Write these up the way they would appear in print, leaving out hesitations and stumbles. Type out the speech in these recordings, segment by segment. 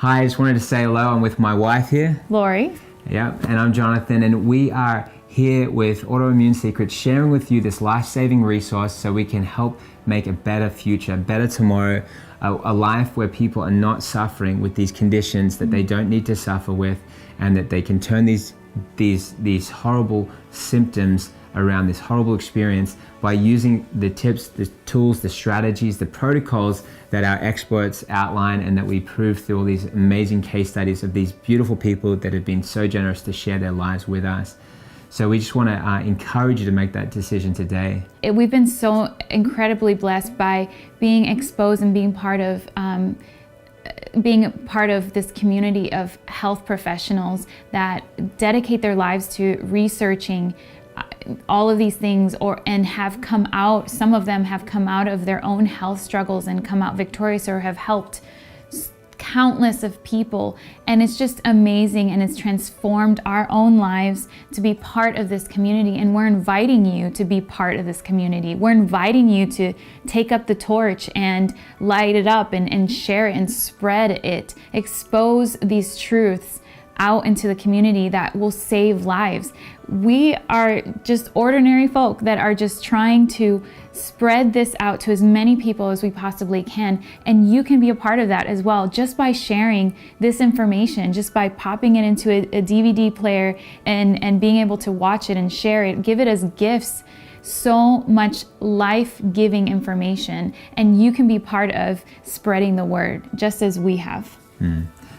Hi, I just wanted to say hello. I'm with my wife here. Lori. Yeah, and I'm Jonathan, and we are here with Autoimmune Secrets, sharing with you this life-saving resource so we can help make a better future, a better tomorrow, a life where people are not suffering with these conditions that they don't need to suffer with, and that they can turn these horrible symptoms around, this horrible experience, by using the tips, the tools, the strategies, the protocols that our experts outline and that we prove through all these amazing case studies of these beautiful people that have been so generous to share their lives with us. So we just want to encourage you to make that decision today. We've been so incredibly blessed by being exposed and being part of this community of health professionals that dedicate their lives to researching all of these things, and have come out, some of them have come out of their own health struggles and come out victorious, or have helped countless of people. And it's just amazing, and it's transformed our own lives to be part of this community. And we're inviting you to be part of this community. We're inviting you to take up the torch and light it up and share it and spread it. Expose these truths out into the community that will save lives. We are just ordinary folk that are just trying to spread this out to as many people as we possibly can. And you can be a part of that as well, just by sharing this information, just by popping it into a DVD player and being able to watch it and share it, give it as gifts. So much life-giving information, and you can be part of spreading the word just as we have.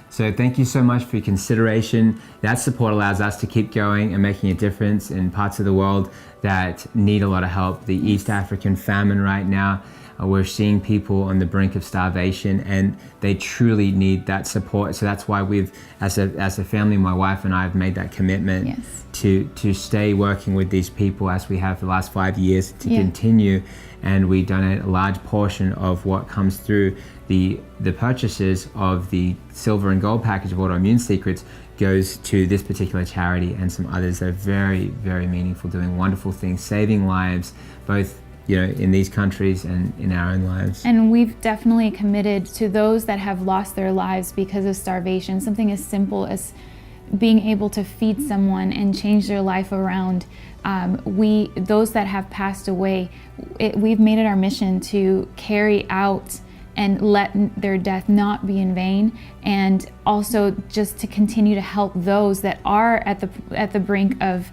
So thank you so much for your consideration. That support allows us to keep going and making a difference in parts of the world that need a lot of help. The East African famine right now, we're seeing people on the brink of starvation, and they truly need that support. So that's why we've, as a family, my wife and I have made that commitment to stay working with these people as we have for the last 5 years, to continue. And we donate a large portion of what comes through the purchases of the silver and gold package of Autoimmune Secrets goes to this particular charity and some others that are very, very meaningful, doing wonderful things, saving lives, both in these countries and in our own lives. And we've definitely committed to those that have lost their lives because of starvation, something as simple as being able to feed someone and change their life around. Those that have passed away, we've made it our mission to carry out and let their death not be in vain, and also just to continue to help those that are at the brink of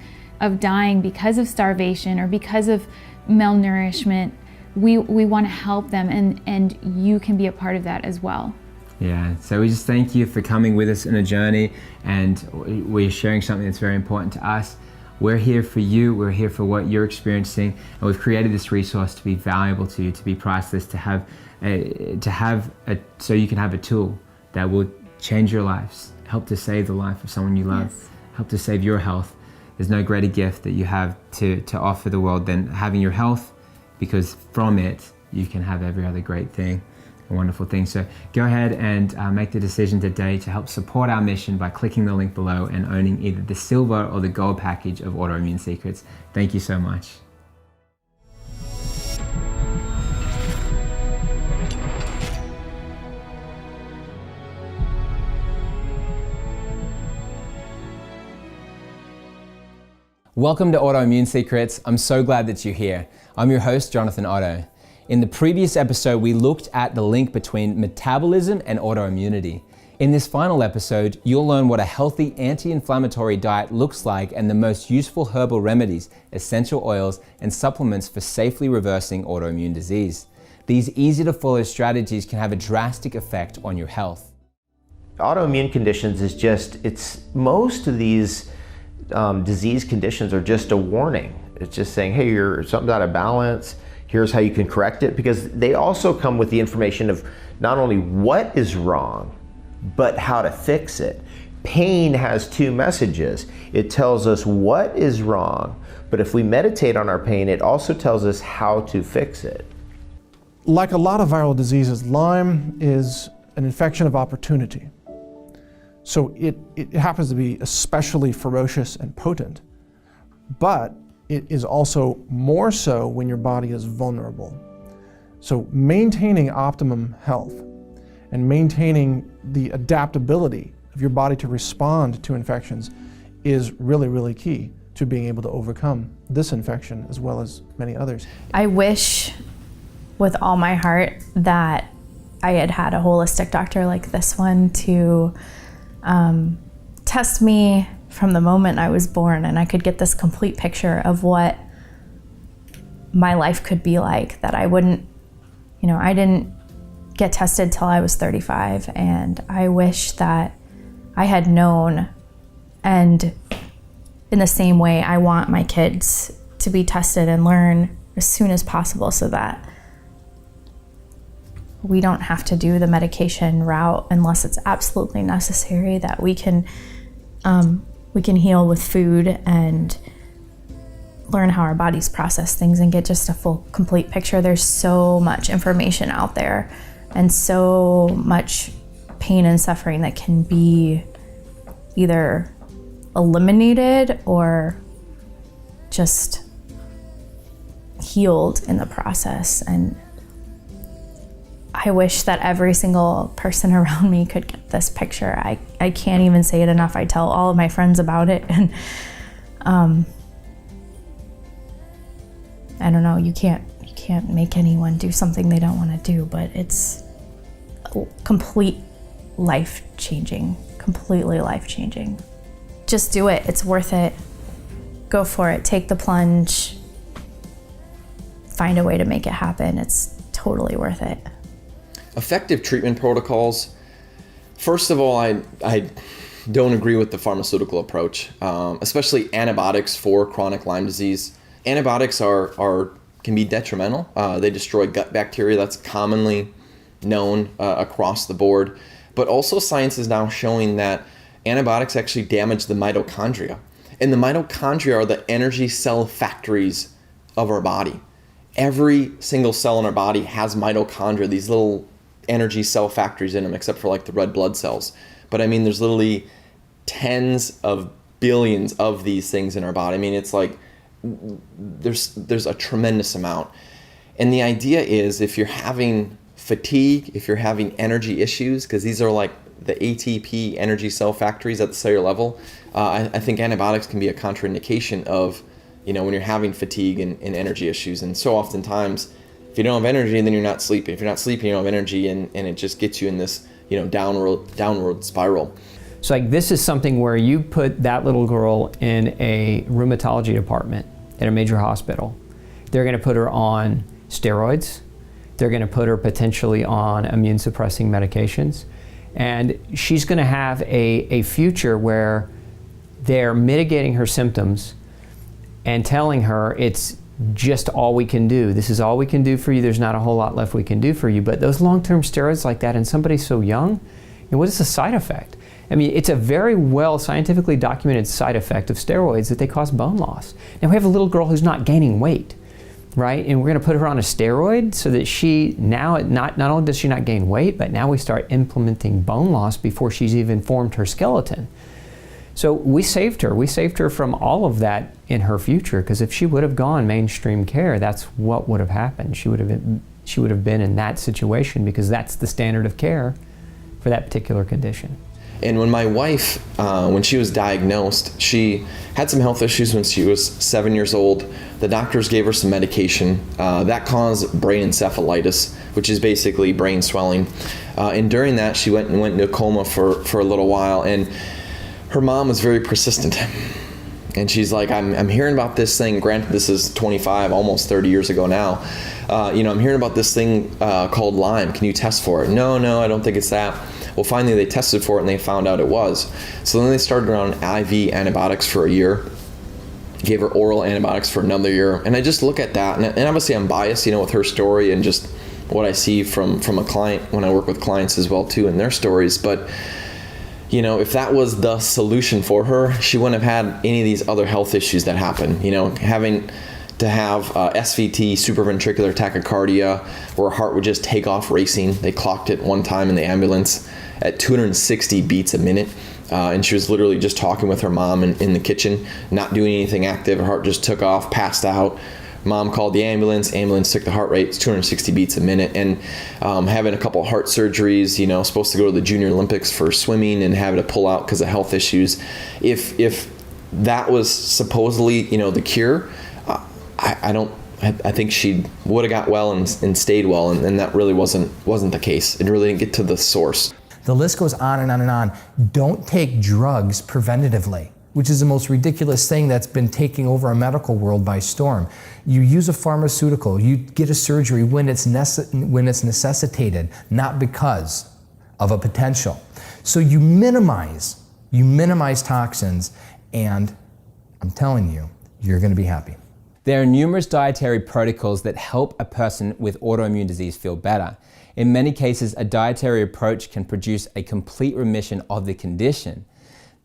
dying because of starvation or because of malnourishment. We want to help them, and you can be a part of that as well. Yeah, so we just thank you for coming with us in a journey, and we're sharing something that's very important to us. We're here for you, we're here for what you're experiencing, and we've created this resource to be valuable to you, to be priceless, so you can have a tool that will change your lives, help to save the life of someone you love, help to save your health. There's no greater gift that you have to offer the world than having your health, because from it, you can have every other great thing, a wonderful thing. So go ahead and make the decision today to help support our mission by clicking the link below and owning either the silver or the gold package of Autoimmune Secrets. Thank you so much. Welcome to Autoimmune Secrets. I'm so glad that you're here. I'm your host, Jonathan Otto. In the previous episode, we looked at the link between metabolism and autoimmunity. In this final episode, you'll learn what a healthy anti-inflammatory diet looks like and the most useful herbal remedies, essential oils, and supplements for safely reversing autoimmune disease. These easy-to-follow strategies can have a drastic effect on your health. Autoimmune conditions most of these disease conditions are just a warning. It's just saying, hey, something's out of balance. Here's how you can correct it, because they also come with the information of not only what is wrong, but how to fix it. Pain has two messages. It tells us what is wrong, but if we meditate on our pain, it also tells us how to fix it. Like a lot of viral diseases, Lyme is an infection of opportunity. So it happens to be especially ferocious and potent, but it is also more so when your body is vulnerable. So maintaining optimum health And maintaining the adaptability of your body to respond to infections is really, really key to being able to overcome this infection as well as many others. I wish with all my heart that I had had a holistic doctor like this one to test me from the moment I was born, and I could get this complete picture of what my life could be like, that I wouldn't, I didn't get tested till I was 35, and I wish that I had known. And in the same way, I want my kids to be tested and learn as soon as possible so that we don't have to do the medication route unless it's absolutely necessary, that we can heal with food and learn how our bodies process things and get just a full, complete picture. There's so much information out there and so much pain and suffering that can be either eliminated or just healed in the process. And I wish that every single person around me could get this picture. I can't even say it enough. I tell all of my friends about it, and I don't know, you can't make anyone do something they don't want to do, but it's complete life-changing, completely life-changing. Just do it, it's worth it. Go for it, take the plunge, find a way to make it happen. It's totally worth it. Effective treatment protocols. First of all, I don't agree with the pharmaceutical approach, especially antibiotics for chronic Lyme disease. Antibiotics can be detrimental. They destroy gut bacteria. That's commonly known across the board. But also science is now showing that antibiotics actually damage the mitochondria. And the mitochondria are the energy cell factories of our body. Every single cell in our body has mitochondria, these little energy cell factories in them, except for like the red blood cells. But I mean, there's literally tens of billions of these things in our body. I mean, it's like there's a tremendous amount. And the idea is, if you're having fatigue, if you're having energy issues, because these are like the ATP energy cell factories at the cellular level, I think antibiotics can be a contraindication of, when you're having fatigue and energy issues. And so oftentimes, if you don't have energy, then you're not sleeping. If you're not sleeping, you don't have energy, and it just gets you in this, downward spiral. So this is something where you put that little girl in a rheumatology department at a major hospital. They're going to put her on steroids. They're going to put her potentially on immune suppressing medications. And she's going to have a future where they're mitigating her symptoms and telling her it's just all we can do. This is all we can do for you. There's not a whole lot left we can do for you. But those long-term steroids like that in somebody so young, what is the side effect? I mean, it's a very well scientifically documented side effect of steroids that they cause bone loss. Now we have a little girl who's not gaining weight, right? And we're going to put her on a steroid so that she now, not only does she not gain weight, but now we start implementing bone loss before she's even formed her skeleton. So we saved her. We saved her from all of that in her future, because if she would have gone mainstream care, that's what would have happened. She would have been in that situation, because that's the standard of care for that particular condition. And when my wife, when she was diagnosed, she had some health issues when she was 7 years old. The doctors gave her some medication that caused brain encephalitis, which is basically brain swelling. And during that, she went into a coma for a little while. And her mom was very persistent. And she's like, I'm hearing about this thing. Granted, this is 25, almost 30 years ago now. I'm hearing about this thing called Lyme. Can you test for it? No, I don't think it's that. Well, finally they tested for it and they found out it was. So then they started her on IV antibiotics for a year, gave her oral antibiotics for another year. And I just look at that, and obviously I'm biased, with her story and just what I see from a client when I work with clients as well too, and their stories. But if that was the solution for her, she wouldn't have had any of these other health issues that happen. Having to have SVT, supraventricular tachycardia, where her heart would just take off racing. They clocked it one time in the ambulance at 260 beats a minute. And she was literally just talking with her mom in the kitchen, not doing anything active. Her heart just took off, passed out. Mom called the ambulance took the heart rate, it's 260 beats a minute, and having a couple heart surgeries, supposed to go to the Junior Olympics for swimming and having to pull out because of health issues. If that was supposedly, the cure, I think she would have got well and stayed well, and that really wasn't the case. It really didn't get to the source. The list goes on and on and on. Don't take drugs preventatively, which is the most ridiculous thing that's been taking over our medical world by storm. You use a pharmaceutical, you get a surgery when it's necessitated, not because of a potential. So you minimize toxins, and I'm telling you, you're gonna be happy. There are numerous dietary protocols that help a person with autoimmune disease feel better. In many cases, a dietary approach can produce a complete remission of the condition.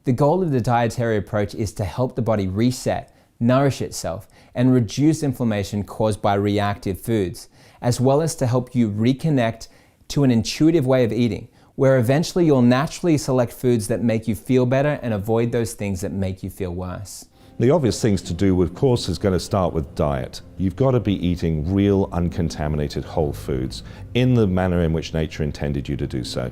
The goal of the dietary approach is to help the body reset, nourish itself, and reduce inflammation caused by reactive foods, as well as to help you reconnect to an intuitive way of eating, where eventually you'll naturally select foods that make you feel better and avoid those things that make you feel worse. The obvious things to do, of course, is going to start with diet. You've got to be eating real, uncontaminated whole foods in the manner in which nature intended you to do so.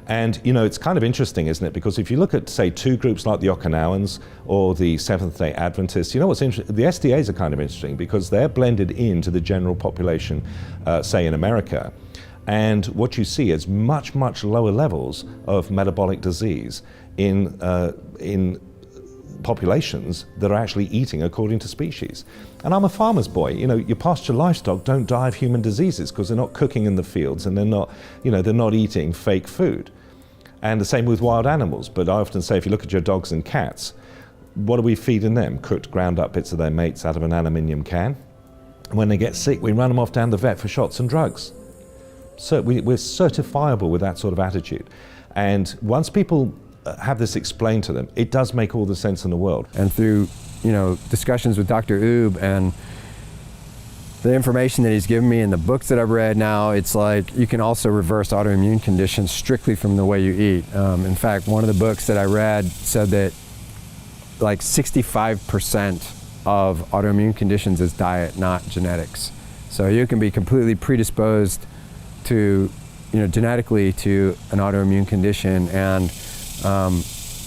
And, it's kind of interesting, isn't it? Because if you look at, say, two groups like the Okinawans or the Seventh-day Adventists, what's interesting? The SDAs are kind of interesting because they're blended into the general population, say, in America. And what you see is much, much lower levels of metabolic disease in populations that are actually eating according to species. And I'm a farmer's boy. Your pasture livestock don't die of human diseases because they're not cooking in the fields and they're not eating fake food. And the same with wild animals. But I often say, if you look at your dogs and cats, what are we feeding them? Cooked, ground up bits of their mates out of an aluminium can. And when they get sick, we run them off down the vet for shots and drugs. So we're certifiable with that sort of attitude. And once people have this explained to them, it does make all the sense in the world. And through, discussions with Dr. Oob and the information that he's given me and the books that I've read now, it's like you can also reverse autoimmune conditions strictly from the way you eat. In fact, one of the books that I read said that like 65% of autoimmune conditions is diet, not genetics. So you can be completely predisposed to, genetically to an autoimmune condition, and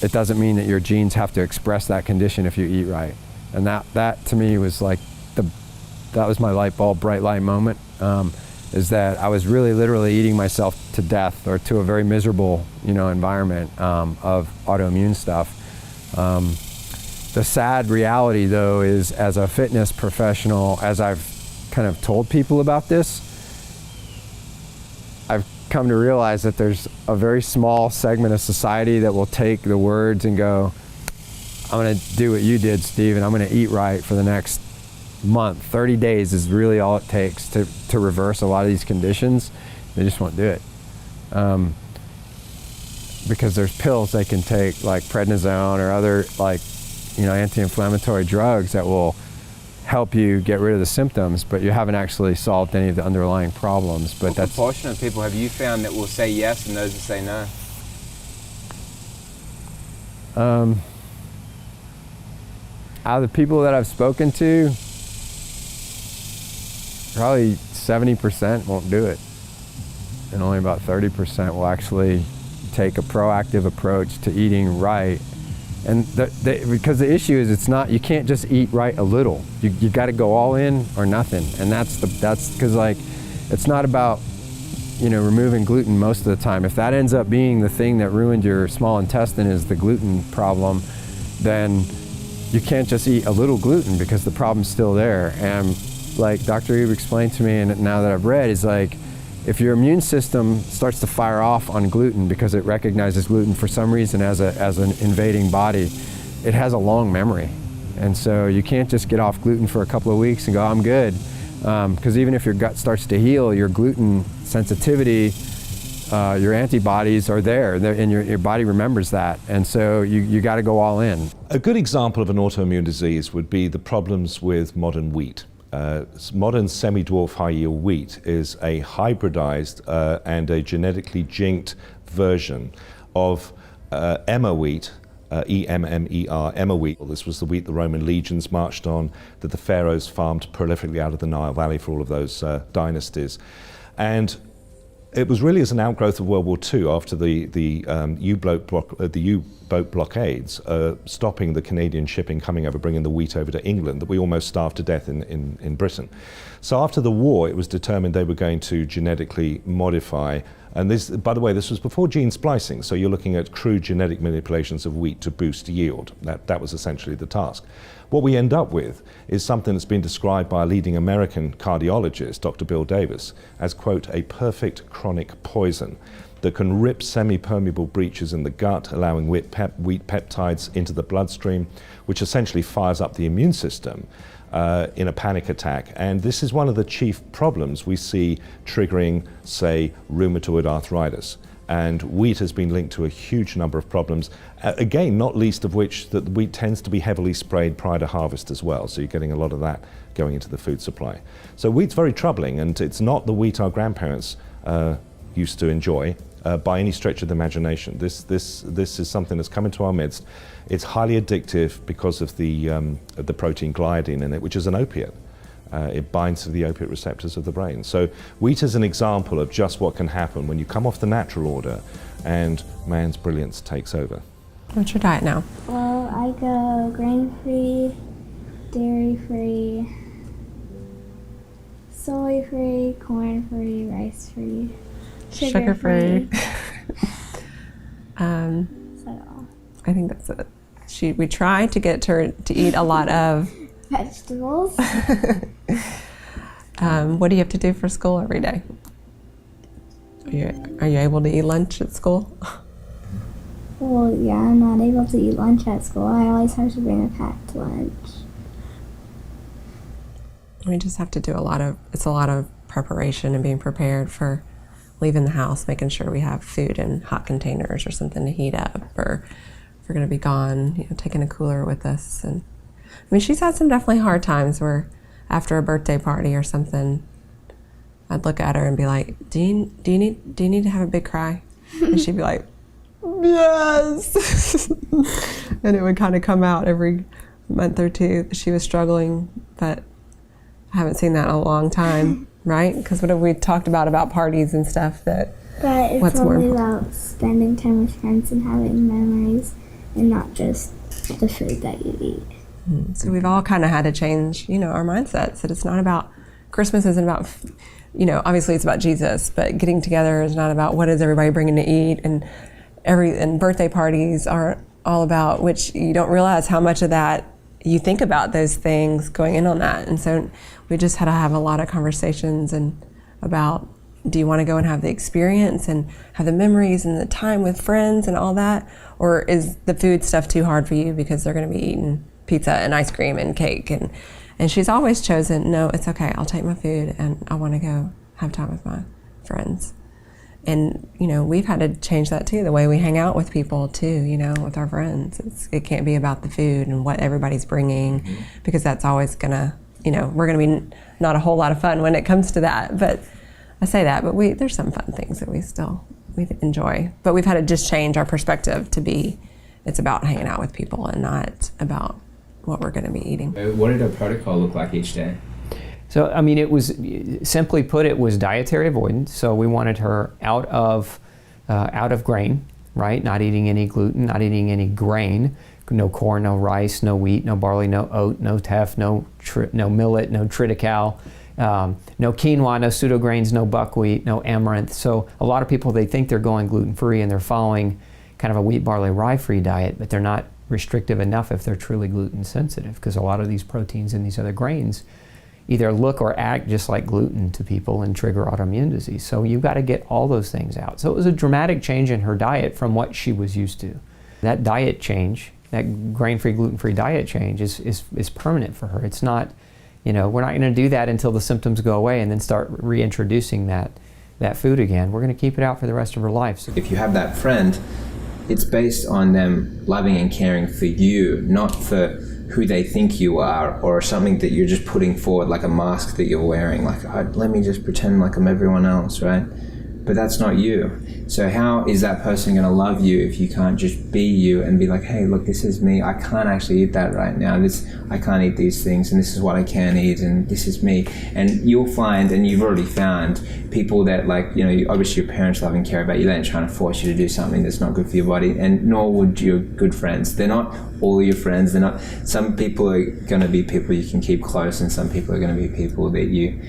it doesn't mean that your genes have to express that condition if you eat right. And that to me was like that was my light bulb, bright light moment, is that I was really literally eating myself to death or to a very miserable, environment of autoimmune stuff. The sad reality though is, as a fitness professional, as I've kind of told people about this, I've come to realize that there's a very small segment of society that will take the words and go, I'm gonna do what you did, Steve, and I'm gonna eat right for the next month. 30 days is really all it takes to reverse a lot of these conditions. They just won't do it. Because there's pills they can take, like prednisone or other anti-inflammatory drugs that will help you get rid of the symptoms, but you haven't actually solved any of the underlying problems. But what proportion of people have you found that will say yes and those that say no? Out of the people that I've spoken to, probably 70% won't do it. And only about 30% will actually take a proactive approach to eating right. And because the issue is, you can't just eat right a little. You got to go all in or nothing. And that's because it's not about, removing gluten most of the time. If that ends up being the thing that ruined your small intestine is the gluten problem, then you can't just eat a little gluten because the problem's still there. And like Dr. Oob explained to me, and now that I've read, is like, if your immune system starts to fire off on gluten because it recognizes gluten for some reason as an invading body, it has a long memory. And so you can't just get off gluten for a couple of weeks and go, I'm good. Because even if your gut starts to heal, your gluten sensitivity, your antibodies are there, and your body remembers that. And so you got to go all in. A good example of an autoimmune disease would be the problems with modern wheat. Modern semi-dwarf high-yield wheat is a hybridized and a genetically jinked version of Emma wheat E-M-M-E-R, Emma wheat. This was the wheat the Roman legions marched on, that the pharaohs farmed prolifically out of the Nile Valley for all of those dynasties. And it was really as an outgrowth of World War II, after the U-boat blockades, stopping the Canadian shipping coming over, bringing the wheat over to England, that we almost starved to death in Britain. So after the war, it was determined they were going to genetically modify. And this, by the way, this was before gene splicing, so you're looking at crude genetic manipulations of wheat to boost yield. That was essentially the task. What we end up with is something that's been described by a leading American cardiologist, Dr. Bill Davis, as, quote, a perfect chronic poison that can rip semi-permeable breaches in the gut, allowing wheat peptides into the bloodstream, which essentially fires up the immune system in a panic attack. And this is one of the chief problems we see triggering, say, rheumatoid arthritis. And wheat has been linked to a huge number of problems, again, not least of which that the wheat tends to be heavily sprayed prior to harvest as well, so you're getting a lot of that going into the food supply. So wheat's very troubling, and it's not the wheat our grandparents used to enjoy by any stretch of the imagination. This is something that's come into our midst. It's highly addictive because of the protein gliadin in it, which is an opiate. It binds to the opiate receptors of the brain. So wheat is an example of just what can happen when you come off the natural order and man's brilliance takes over. What's your diet now? Well, I go grain-free, dairy-free, soy-free, corn-free, rice-free, sugar-free. I think that's it. We try to get her to eat a lot of vegetables. What do you have to do for school every day? Are you able to eat lunch at school? Well, yeah, I'm not able to eat lunch at school. I always have to bring a packed lunch. We just have to do a lot of preparation and being prepared for leaving the house, making sure we have food in hot containers or something to heat up, or if we're going to be gone, taking a cooler with us. And I mean, she's had some definitely hard times where after a birthday party or something, I'd look at her and be like, do you need to have a big cry? And she'd be like, yes. And it would kind of come out every month or two that she was struggling, but I haven't seen that in a long time, right? Because what have we talked about parties and stuff that But it's what's only more about spending time with friends and having memories and not just the food that you eat. So we've all kind of had to change, our mindsets, that it's not about, Christmas isn't about, obviously it's about Jesus, but getting together is not about what is everybody bringing to eat, and birthday parties are all about, which you don't realize how much of that you think about those things going in on that. And so we just had to have a lot of conversations and about, do you want to go and have the experience and have the memories and the time with friends and all that? Or is the food stuff too hard for you because they're going to be eating pizza and ice cream and cake? And she's always chosen, no, it's okay, I'll take my food and I want to go have time with my friends. And, we've had to change that too, the way we hang out with people too, with our friends. It can't be about the food and what everybody's bringing, because that's always gonna, we're gonna be not a whole lot of fun when it comes to that. But I say that, but there's some fun things that we enjoy. But we've had to just change our perspective to be, it's about hanging out with people and not about what we're gonna be eating. What did our protocol look like each day? So, I mean, it was, simply put, it was dietary avoidance. So we wanted her out of grain, right? Not eating any gluten, not eating any grain, no corn, no rice, no wheat, no barley, no oat, no teff, no millet, no triticale, no quinoa, no pseudograins, no buckwheat, no amaranth. So a lot of people, they think they're going gluten-free and they're following kind of a wheat, barley, rye-free diet, but they're not restrictive enough if they're truly gluten sensitive, because a lot of these proteins in these other grains either look or act just like gluten to people and trigger autoimmune disease. So you've got to get all those things out. So it was a dramatic change in her diet from what she was used to. That diet change, that grain-free, gluten-free diet change is permanent for her. It's not, we're not going to do that until the symptoms go away and then start reintroducing that food again. We're going to keep it out for the rest of her life. So if you have that friend, it's based on them loving and caring for you, not for who they think you are, or something that you're just putting forward, like a mask that you're wearing, like, let me just pretend like I'm everyone else, right? but that's not you. So how is that person going to love you if you can't just be you and be like, hey, look, this is me. I can't actually eat that right now. I can't eat these things, and this is what I can eat, and this is me. And you'll find, and you've already found, people that, like, you know, obviously your parents love and care about you. They ain't trying to force you to do something that's not good for your body, and nor would your good friends. They're not all your friends. They're not. Some people are going to be people you can keep close, and some people are going to be people that you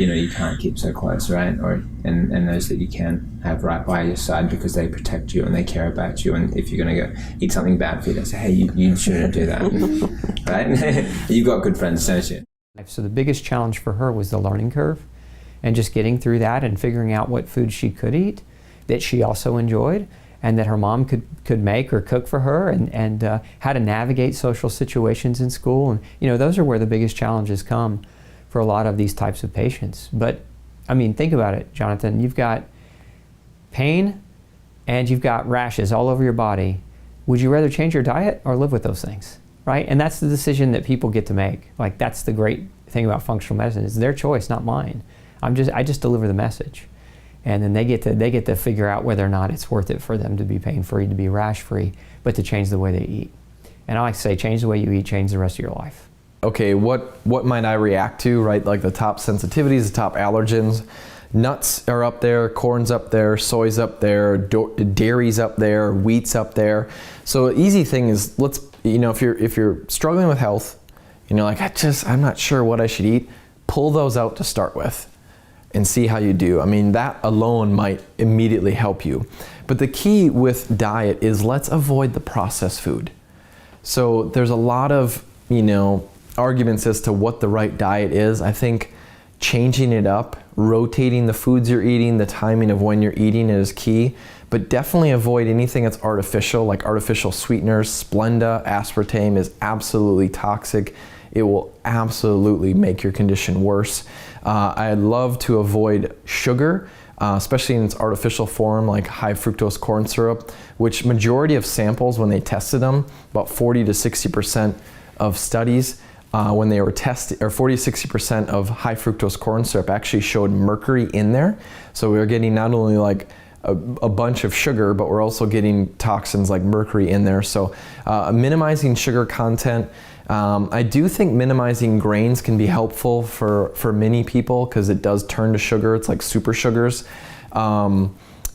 know, you can't keep so close, right? And those that you can have right by your side because they protect you and they care about you. And if you're going to go eat something bad for you, they say, hey, you shouldn't do that, right? You've got good friends, don't you? So the biggest challenge for her was the learning curve, and just getting through that and figuring out what foods she could eat that she also enjoyed, and that her mom could make or cook for her, and how to navigate social situations in school. And, you know, those are where the biggest challenges come for a lot of these types of patients. But I mean, think about it, Jonathan. You've got pain and you've got rashes all over your body. Would you rather change your diet or live with those things, right? And that's the decision that people get to make. Like, that's the great thing about functional medicine. It's their choice, not mine. I just deliver the message. And then they get to figure out whether or not it's worth it for them to be pain-free, to be rash-free, but to change the way they eat. And I like to say, change the way you eat, change the rest of your life. Okay, what might I react to, right? Like the top sensitivities, the top allergens. Nuts are up there, corn's up there, soy's up there, dairy's up there, wheat's up there. So an easy thing is, if you're struggling with health, and you're like, I'm not sure what I should eat, pull those out to start with and see how you do. I mean, that alone might immediately help you. But the key with diet is, let's avoid the processed food. So there's a lot of, arguments as to what the right diet is. I think changing it up, rotating the foods you're eating, the timing of when you're eating it is key, but definitely avoid anything that's artificial, like artificial sweeteners. Splenda, aspartame is absolutely toxic. It will absolutely make your condition worse. I'd love to avoid sugar, especially in its artificial form, like high fructose corn syrup, which majority of samples, when they tested them, about 40 to 60% of studies, when they were tested, or 40-60% of high fructose corn syrup actually showed mercury in there. So we were getting not only like a bunch of sugar, but we're also getting toxins like mercury in there. So minimizing sugar content. I do think minimizing grains can be helpful for many people, because it does turn to sugar. It's like super sugars.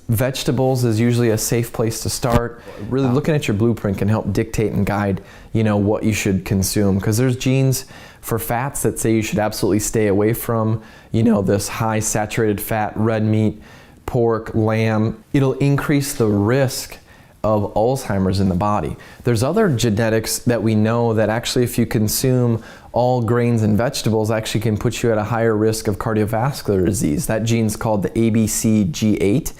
Vegetables is usually a safe place to start. Really looking at your blueprint can help dictate and guide, what you should consume. Because there's genes for fats that say you should absolutely stay away from, this high saturated fat, red meat, pork, lamb. It'll increase the risk of Alzheimer's in the body. There's other genetics that we know that actually, if you consume all grains and vegetables, actually can put you at a higher risk of cardiovascular disease. That gene's called the ABCG8.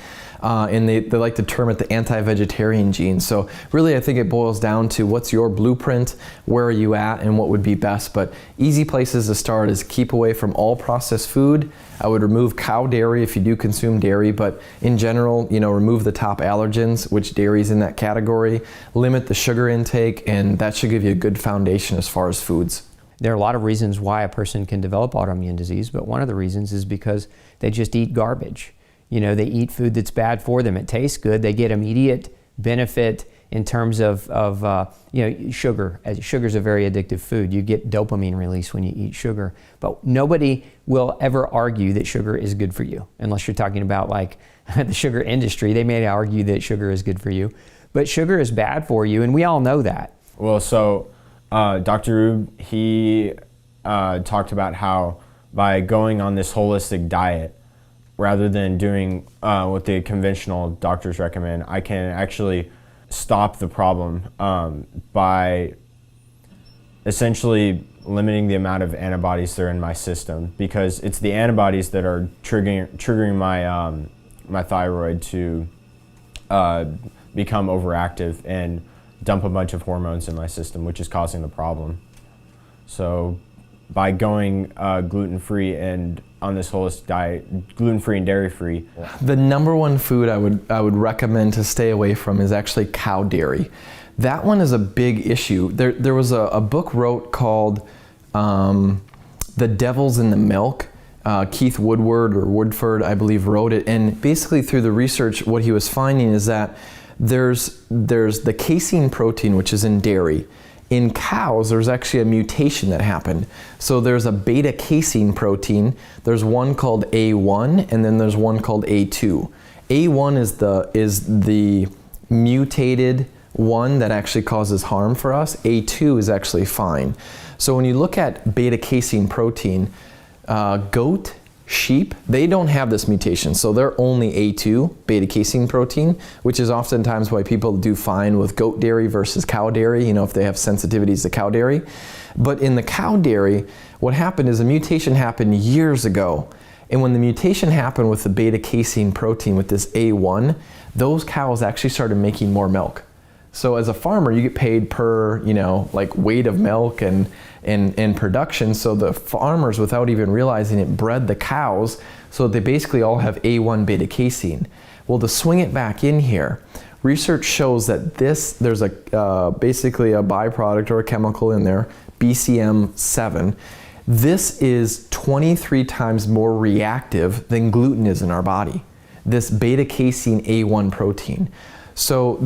And they like to term it the anti-vegetarian gene. So really, I think it boils down to what's your blueprint, where are you at, and what would be best. But easy places to start is keep away from all processed food. I would remove cow dairy if you do consume dairy, but in general, remove the top allergens, which dairy is in that category. Limit the sugar intake, and that should give you a good foundation as far as foods. There are a lot of reasons why a person can develop autoimmune disease, but one of the reasons is because they just eat garbage. They eat food that's bad for them. It tastes good. They get immediate benefit in terms of sugar. Sugar is a very addictive food. You get dopamine release when you eat sugar. But nobody will ever argue that sugar is good for you, unless you're talking about like the sugar industry. They may argue that sugar is good for you. But sugar is bad for you, and we all know that. Well, so Dr. Rube, he talked about how by going on this holistic diet, rather than doing what the conventional doctors recommend, I can actually stop the problem by essentially limiting the amount of antibodies that are in my system, because it's the antibodies that are triggering my thyroid to become overactive and dump a bunch of hormones in my system, which is causing the problem. So by going gluten-free and on this holistic diet, gluten-free and dairy-free. The number one food I would recommend to stay away from is actually cow dairy. That one is a big issue. There was a book wrote called The Devil's in the Milk. Keith Woodford, I believe, wrote it. And basically through the research, what he was finding is that there's the casein protein, which is in dairy. In cows, there's actually a mutation that happened. So there's a beta casein protein. There's one called A1, and then there's one called A2. A1 is the mutated one that actually causes harm for us. A2 is actually fine. So when you look at beta casein protein, goat, sheep, they don't have this mutation. So they're only A2, beta casein protein, which is oftentimes why people do fine with goat dairy versus cow dairy, if they have sensitivities to cow dairy. But in the cow dairy, what happened is a mutation happened years ago. And when the mutation happened with the beta casein protein, with this A1, those cows actually started making more milk. So as a farmer, you get paid per, weight of milk and production. So the farmers, without even realizing it, bred the cows so they basically all have A1 beta casein. Well, to swing it back in here, research shows that there's basically a byproduct or a chemical in there, BCM7. This is 23 times more reactive than gluten is in our body, this beta casein A1 protein. So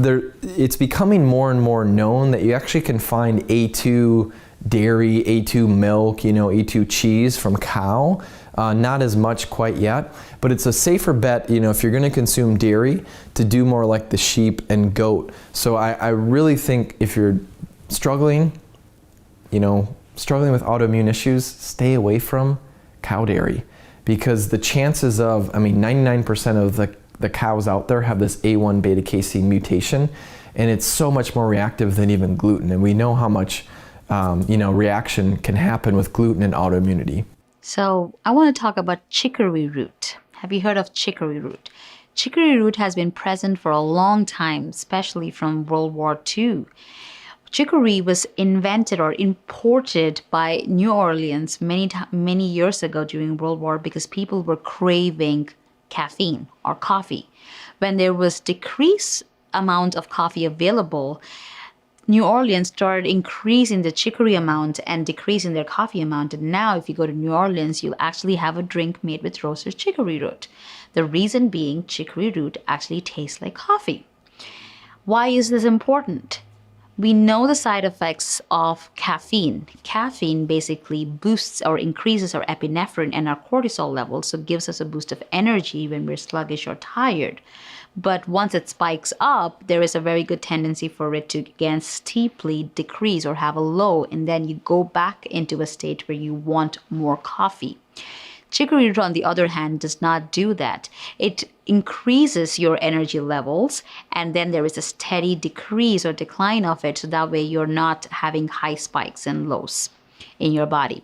it's becoming more and more known that you actually can find A2 dairy, A2 milk, A2 cheese from cow. Not as much quite yet, but it's a safer bet, if you're going to consume dairy, to do more like the sheep and goat. So I really think if you're struggling with autoimmune issues, stay away from cow dairy, because the chances of, 99% of the cows out there have this A1 beta casein mutation, and it's so much more reactive than even gluten. And we know how much, reaction can happen with gluten and autoimmunity. So I want to talk about chicory root. Have you heard of chicory root? Chicory root has been present for a long time, especially from World War II. Chicory was invented or imported by New Orleans many years ago during World War, because people were craving caffeine or coffee. When there was decreased amount of coffee available, New Orleans started increasing the chicory amount and decreasing their coffee amount. And now if you go to New Orleans, you'll actually have a drink made with roasted chicory root. The reason being, chicory root actually tastes like coffee. Why is this important? We know the side effects of caffeine. Caffeine basically boosts or increases our epinephrine and our cortisol levels, so gives us a boost of energy when we're sluggish or tired. But once it spikes up, there is a very good tendency for it to again steeply decrease or have a low, and then you go back into a state where you want more coffee. Chicory root, on the other hand, does not do that. It increases your energy levels, and then there is a steady decrease or decline of it, so that way you're not having high spikes and lows in your body.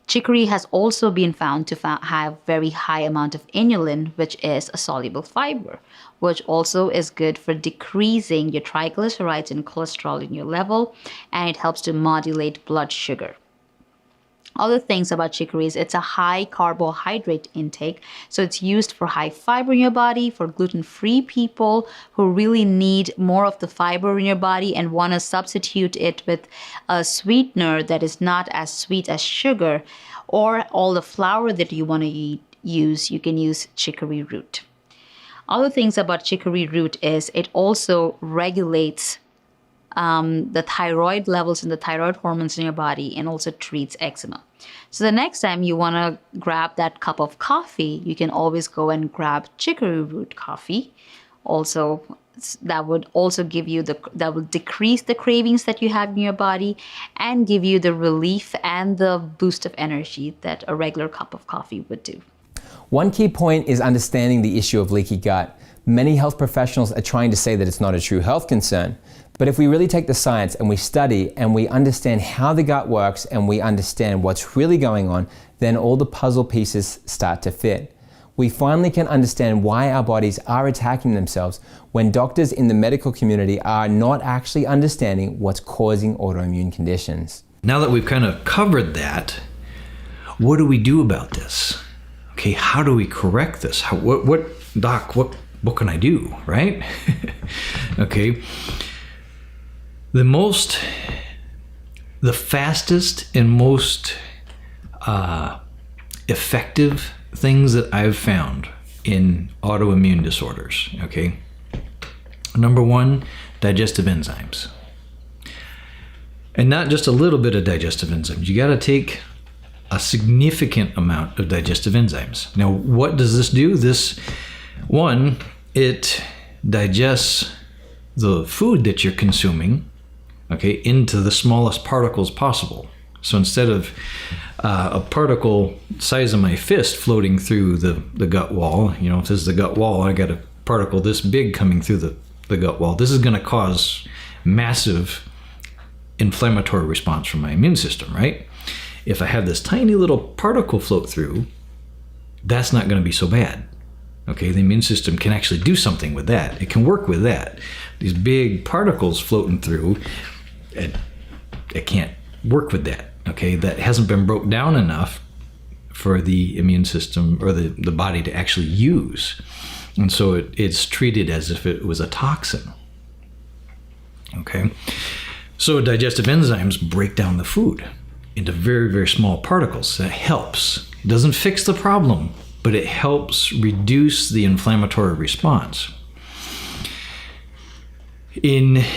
Chicory has also been found to have very high amount of inulin, which is a soluble fiber, which also is good for decreasing your triglycerides and cholesterol in your level, and it helps to modulate blood sugar. Other things about chicory is it's a high carbohydrate intake, so it's used for high fiber in your body, for gluten-free people who really need more of the fiber in your body and want to substitute it with a sweetener that is not as sweet as sugar, or all the flour that you want to use, you can use chicory root. Other things about chicory root is it also regulates the thyroid levels and the thyroid hormones in your body, and also treats eczema. So the next time you want to grab that cup of coffee, you can always go and grab chicory root coffee. Also, that would also give you that will decrease the cravings that you have in your body and give you the relief and the boost of energy that a regular cup of coffee would do. One key point is understanding the issue of leaky gut. Many health professionals are trying to say that it's not a true health concern. But if we really take the science and we study and we understand how the gut works and we understand what's really going on, then all the puzzle pieces start to fit. We finally can understand why our bodies are attacking themselves when doctors in the medical community are not actually understanding what's causing autoimmune conditions. Now that we've kind of covered that, what do we do about this? Okay, how do we correct this? Doc, what can I do, right? Okay. The fastest and most effective things that I've found in autoimmune disorders, okay? Number one, digestive enzymes. And not just a little bit of digestive enzymes. You got to take a significant amount of digestive enzymes. Now, what does this do? This, one, it digests the food that you're consuming, okay, into the smallest particles possible. So instead of a particle size of my fist floating through the gut wall, you know, if this is the gut wall, I got a particle this big coming through the gut wall. This is going to cause massive inflammatory response from my immune system, right? If I have this tiny little particle float through, that's not going to be so bad. Okay, the immune system can actually do something with that. It can work with that. These big particles floating through, it can't work with that. Okay, that hasn't been broke down enough for the immune system or the body to actually use. And so it's treated as if it was a toxin. Okay, so digestive enzymes break down the food into very, very small particles. That helps. It doesn't fix the problem, but it helps reduce the inflammatory response. If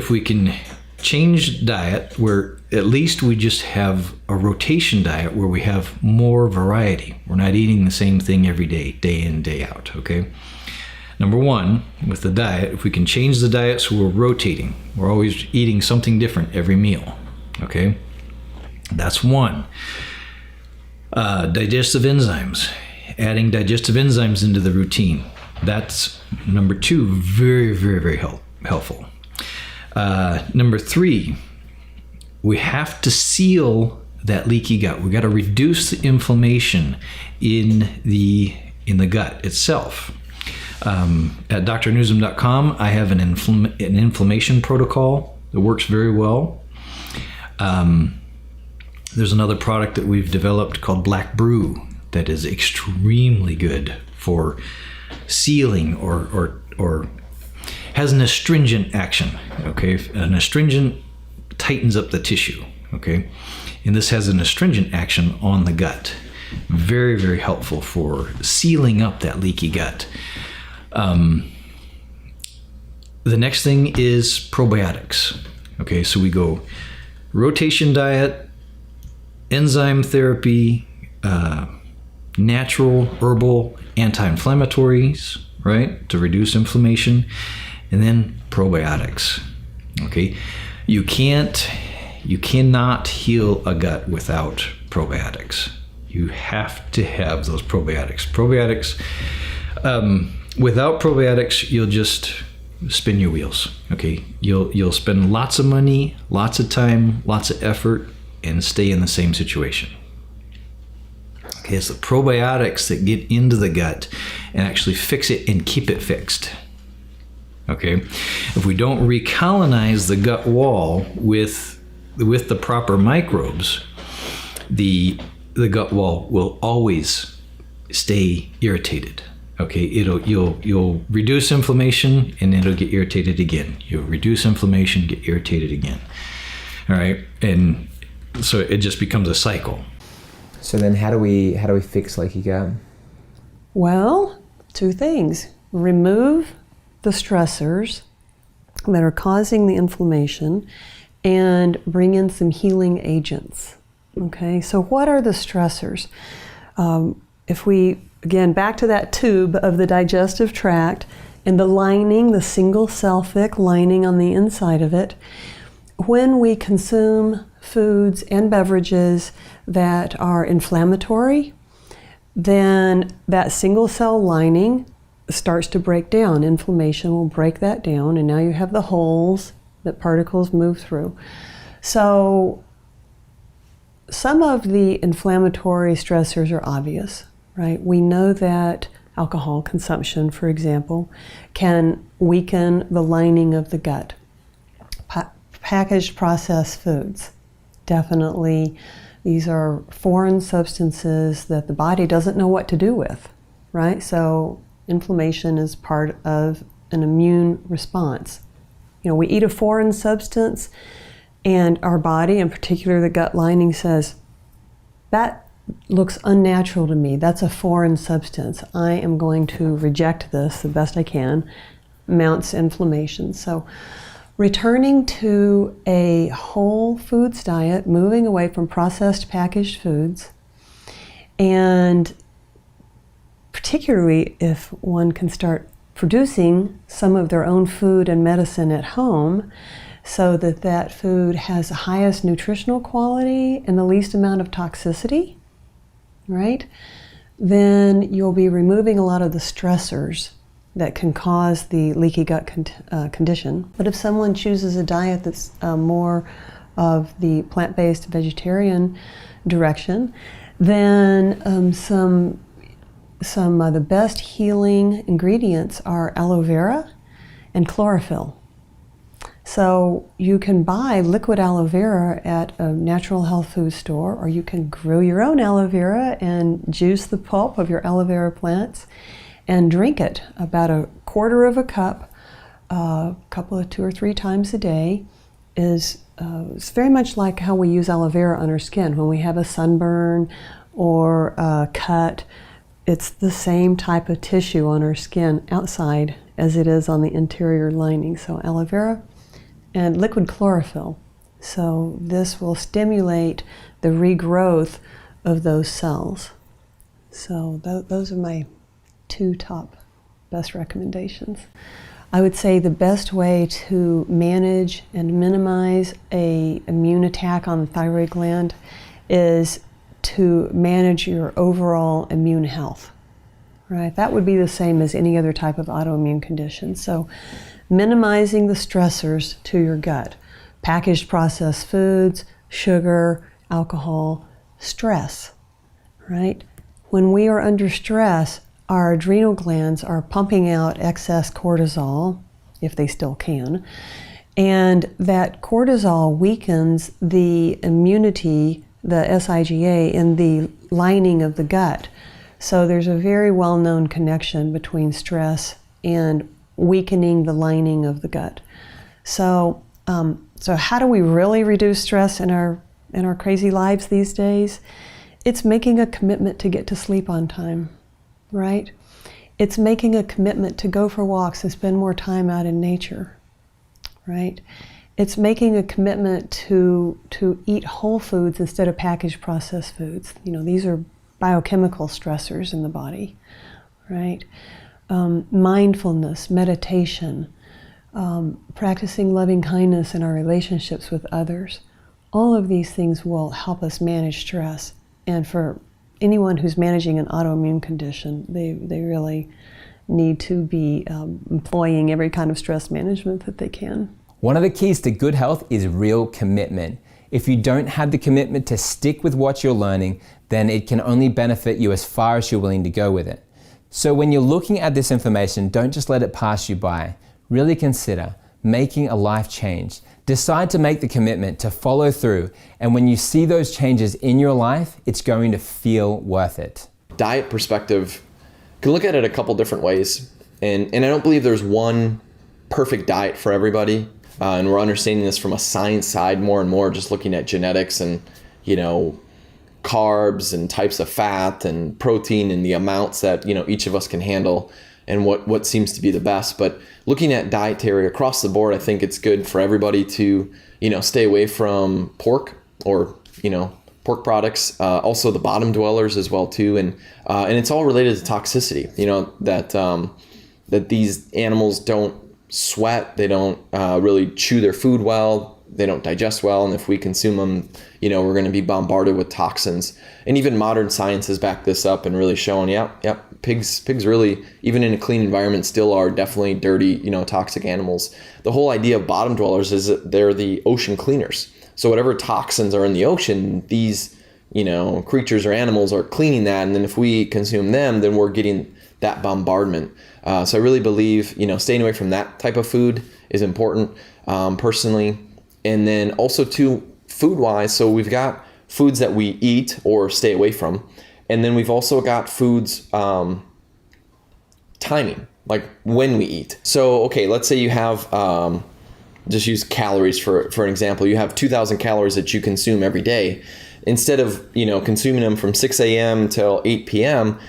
we can change diet where at least we just have a rotation diet where we have more variety. We're not eating the same thing every day, day in, day out, okay? Number one, with the diet, if we can change the diet so we're rotating, we're always eating something different every meal, okay? That's one. Digestive enzymes, adding digestive enzymes into the routine. That's number two, very, very, very helpful. Number three, we have to seal that leaky gut. We got to reduce the inflammation in the gut itself. At drnewsom.com, I have an inflammation protocol that works very well. There's another product that we've developed called Black Brew that is extremely good for sealing or has an astringent action. Okay, an astringent tightens up the tissue. Okay, and this has an astringent action on the gut. Very, very helpful for sealing up that leaky gut. The next thing is probiotics. Okay, so we go rotation diet, enzyme therapy, natural herbal anti-inflammatories, right, to reduce inflammation, and then probiotics. Okay, you cannot heal a gut without probiotics. You have to have those probiotics. Without probiotics, you'll just spin your wheels. Okay, you'll spend lots of money, lots of time, lots of effort, and stay in the same situation. Okay, it's the probiotics that get into the gut and actually fix it and keep it fixed. Okay, if we don't recolonize the gut wall with the proper microbes, the gut wall will always stay irritated. Okay, you'll reduce inflammation and it'll get irritated again. You'll reduce inflammation, get irritated again. All right, and so it just becomes a cycle. So then how do we fix leaky gut? Well, two things. Remove the stressors that are causing the inflammation and bring in some healing agents. Okay, so what are the stressors? If we, again, back to that tube of the digestive tract and the lining, the single cell thick lining on the inside of it, when we consume foods and beverages that are inflammatory, then that single cell lining starts to break down. Inflammation will break that down, and now you have the holes that particles move through. So some of the inflammatory stressors are obvious, right? We know that alcohol consumption, for example, can weaken the lining of the gut. Packaged processed foods, definitely. These are foreign substances that the body doesn't know what to do with, right? So inflammation is part of an immune response. You know, we eat a foreign substance and our body, in particular the gut lining, says, that looks unnatural to me. That's a foreign substance. I am going to reject this the best I can. Mounts inflammation. So returning to a whole foods diet, moving away from processed packaged foods, and particularly if one can start producing some of their own food and medicine at home, so that that food has the highest nutritional quality and the least amount of toxicity, right? Then you'll be removing a lot of the stressors that can cause the leaky gut condition. But if someone chooses a diet that's more of the plant-based vegetarian direction, then some of the best healing ingredients are aloe vera and chlorophyll. So you can buy liquid aloe vera at a natural health food store, or you can grow your own aloe vera and juice the pulp of your aloe vera plants and drink it about a quarter of a cup, a couple of 2 or 3 times a day. It's very much like how we use aloe vera on our skin when we have a sunburn or a cut. It's the same type of tissue on our skin outside as it is on the interior lining. So aloe vera and liquid chlorophyll. So this will stimulate the regrowth of those cells. So those are my 2 top best recommendations. I would say the best way to manage and minimize an immune attack on the thyroid gland is to manage your overall immune health, right? That would be the same as any other type of autoimmune condition. So minimizing the stressors to your gut, packaged processed foods, sugar, alcohol, stress, right? When we are under stress, our adrenal glands are pumping out excess cortisol, if they still can, and that cortisol weakens the immunity, the SIGA, in the lining of the gut. So there's a very well-known connection between stress and weakening the lining of the gut. So how do we really reduce stress in our crazy lives these days? It's making a commitment to get to sleep on time, right? It's making a commitment to go for walks and spend more time out in nature, right? It's making a commitment to eat whole foods instead of packaged processed foods. You know, these are biochemical stressors in the body, right? Mindfulness, meditation, practicing loving kindness in our relationships with others. All of these things will help us manage stress. And for anyone who's managing an autoimmune condition, they really need to be employing every kind of stress management that they can. One of the keys to good health is real commitment. If you don't have the commitment to stick with what you're learning, then it can only benefit you as far as you're willing to go with it. So when you're looking at this information, don't just let it pass you by. Really consider making a life change. Decide to make the commitment to follow through, and when you see those changes in your life, it's going to feel worth it. Diet perspective, you can look at it a couple different ways, and I don't believe there's one perfect diet for everybody, and we're understanding this from a science side more and more, just looking at genetics and, you know, carbs and types of fat and protein and the amounts that, you know, each of us can handle and what seems to be the best. But looking at dietary across the board, I think it's good for everybody to, you know, stay away from pork or, you know, pork products, also the bottom dwellers as well too, and it's all related to toxicity. You know, that these animals don't sweat, they don't really chew their food well, they don't digest well, and if we consume them, you know, we're going to be bombarded with toxins. And even modern science has backed this up and really shown, yep, pigs really, even in a clean environment, still are definitely dirty, you know, toxic animals. The whole idea of bottom dwellers is that they're the ocean cleaners. So whatever toxins are in the ocean, these, you know, creatures or animals are cleaning that, and then if we consume them, then we're getting that bombardment. So I really believe, you know, staying away from that type of food is important, personally. And then also too, food-wise, so we've got foods that we eat or stay away from, and then we've also got foods timing, like when we eat. So okay, let's say you have just use calories for an example. You have 2,000 calories that you consume every day. instead of, consuming them from 6 a.m. till 8 p.m.,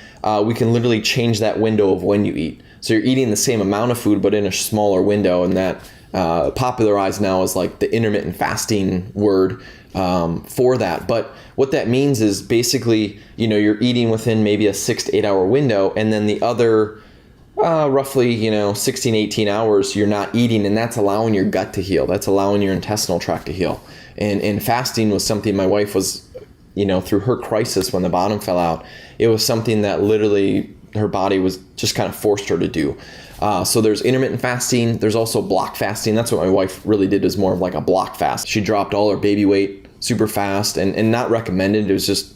we can literally change that window of when you eat. So you're eating the same amount of food, but in a smaller window, and that popularized now as like the intermittent fasting word for that. But what that means is basically, you're eating within maybe a 6 to 8 hour window, and then the other roughly, 16, 18 hours you're not eating, and that's allowing your gut to heal. That's allowing your intestinal tract to heal. And fasting was something my wife was, through her crisis when the bottom fell out, it was something that literally her body was just kind of forced her to do. So there's intermittent fasting. There's also block fasting. That's what my wife really did, is more of like a block fast. She dropped all her baby weight super fast, and not recommended. It was just,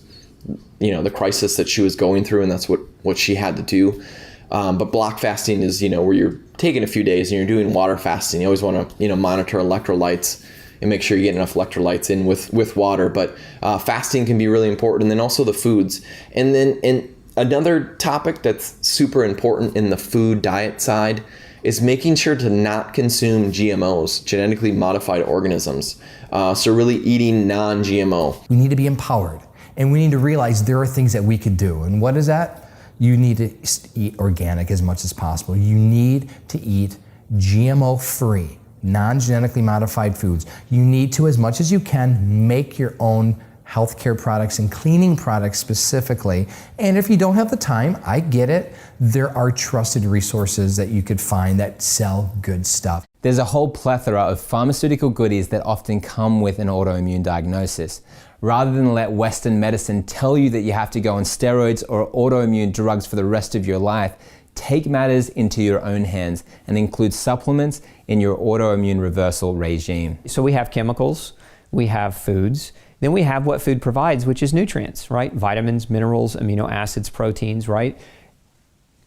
the crisis that she was going through, and that's what she had to do. But block fasting is, where you're taking a few days and you're doing water fasting. You always want to, monitor electrolytes and make sure you get enough electrolytes in with water. But fasting can be really important. And then also the foods. And then another topic that's super important in the food diet side is making sure to not consume GMOs, genetically modified organisms. So really eating non-GMO. We need to be empowered, and we need to realize there are things that we could do. And what is that? You need to eat organic as much as possible. You need to eat GMO-free, non-genetically modified foods. You need to, as much as you can, make your own healthcare products and cleaning products specifically. And if you don't have the time, I get it. There are trusted resources that you could find that sell good stuff. There's a whole plethora of pharmaceutical goodies that often come with an autoimmune diagnosis. Rather than let Western medicine tell you that you have to go on steroids or autoimmune drugs for the rest of your life, take matters into your own hands and include supplements in your autoimmune reversal regime. So we have chemicals, we have foods, then we have what food provides, which is nutrients, right? Vitamins, minerals, amino acids, proteins, right?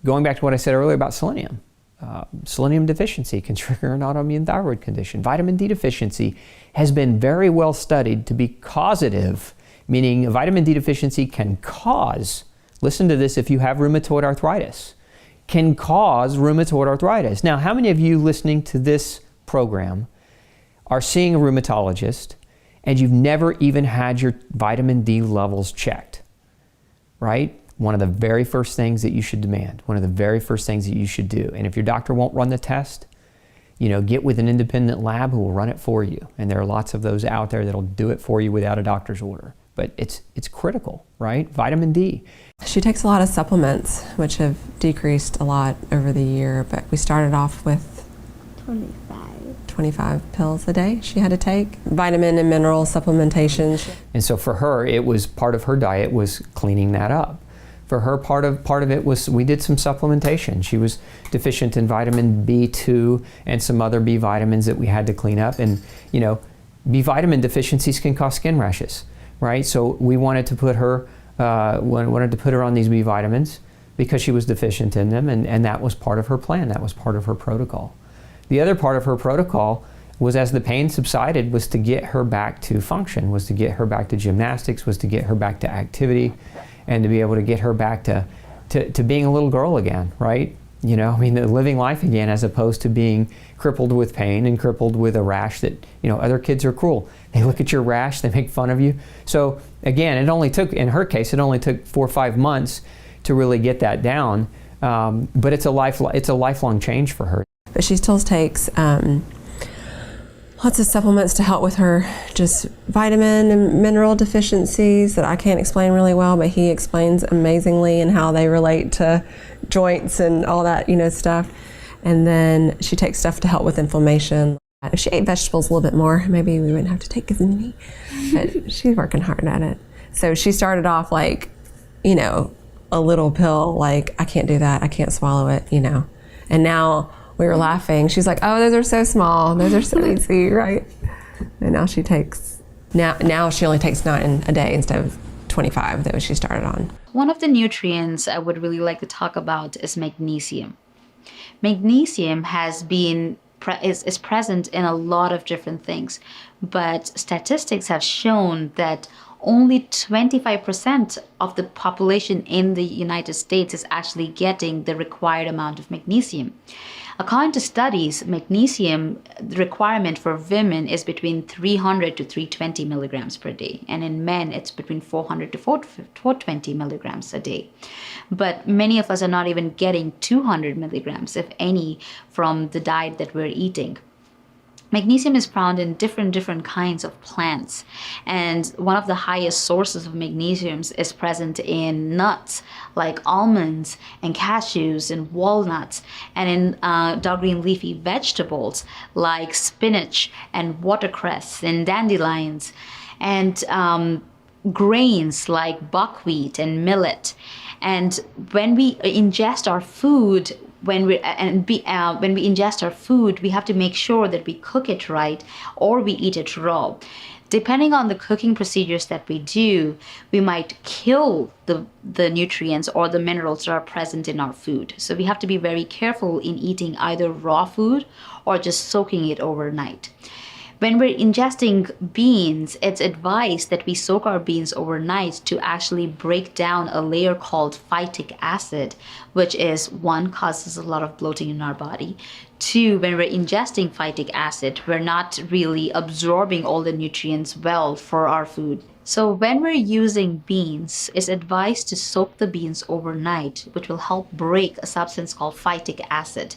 Going back to what I said earlier about selenium. Selenium deficiency can trigger an autoimmune thyroid condition. Vitamin D deficiency has been very well studied to be causative, meaning vitamin D deficiency can cause, listen to this, if you have rheumatoid arthritis, can cause rheumatoid arthritis. Now, how many of you listening to this program are seeing a rheumatologist and you've never even had your vitamin D levels checked, right? One of the very first things that you should demand, one of the very first things that you should do. And if your doctor won't run the test, get with an independent lab who will run it for you. And there are lots of those out there that'll do it for you without a doctor's order. But it's critical, right? Vitamin D. She takes a lot of supplements, which have decreased a lot over the year, but we started off with 25 pills a day she had to take. Vitamin and mineral supplementation. And so for her, it was part of her diet was cleaning that up. For her, part of it was we did some supplementation. She was deficient in vitamin B2 and some other B vitamins that we had to clean up. And B vitamin deficiencies can cause skin rashes, right? So we wanted to put her on these B vitamins because she was deficient in them, and that was part of her plan. That was part of her protocol. The other part of her protocol was, as the pain subsided, was to get her back to function, was to get her back to gymnastics, was to get her back to activity, and to be able to get her back to being a little girl again, right? Living life again, as opposed to being crippled with pain and crippled with a rash that, other kids are cruel. They look at your rash, they make fun of you. So again, in her case, it only took 4 or 5 months to really get that down. But it's a lifelong change for her. But she still takes lots of supplements to help with her just vitamin and mineral deficiencies that I can't explain really well, but he explains amazingly, and how they relate to joints and all that, stuff. And then she takes stuff to help with inflammation. If she ate vegetables a little bit more, maybe we wouldn't have to take as many, but she's working hard at it. So she started off like, a little pill, like, I can't do that, I can't swallow it, And now we were laughing. She's like, oh, those are so small. Those are so easy, right? And now she only takes 9 a day instead of 25 that she started on. One of the nutrients I would really like to talk about is magnesium. Magnesium is present in a lot of different things, but statistics have shown that only 25% of the population in the United States is actually getting the required amount of magnesium. According to studies, magnesium requirement for women is between 300 to 320 milligrams per day, and in men it's between 400 to 420 milligrams a day. But many of us are not even getting 200 milligrams, if any, from the diet that we're eating. Magnesium is found in different kinds of plants, and one of the highest sources of magnesium is present in nuts like almonds and cashews and walnuts, and in dark green leafy vegetables like spinach and watercress and dandelions, and grains like buckwheat and millet. And when we ingest our food, when we ingest our food, we have to make sure that we cook it right or we eat it raw. Depending on the cooking procedures that we do, we might kill the nutrients or the minerals that are present in our food. So we have to be very careful in eating either raw food or just soaking it overnight. When we're ingesting beans, it's advised that we soak our beans overnight to actually break down a layer called phytic acid, which is, one, causes a lot of bloating in our body. Two, when we're ingesting phytic acid, we're not really absorbing all the nutrients well for our food. So when we're using beans, it's advised to soak the beans overnight, which will help break a substance called phytic acid.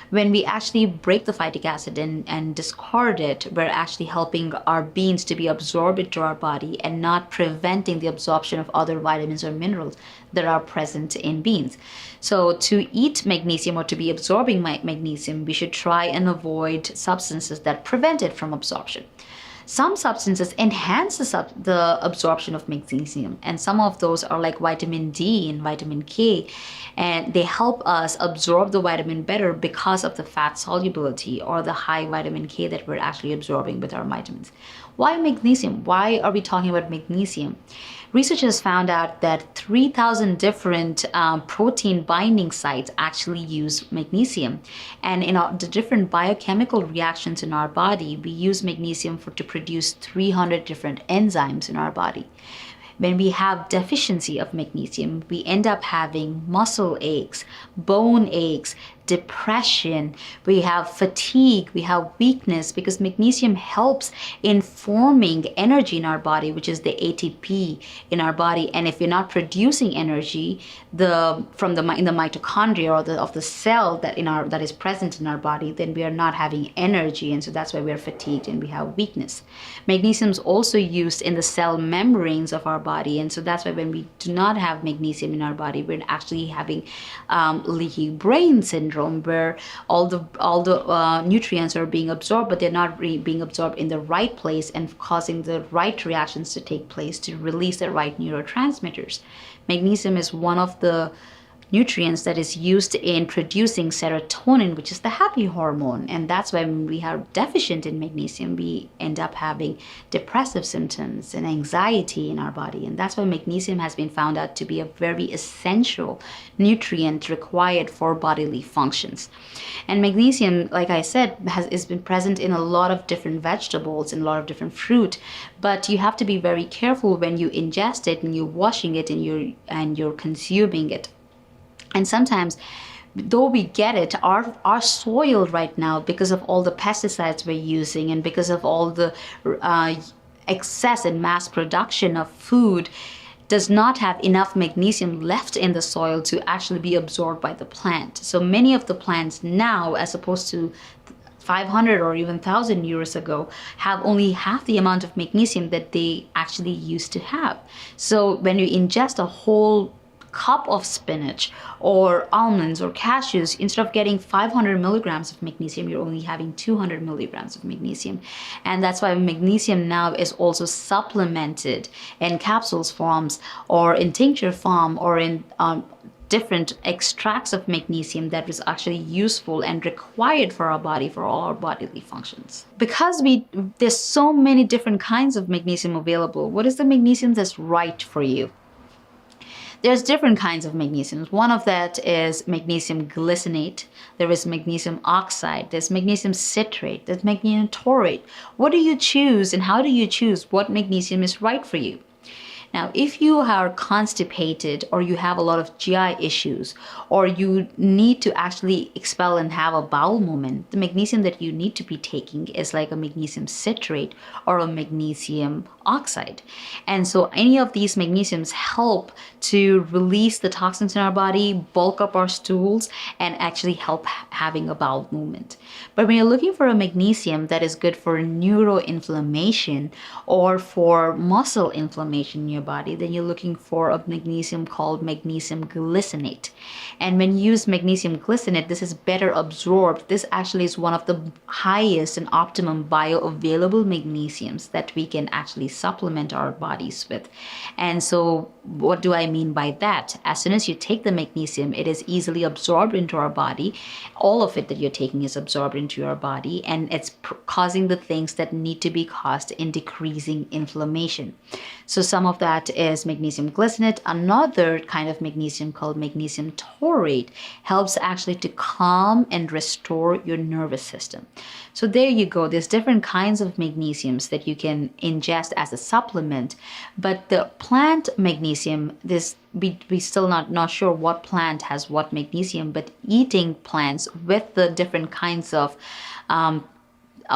When we actually break the phytic acid and discard it, we're actually helping our beans to be absorbed into our body and not preventing the absorption of other vitamins or minerals that are present in beans. So to eat magnesium or to be absorbing magnesium, we should try and avoid substances that prevent it from absorption. Some substances enhance the absorption of magnesium, and some of those are like vitamin D and vitamin K, and they help us absorb the vitamin better because of the fat solubility or the high vitamin K that we're actually absorbing with our vitamins. Why magnesium? Why are we talking about magnesium? Researchers found out that 3,000 different protein binding sites actually use magnesium. And in the different biochemical reactions in our body, we use magnesium to produce 300 different enzymes in our body. When we have deficiency of magnesium, we end up having muscle aches, bone aches, depression, we have fatigue, we have weakness, because magnesium helps in forming energy in our body, which is the ATP in our body. And if you're not producing energy in the mitochondria or of the cell that is present in our body, then we are not having energy, and so that's why we are fatigued and we have weakness. Magnesium is also used in the cell membranes of our body, and so that's why when we do not have magnesium in our body, we're actually having leaky brain syndrome, where all the nutrients are being absorbed, but they're not really being absorbed in the right place and causing the right reactions to take place to release the right neurotransmitters. Magnesium is one of the nutrients that is used in producing serotonin, which is the happy hormone, and that's why when we are deficient in magnesium, we end up having depressive symptoms and anxiety in our body. And that's why magnesium has been found out to be a very essential nutrient required for bodily functions. And magnesium, like I said, has been present in a lot of different vegetables and a lot of different fruit, but you have to be very careful when you ingest it and you're washing it and you're consuming it. And sometimes, though we get it, our soil right now, because of all the pesticides we're using and because of all the excess and mass production of food, does not have enough magnesium left in the soil to actually be absorbed by the plant. So many of the plants now, as opposed to 500 or even 1,000 years ago, have only half the amount of magnesium that they actually used to have. So when you ingest a whole cup of spinach or almonds or cashews, instead of getting 500 milligrams of magnesium, you're only having 200 milligrams of magnesium. And that's why magnesium now is also supplemented in capsules forms or in tincture form or in different extracts of magnesium that is actually useful and required for our body, for all our bodily functions. Because there's so many different kinds of magnesium available, what is the magnesium that's right for you? There's different kinds of magnesium. One of that is magnesium glycinate. There is magnesium oxide. There's magnesium citrate. There's magnesium taurate. What do you choose and how do you choose what magnesium is right for you? Now, if you are constipated or you have a lot of GI issues, or you need to actually expel and have a bowel movement, the magnesium that you need to be taking is like a magnesium citrate or a magnesium oxide. And so any of these magnesiums help to release the toxins in our body, bulk up our stools, and actually help having a bowel movement. But when you're looking for a magnesium that is good for neuroinflammation or for muscle inflammation in your body, then you're looking for a magnesium called magnesium glycinate. And when you use magnesium glycinate, this is better absorbed. This actually is one of the highest and optimum bioavailable magnesiums that we can actually supplement our bodies with. And so what do I mean by that? As soon as you take the magnesium, it is easily absorbed into our body. All of it that you're taking is absorbed into your body, and it's causing the things that need to be caused in decreasing inflammation. So some of that is magnesium glycinate. Another kind of magnesium called magnesium taurate helps actually to calm and restore your nervous system. So there you go. There's different kinds of magnesiums that you can ingest as a supplement, but the plant magnesium, we still not sure what plant has what magnesium, but eating plants with the different kinds of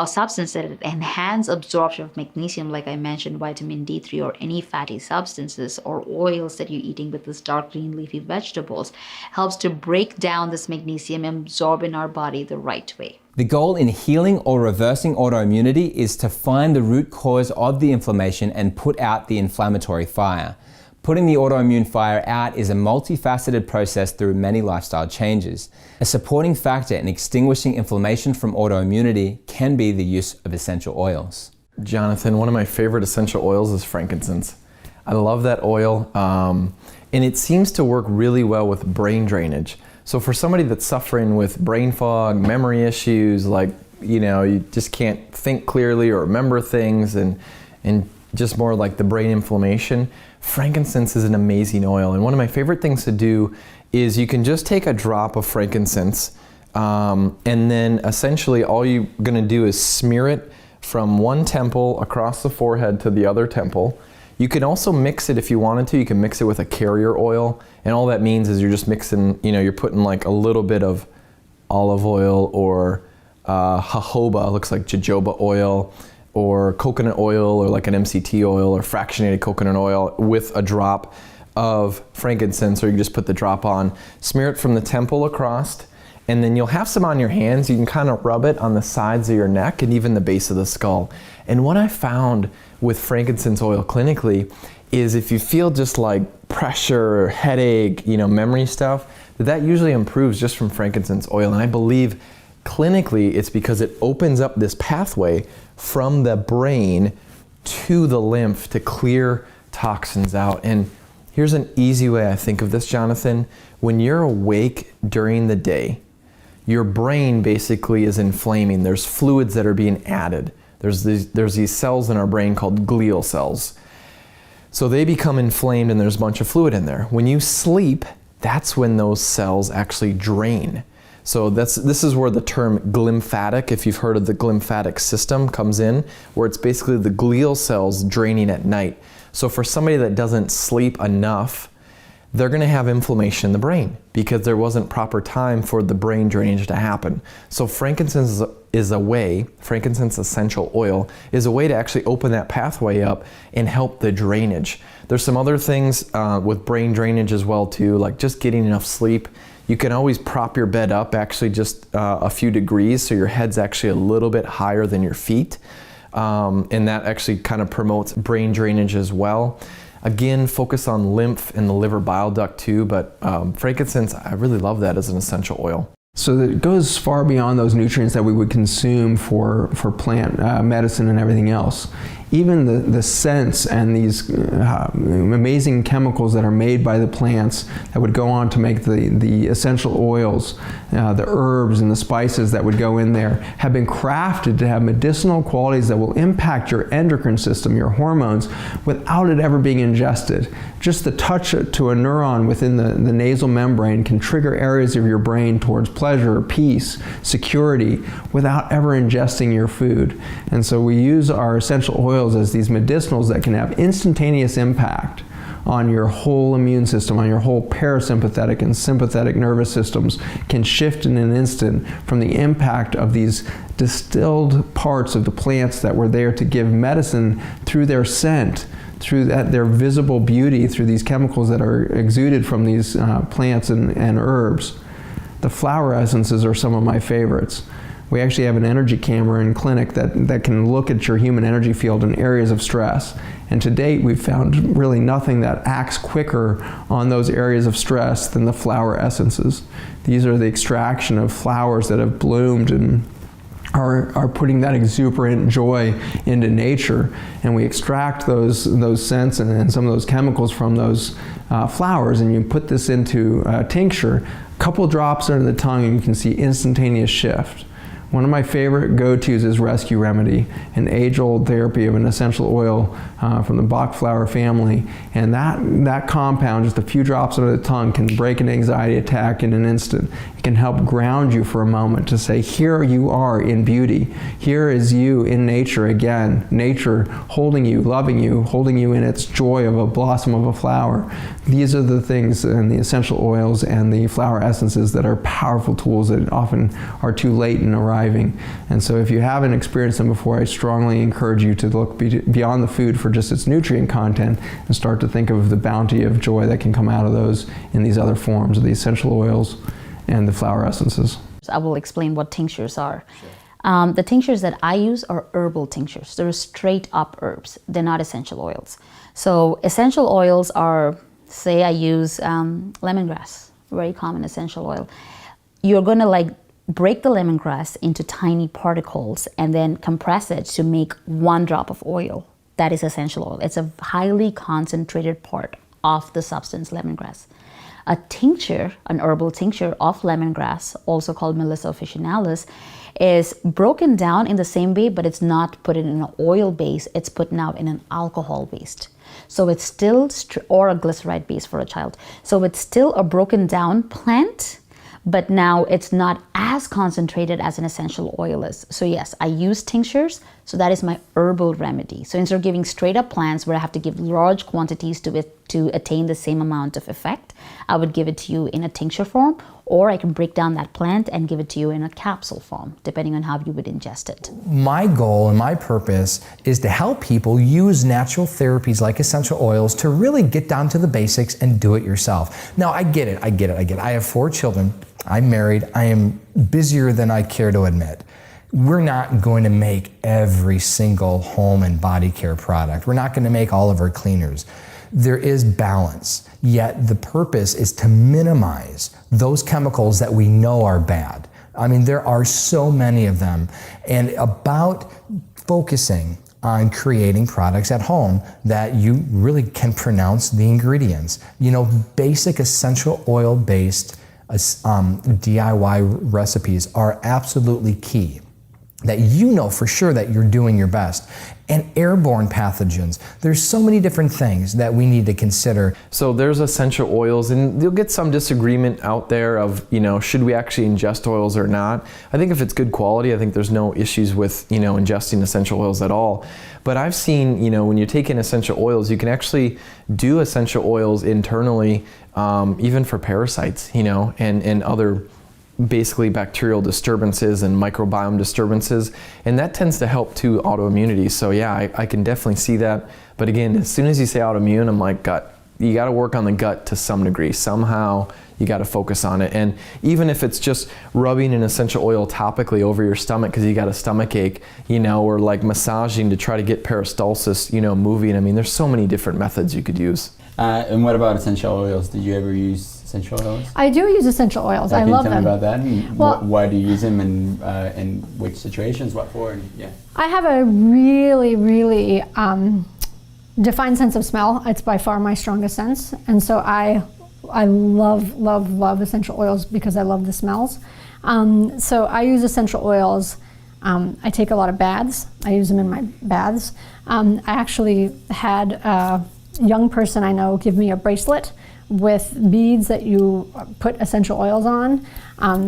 substances that enhance absorption of magnesium, like I mentioned, vitamin D3 or any fatty substances or oils that you're eating with this dark green leafy vegetables, helps to break down this magnesium and absorb in our body the right way. The goal in healing or reversing autoimmunity is to find the root cause of the inflammation and put out the inflammatory fire. Putting the autoimmune fire out is a multifaceted process through many lifestyle changes. A supporting factor in extinguishing inflammation from autoimmunity can be the use of essential oils. Jonathan, one of my favorite essential oils is frankincense. I love that oil, and it seems to work really well with brain drainage. So for somebody that's suffering with brain fog, memory issues, like, you just can't think clearly or remember things, and just more like the brain inflammation, frankincense is an amazing oil. And one of my favorite things to do is you can just take a drop of frankincense, and then essentially all you're gonna do is smear it from one temple across the forehead to the other temple. You can also mix it if you wanted to. You can mix it with a carrier oil, and all that means is you're just mixing, you're putting like a little bit of olive oil or jojoba, looks like jojoba oil, or coconut oil, or like an MCT oil or fractionated coconut oil with a drop of frankincense, or you just put the drop on, smear it from the temple across, and then you'll have some on your hands. You can kind of rub it on the sides of your neck and even the base of the skull. And what I found with frankincense oil clinically is if you feel just like pressure or headache, memory stuff, that usually improves just from frankincense oil. And I believe clinically it's because it opens up this pathway from the brain to the lymph to clear toxins out. And here's an easy way I think of this, Jonathan. When you're awake during the day, your brain basically is inflaming. There's fluids that are being added. There's these cells in our brain called glial cells. So they become inflamed and there's a bunch of fluid in there. When you sleep, that's when those cells actually drain. So this is where the term glymphatic, if you've heard of the glymphatic system, comes in, where it's basically the glial cells draining at night. So for somebody that doesn't sleep enough, they're going to have inflammation in the brain because there wasn't proper time for the brain drainage to happen. So frankincense is a way, frankincense essential oil is a way to actually open that pathway up and help the drainage. There's some other things with brain drainage as well too, like just getting enough sleep. You can always prop your bed up actually just a few degrees so your head's actually a little bit higher than your feet. And that actually kind of promotes brain drainage as well. Again, focus on lymph and the liver bile duct too, but frankincense, I really love that as an essential oil. So that it goes far beyond those nutrients that we would consume for plant medicine and everything else. Even the scents and these amazing chemicals that are made by the plants that would go on to make the essential oils, the herbs and the spices that would go in there, have been crafted to have medicinal qualities that will impact your endocrine system, your hormones, without it ever being ingested. Just the touch to a neuron within the nasal membrane can trigger areas of your brain towards pleasure, peace, security, without ever ingesting your food. And so we use our essential oils oils as these medicinals that can have instantaneous impact on your whole immune system, on your whole parasympathetic and sympathetic nervous systems, can shift in an instant from the impact of these distilled parts of the plants that were there to give medicine through their scent, through their visible beauty, through these chemicals that are exuded from these plants and herbs. The flower essences are some of my favorites. We actually have an energy camera in clinic that can look at your human energy field in areas of stress. And to date, we've found really nothing that acts quicker on those areas of stress than the flower essences. These are the extraction of flowers that have bloomed and are putting that exuberant joy into nature. And we extract those scents and some of those chemicals from those flowers, and you put this into a tincture, a couple drops under the tongue, and you can see instantaneous shift. One of my favorite go-tos is Rescue Remedy, an age-old therapy of an essential oil from the Bach flower family. And that compound, just a few drops under the tongue, can break an anxiety attack in an instant. It can help ground you for a moment to say, here you are in beauty. Here is you in nature again. Nature holding you, loving you, holding you in its joy of a blossom of a flower. These are the things and the essential oils and the flower essences that are powerful tools that often are too late in arriving. And so if you haven't experienced them before, I strongly encourage you to look beyond the food for just its nutrient content and start to think of the bounty of joy that can come out of those in these other forms of the essential oils and the flower essences. I will explain what tinctures are. The tinctures that I use are herbal tinctures. They're straight up herbs. They're not essential oils. So essential oils are, say I use lemongrass, very common essential oil. You're gonna break the lemongrass into tiny particles and then compress it to make 1 drop of oil. That is essential oil. It's a highly concentrated part of the substance lemongrass. A tincture, an herbal tincture of lemongrass, also called Melissa officinalis, is broken down in the same way, but it's not put in an oil base, it's put now in an alcohol based. So it's still, or a glyceride base for a child. So it's still a broken down plant, but now it's not as concentrated as an essential oil is. So yes, I use tinctures, so that is my herbal remedy. So instead of giving straight up plants where I have to give large quantities to attain the same amount of effect, I would give it to you in a tincture form, or I can break down that plant and give it to you in a capsule form, depending on how you would ingest it. My goal and my purpose is to help people use natural therapies like essential oils to really get down to the basics and do it yourself. Now, I get it. I have 4 children. I'm married. I am busier than I care to admit. We're not going to make every single home and body care product. We're not going to make all of our cleaners. There is balance, yet the purpose is to minimize those chemicals that we know are bad. I mean, there are so many of them, and about focusing on creating products at home that you really can pronounce the ingredients. You know, basic essential oil based DIY recipes are absolutely key, that you know for sure that you're doing your best. And airborne pathogens. There's so many different things that we need to consider. So there's essential oils, and you'll get some disagreement out there of, should we actually ingest oils or not? I think if it's good quality, I think there's no issues with, ingesting essential oils at all. But I've seen, when you take in essential oils, you can actually do essential oils internally, even for parasites, and other basically bacterial disturbances and microbiome disturbances, and that tends to help to autoimmunity. So yeah, I can definitely see that. But again, as soon as you say autoimmune, I'm like, gut. You got to work on the gut to some degree. Somehow you got to focus on it. And even if it's just rubbing an essential oil topically over your stomach because you got a stomach ache, or like massaging to try to get peristalsis, moving. I mean, there's so many different methods you could use. And what about essential oils? Did you ever use essential oils? I do use essential oils. I love them. Can you tell me about that? And why do you use them, and in which situations? What for? And, yeah. I have a really, really defined sense of smell. It's by far my strongest sense, and so I love essential oils because I love the smells. So I use essential oils. I take a lot of baths. I use them in my baths. I actually had a young person I know give me a bracelet with beads that you put essential oils on.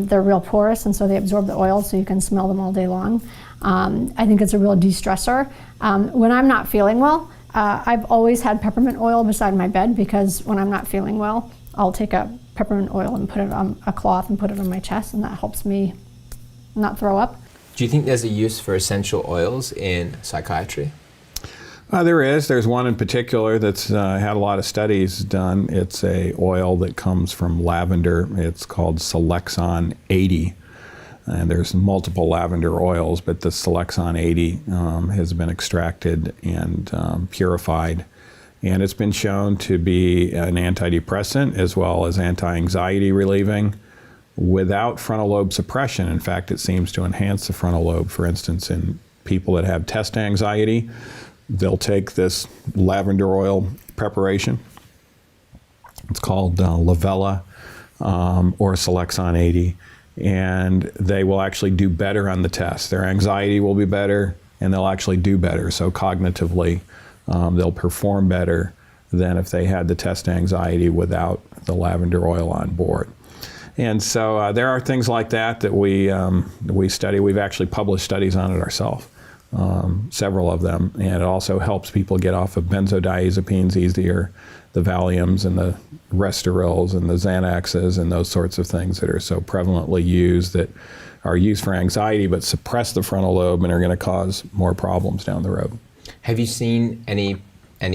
They're real porous, and so they absorb the oil, so you can smell them all day long. I think it's a real de-stressor. When I'm not feeling well, I've always had peppermint oil beside my bed, because when I'm not feeling well, I'll take a peppermint oil and put it on a cloth and put it on my chest, and that helps me not throw up. Do you think there's a use for essential oils in psychiatry? There is. There's one in particular that's had a lot of studies done. It's a oil that comes from lavender. It's called Selexon 80. And there's multiple lavender oils, but the Selexon 80 has been extracted and purified. And it's been shown to be an antidepressant as well as anti-anxiety relieving without frontal lobe suppression. In fact, it seems to enhance the frontal lobe. For instance, in people that have test anxiety, they'll take this lavender oil preparation. It's called Lavella or Selexon 80. And they will actually do better on the test. Their anxiety will be better, and they'll actually do better. So cognitively, they'll perform better than if they had the test anxiety without the lavender oil on board. And so there are things like that that we study. We've actually published studies on it ourselves, several of them. And it also helps people get off of benzodiazepines easier, the Valiums and the Restorils and the Xanaxes and those sorts of things that are so prevalently used, that are used for anxiety but suppress the frontal lobe and are going to cause more problems down the road. Have you seen any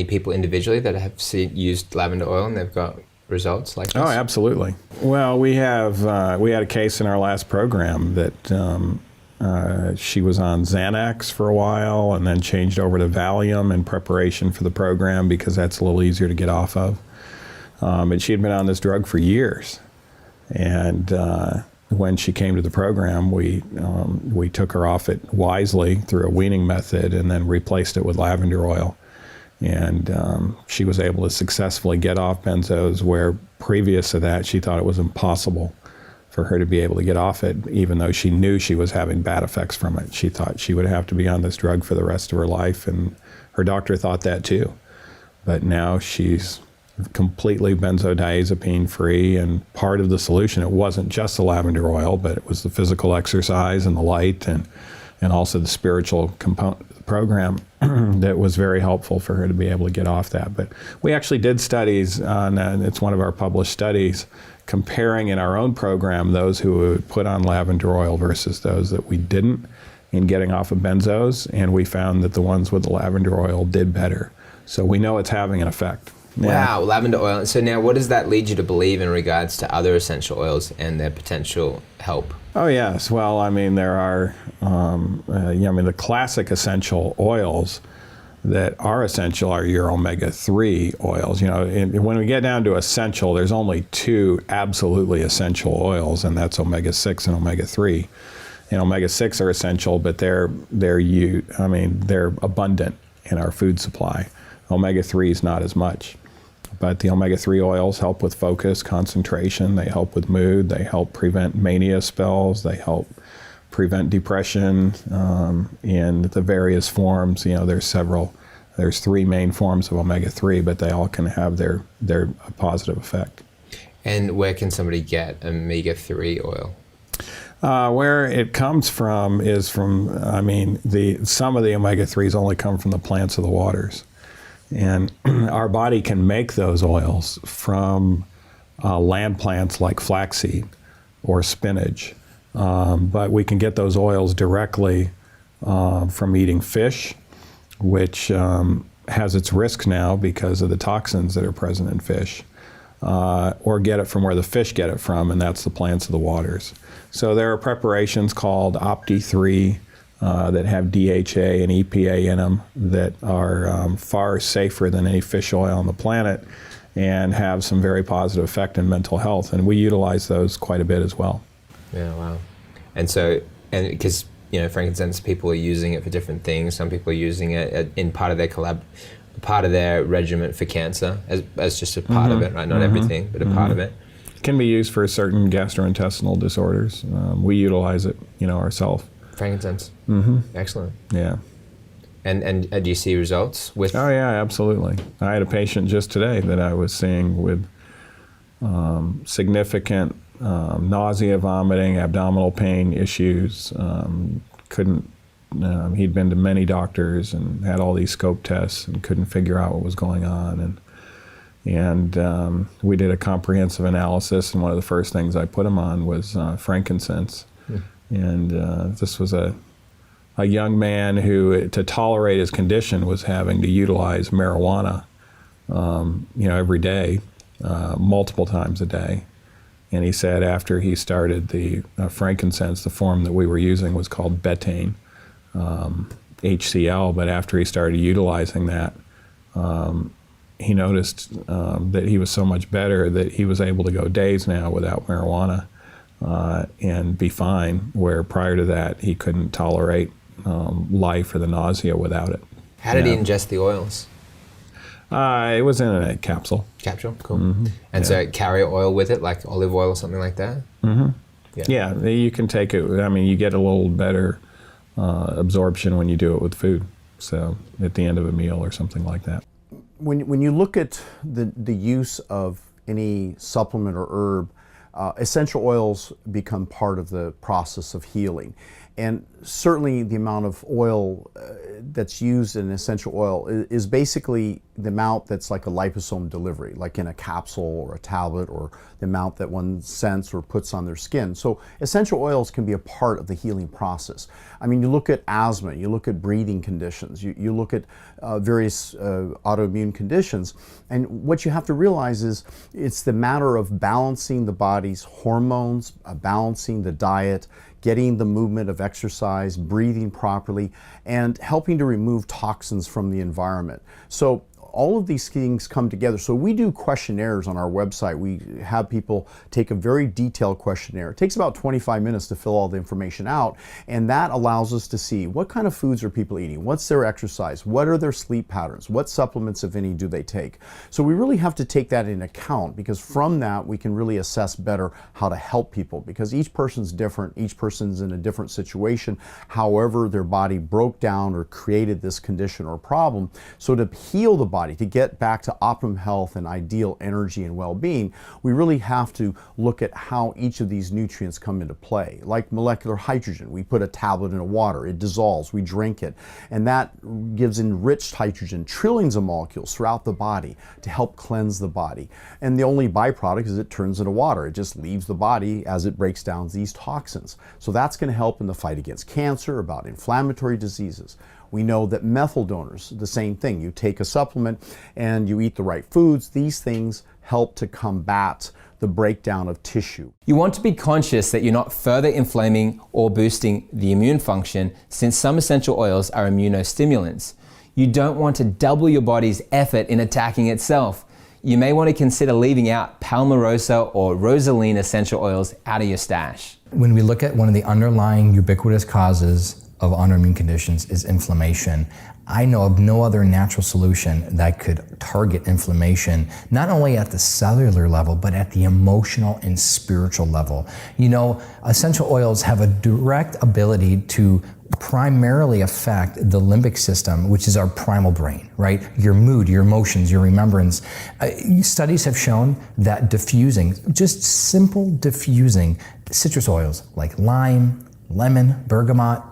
people individually that have used lavender oil and they've got results like this? Oh, absolutely. Well, we had a case in our last program that she was on Xanax for a while and then changed over to Valium in preparation for the program because that's a little easier to get off of. And she had been on this drug for years. And when she came to the program, we took her off it wisely through a weaning method and then replaced it with lavender oil. And she was able to successfully get off benzos, where previous to that she thought it was impossible for her to be able to get off it, even though she knew she was having bad effects from it. She thought she would have to be on this drug for the rest of her life, and her doctor thought that too. But now she's completely benzodiazepine free, and part of the solution, it wasn't just the lavender oil, but it was the physical exercise and the light and also the spiritual component of the program that was very helpful for her to be able to get off that. But we actually did studies on, it's one of our published studies, comparing in our own program those who would put on lavender oil versus those that we didn't in getting off of benzos, and we found that the ones with the lavender oil did better. So we know it's having an effect. Yeah. Wow, lavender oil. So now what does that lead you to believe in regards to other essential oils and their potential help? Oh yes, well, I mean, there are, the classic essential oils that are essential are your omega-3 oils. When we get down to essential, there's only two absolutely essential oils, and that's omega-6 and omega-3. And omega-6 are essential, but they're abundant in our food supply. Omega-3 is not as much. But the omega-3 oils help with focus, concentration, they help with mood, they help prevent mania spells, they help prevent depression in the various forms. There's three main forms of omega-3, but they all can have their positive effect. And where can somebody get omega-3 oil? Where it comes from is from, some of the omega-3s only come from the plants of the waters. And our body can make those oils from land plants like flaxseed or spinach. But we can get those oils directly from eating fish, which has its risks now because of the toxins that are present in fish, or get it from where the fish get it from, and that's the plants of the waters. So there are preparations called Opti3 that have DHA and EPA in them that are far safer than any fish oil on the planet and have some very positive effect in mental health. And we utilize those quite a bit as well. Yeah, wow. And because, frankincense, people are using it for different things. Some people are using it in part of their regimen for cancer as just a part of it, right? Not everything, but a part of it. It can be used for certain gastrointestinal disorders. We utilize it, ourselves. Frankincense. Excellent. Yeah. And do you see results with? Oh yeah, absolutely. I had a patient just today that I was seeing with significant nausea, vomiting, abdominal pain issues. Couldn't he'd been to many doctors and had all these scope tests and couldn't figure out what was going on. And we did a comprehensive analysis, and one of the first things I put him on was frankincense. And this was a young man who, to tolerate his condition, was having to utilize marijuana, every day, multiple times a day. And he said after he started the frankincense, the form that we were using was called betaine, HCl, but after he started utilizing that, he noticed that he was so much better that he was able to go days now without marijuana and be fine, where prior to that he couldn't tolerate life or the nausea without it. How did he ingest the oils? It was in a capsule. Capsule, cool. And so carry oil with it, like olive oil or something like that? Yeah, you can take it. I mean, you get a little better absorption when you do it with food. So at the end of a meal or something like that. When you look at the use of any supplement or herb, essential oils become part of the process of healing. And certainly the amount of oil that's used in essential oil is basically the amount that's like a liposome delivery, like in a capsule or a tablet, or the amount that one scents or puts on their skin. So essential oils can be a part of the healing process. I mean, you look at asthma, you look at breathing conditions, you look at various autoimmune conditions, and what you have to realize is it's the matter of balancing the body's hormones, balancing the diet, getting the movement of exercise, breathing properly, and helping to remove toxins from the environment. So all of these things come together. So we do questionnaires on our website. We have people take a very detailed questionnaire. It takes about 25 minutes to fill all the information out, and that allows us to see what kind of foods are people eating, what's their exercise, what are their sleep patterns, what supplements, if any, do they take. So we really have to take that into account, because from that we can really assess better how to help people, because each person's different, each person's in a different situation, however their body broke down or created this condition or problem. So to heal the body, to get back to optimum health and ideal energy and well-being, we really have to look at how each of these nutrients come into play. Like molecular hydrogen, we put a tablet in a water, it dissolves, we drink it, and that gives enriched hydrogen, trillions of molecules throughout the body to help cleanse the body. And the only byproduct is it turns into water. It just leaves the body as it breaks down these toxins. So that's going to help in the fight against cancer, about inflammatory diseases. We know that methyl donors, the same thing. You take a supplement and you eat the right foods. These things help to combat the breakdown of tissue. You want to be conscious that you're not further inflaming or boosting the immune function, since some essential oils are immunostimulants. You don't want to double your body's effort in attacking itself. You may want to consider leaving out Palmarosa or Rosaline essential oils out of your stash. When we look at one of the underlying ubiquitous causes of autoimmune conditions is inflammation, I know of no other natural solution that could target inflammation, not only at the cellular level, but at the emotional and spiritual level. You know, essential oils have a direct ability to primarily affect the limbic system, which is our primal brain, right? Your mood, your emotions, your remembrance. Studies have shown that diffusing, just simple diffusing citrus oils like lime, lemon, bergamot,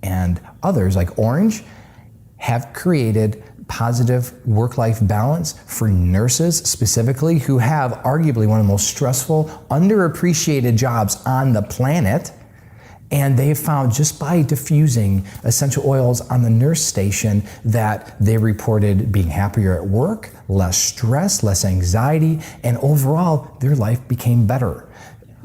and others like orange have created positive work-life balance for nurses specifically, who have arguably one of the most stressful, underappreciated jobs on the planet. And they found just by diffusing essential oils on the nurse station that they reported being happier at work, less stress, less anxiety, and overall their life became better.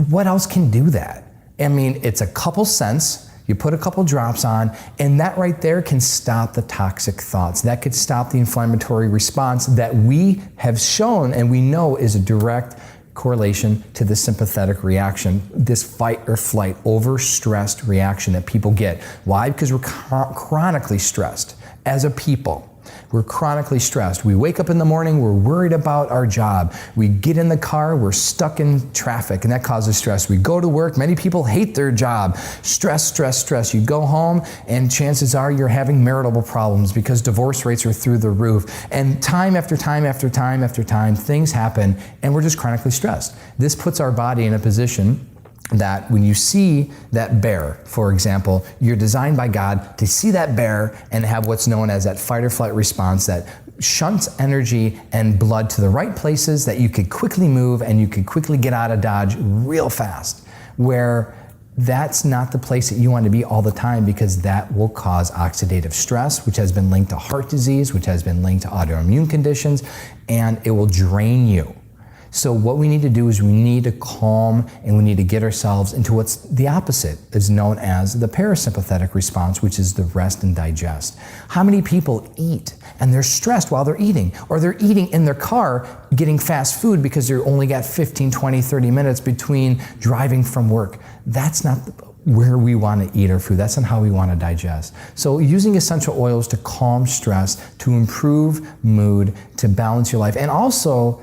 What else can do that? I mean, it's a couple cents. You put a couple drops on, and that right there can stop the toxic thoughts. That could stop the inflammatory response that we have shown and we know is a direct correlation to the sympathetic reaction, this fight or flight, overstressed reaction that people get. Why? Because we're chronically stressed as a people. We're chronically stressed. We wake up in the morning, we're worried about our job. We get in the car, we're stuck in traffic, and that causes stress. We go to work, many people hate their job. Stress, stress, stress. You go home, and chances are you're having marital problems because divorce rates are through the roof. And time after time after time after time, things happen, and we're just chronically stressed. This puts our body in a position that when you see that bear, for example, you're designed by God to see that bear and have what's known as that fight or flight response that shunts energy and blood to the right places that you could quickly move and you could quickly get out of Dodge real fast, where that's not the place that you want to be all the time, because that will cause oxidative stress, which has been linked to heart disease, which has been linked to autoimmune conditions, and it will drain you. So what we need to do is we need to calm and we need to get ourselves into what's the opposite, is known as the parasympathetic response, which is the rest and digest. How many people eat and they're stressed while they're eating, or they're eating in their car getting fast food because they're only got 15, 20, 30 minutes between driving from work? That's not where we want to eat our food. That's not how we want to digest. So using essential oils to calm stress, to improve mood, to balance your life, and also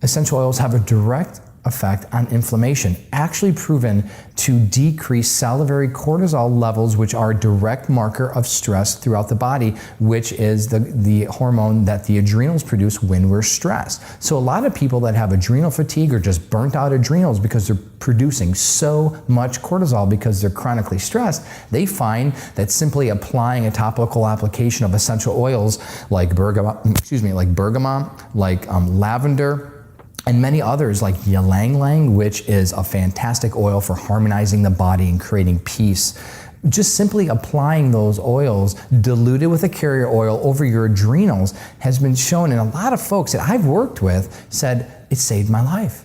essential oils have a direct effect on inflammation, actually proven to decrease salivary cortisol levels, which are a direct marker of stress throughout the body, which is the hormone that the adrenals produce when we're stressed. So a lot of people that have adrenal fatigue or just burnt out adrenals because they're producing so much cortisol because they're chronically stressed, they find that simply applying a topical application of essential oils like bergamot, like lavender, and many others like ylang ylang, which is a fantastic oil for harmonizing the body and creating peace. Just simply applying those oils diluted with a carrier oil over your adrenals has been shown, and a lot of folks that I've worked with said, it saved my life.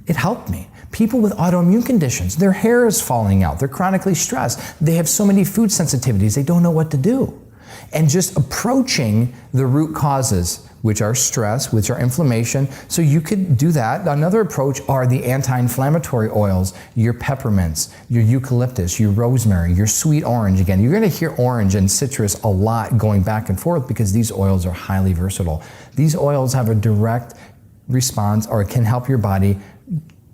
It helped me. People with autoimmune conditions, their hair is falling out, they're chronically stressed, they have so many food sensitivities, they don't know what to do. And just approaching the root causes, which are stress, which are inflammation. So you could do that. Another approach are the anti-inflammatory oils, your peppermints, your eucalyptus, your rosemary, your sweet orange. Again, you're gonna hear orange and citrus a lot going back and forth because these oils are highly versatile. These oils have a direct response, or can help your body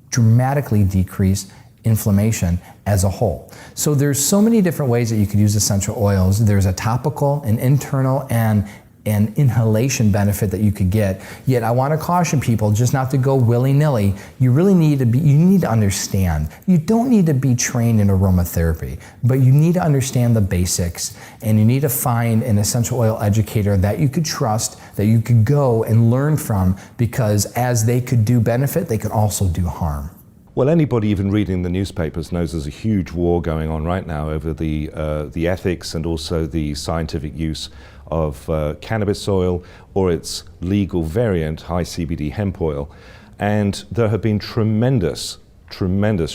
dramatically decrease inflammation as a whole. So there's so many different ways that you could use essential oils. There's a topical, an internal, and an inhalation benefit that you could get. Yet I want to caution people just not to go willy-nilly. You really need to understand. You don't need to be trained in aromatherapy, but you need to understand the basics, and you need to find an essential oil educator that you could trust, that you could go and learn from, because as they could do benefit, they could also do harm. Well, anybody even reading the newspapers knows there's a huge war going on right now over the ethics and also the scientific use of cannabis oil or its legal variant, high CBD hemp oil. And there have been tremendous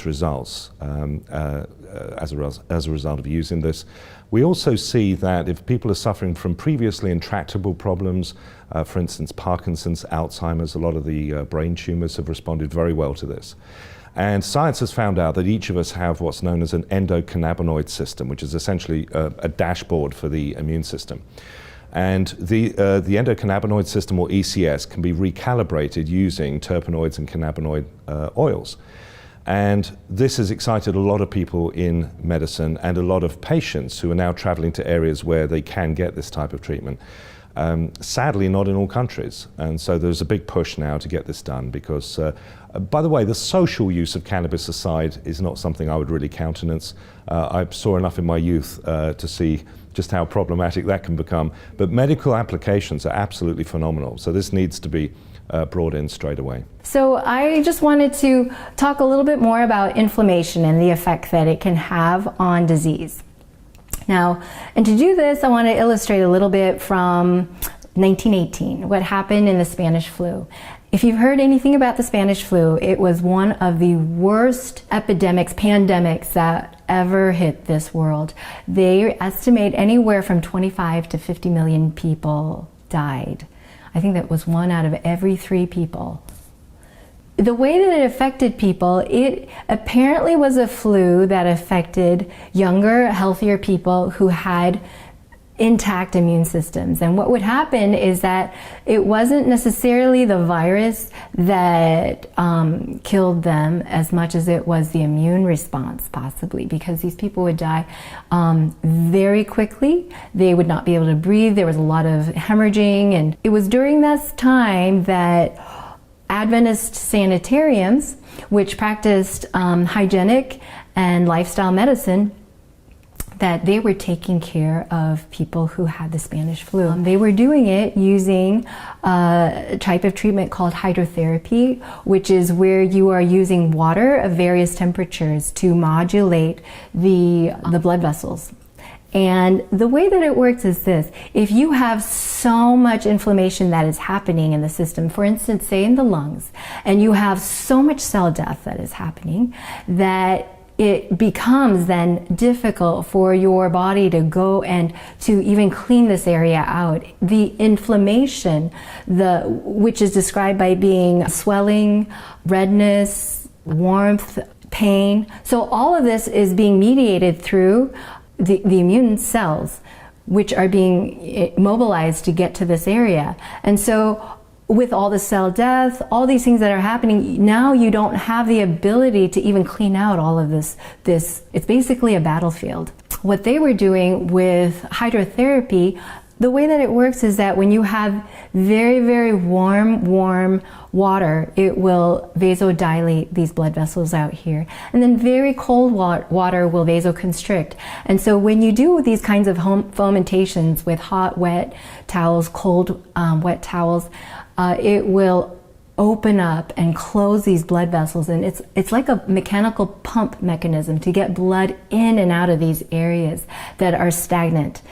results as a result of using this. We also see that if people are suffering from previously intractable problems, for instance, Parkinson's, Alzheimer's, a lot of the brain tumors have responded very well to this. And science has found out that each of us have what's known as an endocannabinoid system, which is essentially a dashboard for the immune system. And the endocannabinoid system, or ECS, can be recalibrated using terpenoids and cannabinoid oils. And this has excited a lot of people in medicine and a lot of patients who are now traveling to areas where they can get this type of treatment. Sadly, not in all countries. And so there's a big push now to get this done because, by the way, the social use of cannabis aside is not something I would really countenance. I saw enough in my youth to see just how problematic that can become. But medical applications are absolutely phenomenal. So this needs to be brought in straight away. So I just wanted to talk a little bit more about inflammation and the effect that it can have on disease. Now, and to do this, I want to illustrate a little bit from 1918, what happened in the Spanish flu. If you've heard anything about the Spanish flu, it was one of the worst epidemics, pandemics that ever hit this world. They estimate anywhere from 25 to 50 million people died. I think that was 1 out of every 3 people. The way that it affected people, it apparently was a flu that affected younger, healthier people who had intact immune systems. And what would happen is that it wasn't necessarily the virus that killed them as much as it was the immune response, possibly, because these people would die very quickly. They would not be able to breathe. There was a lot of hemorrhaging. And it was during this time that Adventist sanitariums, which practiced hygienic and lifestyle medicine, that they were taking care of people who had the Spanish flu. They were doing it using a type of treatment called hydrotherapy, which is where you are using water of various temperatures to modulate the blood vessels. And the way that it works is this: if you have so much inflammation that is happening in the system, for instance, say in the lungs, and you have so much cell death that is happening, that it becomes then difficult for your body to go and to even clean this area out. The inflammation, which is described by being swelling, redness, warmth, pain. So all of this is being mediated through the immune cells, which are being mobilized to get to this area. And so with all the cell death, all these things that are happening, now you don't have the ability to even clean out all of this. It's basically a battlefield. What they were doing with hydrotherapy, the way that it works is that when you have very, very warm water, it will vasodilate these blood vessels out here. And then very cold water will vasoconstrict. And so when you do these kinds of fomentations with hot, wet towels, cold, wet towels, it will open up and close these blood vessels, and it's like a mechanical pump mechanism to get blood in and out of these areas that are stagnant.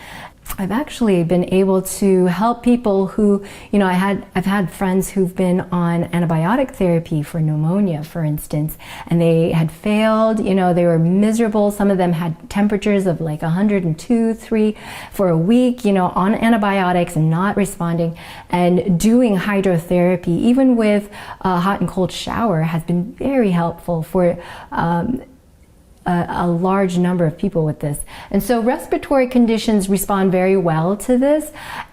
I've actually been able to help people who, I've had friends who've been on antibiotic therapy for pneumonia, for instance, and they had failed, they were miserable. Some of them had temperatures of like 102, 3 for a week, on antibiotics and not responding. And doing hydrotherapy, even with a hot and cold shower, has been very helpful for a large number of people with this. And so respiratory conditions respond very well to this,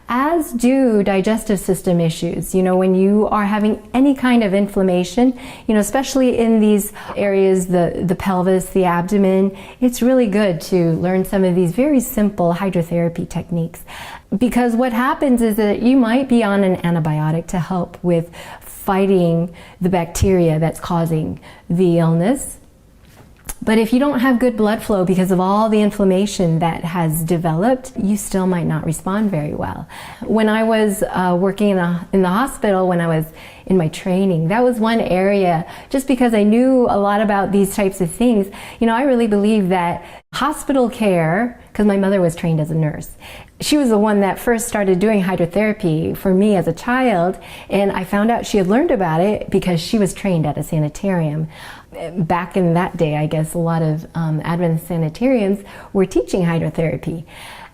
as do digestive system issues. When you are having any kind of inflammation, especially in these areas, the pelvis, the abdomen, it's really good to learn some of these very simple hydrotherapy techniques. Because what happens is that you might be on an antibiotic to help with fighting the bacteria that's causing the illness. But if you don't have good blood flow because of all the inflammation that has developed, you still might not respond very well. When I was working in the hospital, when I was in my training, that was one area, just because I knew a lot about these types of things. I really believe that hospital care, because my mother was trained as a nurse, she was the one that first started doing hydrotherapy for me as a child, and I found out she had learned about it because she was trained at a sanitarium. Back in that day, I guess a lot of Adventist sanitariums were teaching hydrotherapy.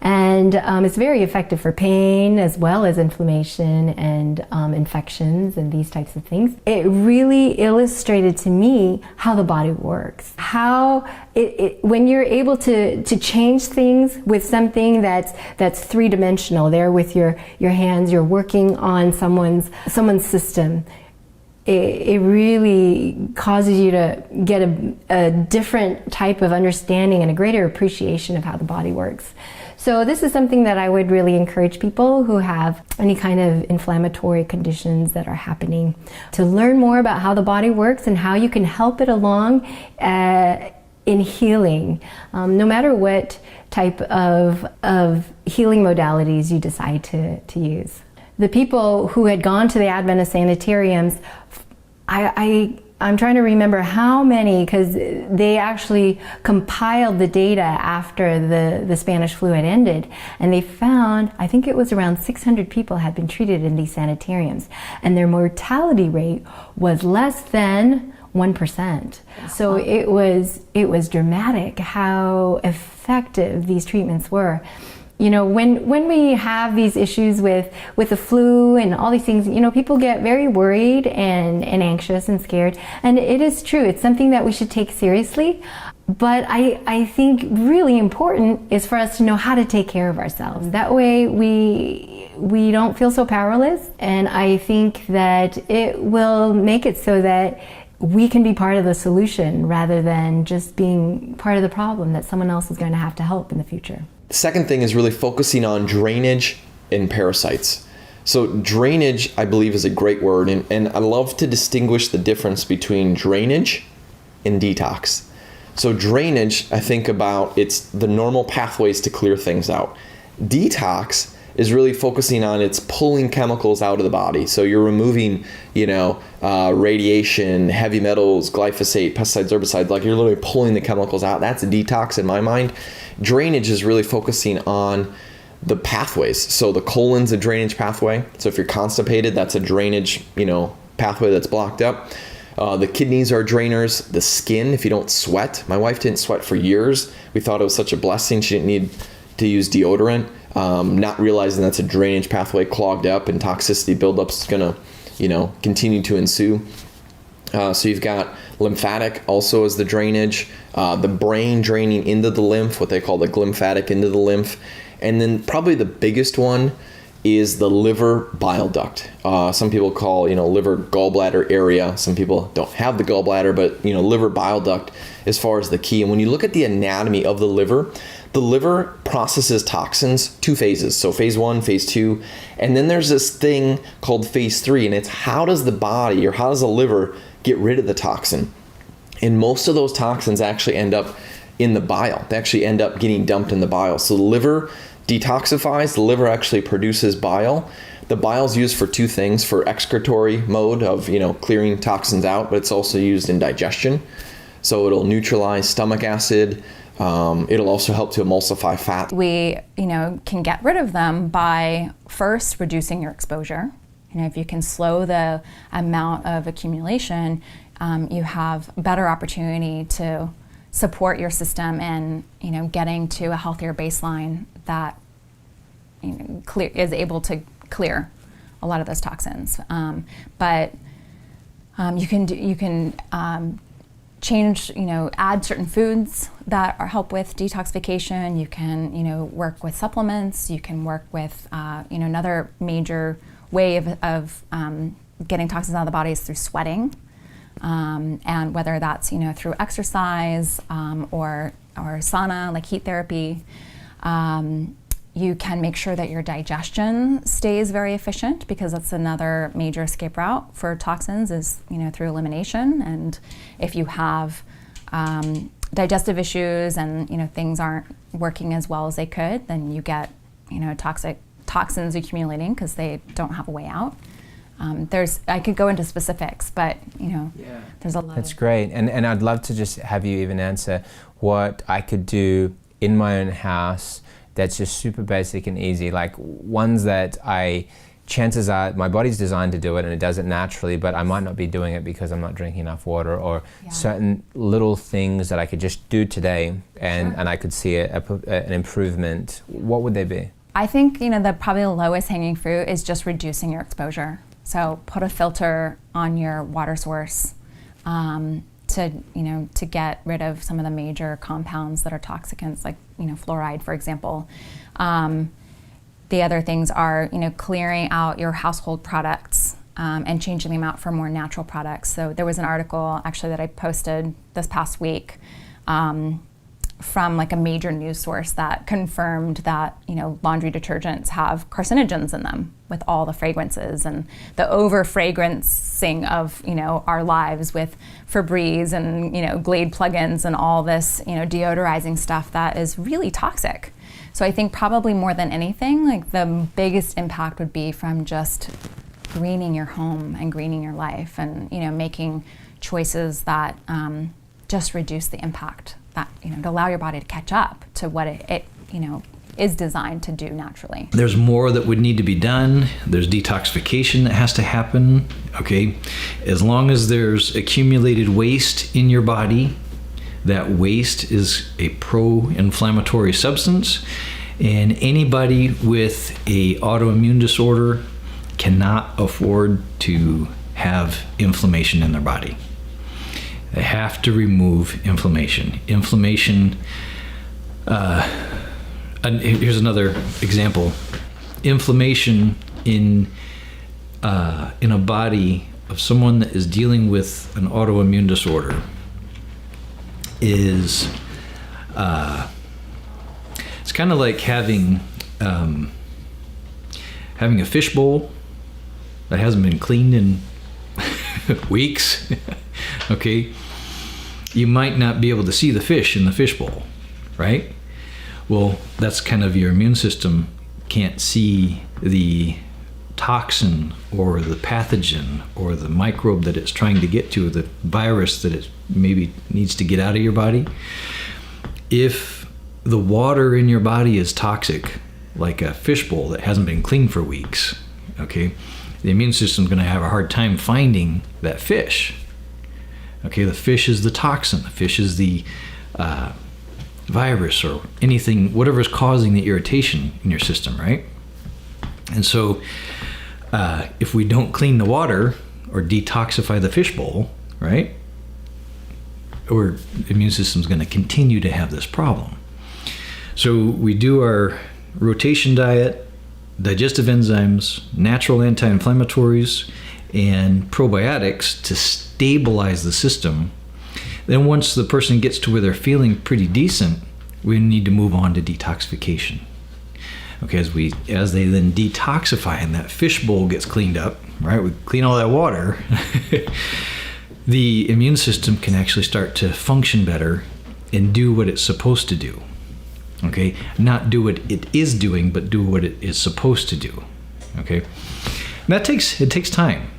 And it's very effective for pain as well as inflammation and infections and these types of things. It really illustrated to me how the body works. How when you're able to change things with something that's three-dimensional, there with your hands, you're working on someone's system. It really causes you to get a different type of understanding and a greater appreciation of how the body works. So this is something that I would really encourage people who have any kind of inflammatory conditions that are happening to learn more about how the body works and how you can help it along in healing, no matter what type of healing modalities you decide to use. The people who had gone to the Adventist sanitariums, I'm trying to remember how many, because they actually compiled the data after the Spanish flu had ended, and they found, I think it was around 600 people had been treated in these sanitariums, and their mortality rate was less than 1%. So it was dramatic how effective these treatments were. When we have these issues with the flu and all these things, people get very worried and anxious and scared. And it is true. It's something that we should take seriously. But I think really important is for us to know how to take care of ourselves. That way we don't feel so powerless. And I think that it will make it so that we can be part of the solution rather than just being part of the problem that someone else is going to have to help in the future. The second thing is really focusing on drainage and parasites. So drainage, I believe, is a great word, and I love to distinguish the difference between drainage and detox. So drainage, I think about, it's the normal pathways to clear things out. Detox is really focusing on it's pulling chemicals out of the body. So you're removing, radiation, heavy metals, glyphosate, pesticides, herbicides, like you're literally pulling the chemicals out. That's a detox in my mind. Drainage is really focusing on the pathways. So the colon's a drainage pathway. So if you're constipated, that's a drainage, pathway that's blocked up. The kidneys are drainers. The skin, if you don't sweat. My wife didn't sweat for years. We thought it was such a blessing. She didn't need to use deodorant, not realizing that's a drainage pathway clogged up and toxicity buildup is going to, continue to ensue. So you've got lymphatic also as the drainage, the brain draining into the lymph, what they call the glymphatic into the lymph. And then probably the biggest one is the liver bile duct. Some people call, liver gallbladder area. Some people don't have the gallbladder, but, liver bile duct as far as the key. And when you look at the anatomy of the liver processes toxins 2 phases. So phase 1, phase 2, and then there's this thing called phase 3, and it's how does the body or how does the liver get rid of the toxin? And most of those toxins actually end up in the bile. They actually end up getting dumped in the bile. So the liver detoxifies, the liver actually produces bile. The bile is used for 2 things, for excretory mode of, clearing toxins out, but it's also used in digestion. So it'll neutralize stomach acid. It'll also help to emulsify fat. We, can get rid of them by first reducing your exposure. If you can slow the amount of accumulation, you have better opportunity to support your system in, getting to a healthier baseline that is able to clear a lot of those toxins. But you can change, add certain foods that help with detoxification. You can, work with supplements. You can work with, another major way of getting toxins out of the body is through sweating. And whether that's, through exercise or sauna, like heat therapy, you can make sure that your digestion stays very efficient, because that's another major escape route for toxins is, through elimination. And if you have digestive issues and, things aren't working as well as they could, then you get, toxins accumulating because they don't have a way out. I could go into specifics, but there's a lot. That's great, and I'd love to just have you even answer what I could do in my own house that's just super basic and easy, like ones that chances are my body's designed to do it and it does it naturally, but I might not be doing it because I'm not drinking enough water, or certain little things that I could just do today and I could see an improvement. What would they be? I think probably the lowest hanging fruit is just reducing your exposure. So put a filter on your water source to get rid of some of the major compounds that are toxicants, like fluoride, for example. The other things are clearing out your household products and changing them out for more natural products. So there was an article actually that I posted this past week from like a major news source that confirmed that laundry detergents have carcinogens in them with all the fragrances and the over fragrancing of our lives with Febreze and Glade plugins and all this deodorizing stuff that is really toxic. So I think probably more than anything, like the biggest impact would be from just greening your home and greening your life, and making choices that just reduce the impact, that to allow your body to catch up to what it is designed to do naturally. There's more that would need to be done. There's detoxification that has to happen. Okay, as long as there's accumulated waste in your body, that waste is a pro-inflammatory substance, and anybody with a autoimmune disorder cannot afford to have inflammation in their body. They have to remove inflammation. Inflammation, and here's another example. Inflammation in a body of someone that is dealing with an autoimmune disorder is, it's kind of like having a fishbowl that hasn't been cleaned in weeks, okay, you might not be able to see the fish in the fishbowl, right? Well, that's kind of your immune system can't see the toxin or the pathogen or the microbe that it's trying to get to, the virus that it maybe needs to get out of your body. If the water in your body is toxic, like a fishbowl that hasn't been cleaned for weeks, okay, the immune system's going to have a hard time finding that fish. Okay, the fish is the toxin, the fish is the virus or anything, whatever is causing the irritation in your system, right? And so if we don't clean the water or detoxify the fishbowl, right, our immune system's going to continue to have this problem. So we do our rotation diet, digestive enzymes, natural anti-inflammatories, and probiotics to stabilize the system. Then once the person gets to where they're feeling pretty decent, we need to move on to detoxification. Okay, as they then detoxify and that fishbowl gets cleaned up, right? We clean all that water. The immune system can actually start to function better and do what it's supposed to do. Okay, not do what it is doing, but do what it is supposed to do. Okay, and it takes time.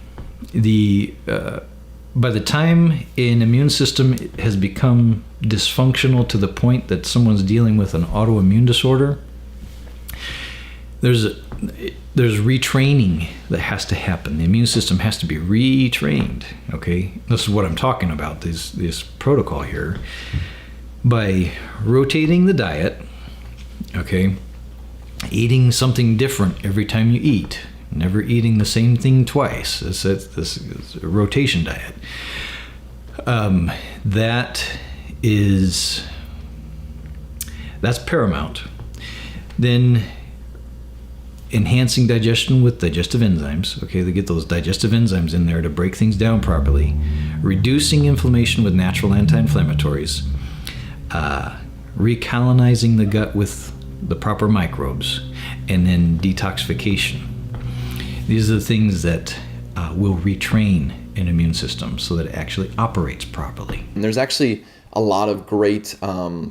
By the time an immune system has become dysfunctional to the point that someone's dealing with an autoimmune disorder, there's retraining that has to happen. The immune system has to be retrained. Okay, this is what I'm talking about. This protocol here, by rotating the diet. Okay, eating something different every time you eat, never eating the same thing twice. This is a rotation diet. That's paramount. Then enhancing digestion with digestive enzymes. Okay, they get those digestive enzymes in there to break things down properly. Reducing inflammation with natural anti-inflammatories. Recolonizing the gut with the proper microbes, and then detoxification. These are the things that will retrain an immune system so that it actually operates properly. And there's actually a lot of great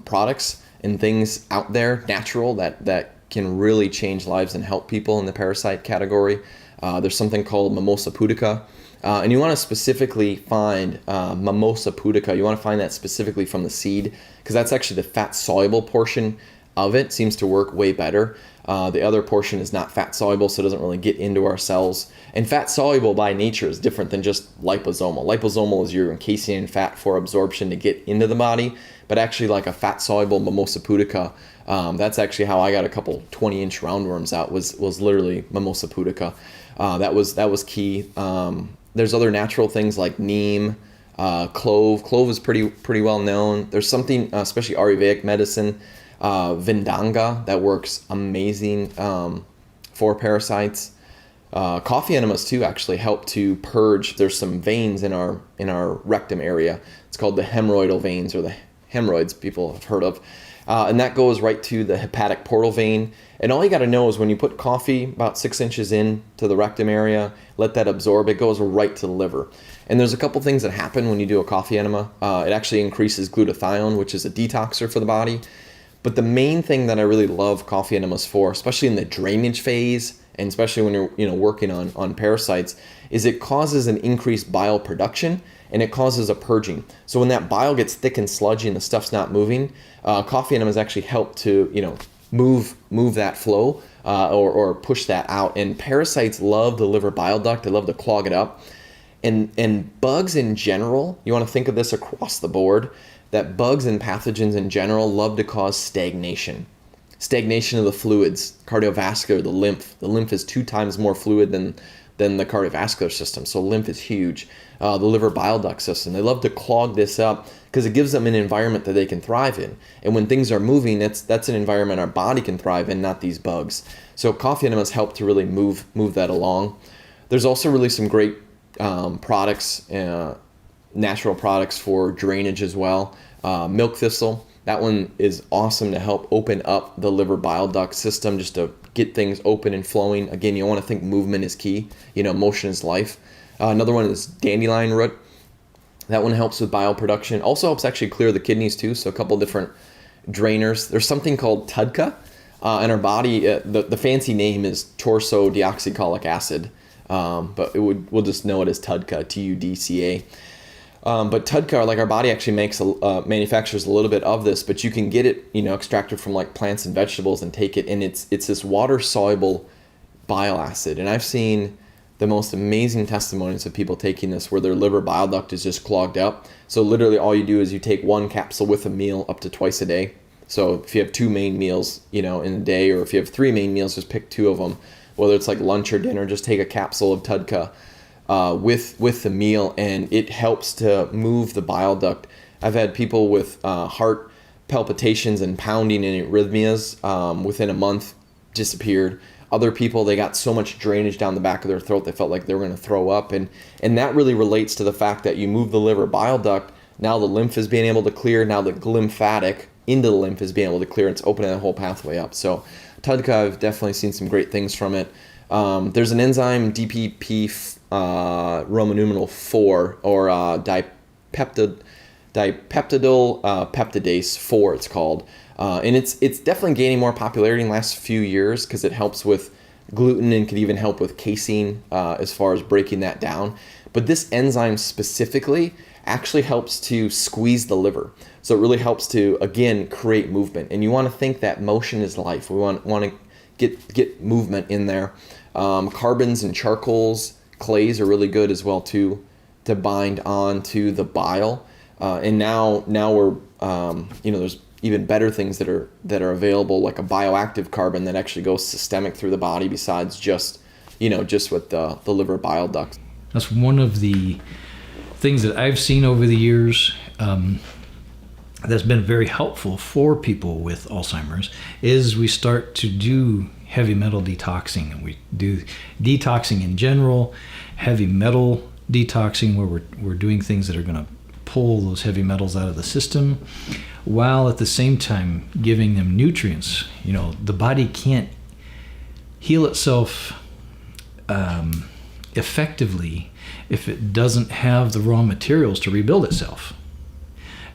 products and things out there, natural, that can really change lives and help people in the parasite category. There's something called Mimosa pudica. And you want to specifically find Mimosa pudica. You want to find that specifically from the seed, because that's actually the fat-soluble portion of it. Seems to work way better. The other portion is not fat-soluble, so it doesn't really get into our cells. And fat-soluble by nature is different than just liposomal. Liposomal is you're encasing in fat for absorption to get into the body, but actually like a fat-soluble Mimosa pudica, that's actually how I got a couple 20-inch roundworms out, was literally Mimosa pudica. That was key. There's other natural things like neem, clove. Clove is pretty well known. There's something, especially Ayurvedic medicine, Vendanga, that works amazing for parasites. Coffee enemas too actually help to purge. There's some veins in our rectum area. It's called the hemorrhoidal veins, or the hemorrhoids people have heard of. And that goes right to the hepatic portal vein. And all you got to know is when you put coffee about 6 inches into the rectum area, let that absorb, it goes right to the liver. And there's a couple things that happen when you do a coffee enema. It actually increases glutathione, which is a detoxer for the body. But the main thing that I really love coffee enemas for, especially in the drainage phase, and especially when you're working on parasites, is it causes an increased bile production, and it causes a purging. So when that bile gets thick and sludgy and the stuff's not moving, coffee enemas actually help to move that flow or push that out. And parasites love the liver bile duct. They love to clog it up. And bugs in general, you want to think of this across the board, that bugs and pathogens in general love to cause stagnation. Stagnation of the fluids, cardiovascular, the lymph. The lymph is 2 times more fluid than the cardiovascular system. So lymph is huge. The liver bile duct system. They love to clog this up because it gives them an environment that they can thrive in. And when things are moving, that's an environment our body can thrive in, not these bugs. So coffee enemas help to really move that along. There's also really some great products, natural products for drainage as well. Milk thistle, That one is awesome to help open up the liver bile duct system, just to get things open and flowing. Again, you want to think movement is key. Motion is life. Another one is dandelion root. That one helps with bile production. Also helps actually clear the kidneys too. So a couple different drainers. There's something called TUDCA in our body. The fancy name is torso deoxycholic acid, but we'll just know it as TUDCA, TUDCA. But TUDCA, like our body actually manufactures a little bit of this, but you can get it, extracted from like plants and vegetables and take it, and it's this water-soluble bile acid. And I've seen the most amazing testimonies of people taking this where their liver bile duct is just clogged up. So literally all you do is you take one capsule with a meal up to twice a day. So if you have 2 main meals, in a day, or if you have 3 main meals, just pick 2 of them. Whether it's like lunch or dinner, just take a capsule of TUDCA with the meal, and it helps to move the bile duct. I've had people with heart palpitations and pounding and arrhythmias within a month disappeared. Other people, they got so much drainage down the back of their throat they felt like they were going to throw up, and that really relates to the fact that you move the liver bile duct. Now the lymph is being able to clear. Now the lymphatic into the lymph is being able to clear. It's opening that whole pathway up. So TUDCA, I've definitely seen some great things from it. There's an enzyme, DPP Roman numeral 4, or dipeptidyl peptidase 4, it's called. And it's definitely gaining more popularity in the last few years because it helps with gluten and could even help with casein as far as breaking that down. But this enzyme specifically actually helps to squeeze the liver. So it really helps to, again, create movement. And you want to think that motion is life. We want to get movement in there. Carbons and charcoals, clays are really good as well too, to bind on to the bile. And now we're, there's even better things that are available, like a bioactive carbon that actually goes systemic through the body besides just with the liver bile ducts. That's one of the things that I've seen over the years that's been very helpful for people with Alzheimer's is we start to do heavy metal detoxing. And we do detoxing in general, heavy metal detoxing where we're doing things that are going to pull those heavy metals out of the system, while at the same time giving them nutrients. The body can't heal itself effectively if it doesn't have the raw materials to rebuild itself.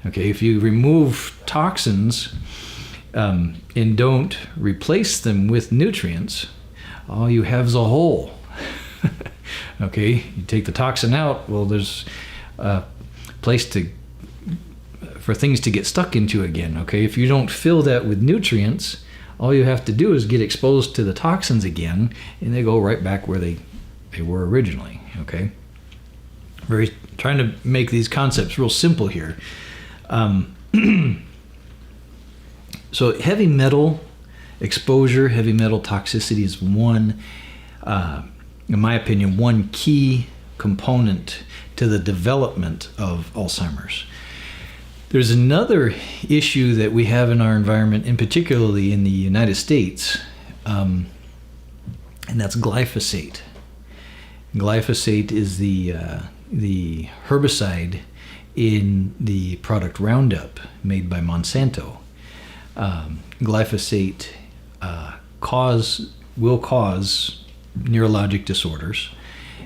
Okay, if you remove toxins and don't replace them with nutrients, all you have is a hole. Okay, you take the toxin out, well, there's a place for things to get stuck into again. Okay, if you don't fill that with nutrients, all you have to do is get exposed to the toxins again, and they go right back where they were originally. Okay, trying to make these concepts real simple here. So heavy metal exposure, heavy metal toxicity is one, in my opinion, one key component to the development of Alzheimer's. There's another issue that we have in our environment, and particularly in the United States, and that's glyphosate. Glyphosate is the herbicide in the product Roundup made by Monsanto. Glyphosate will cause neurologic disorders.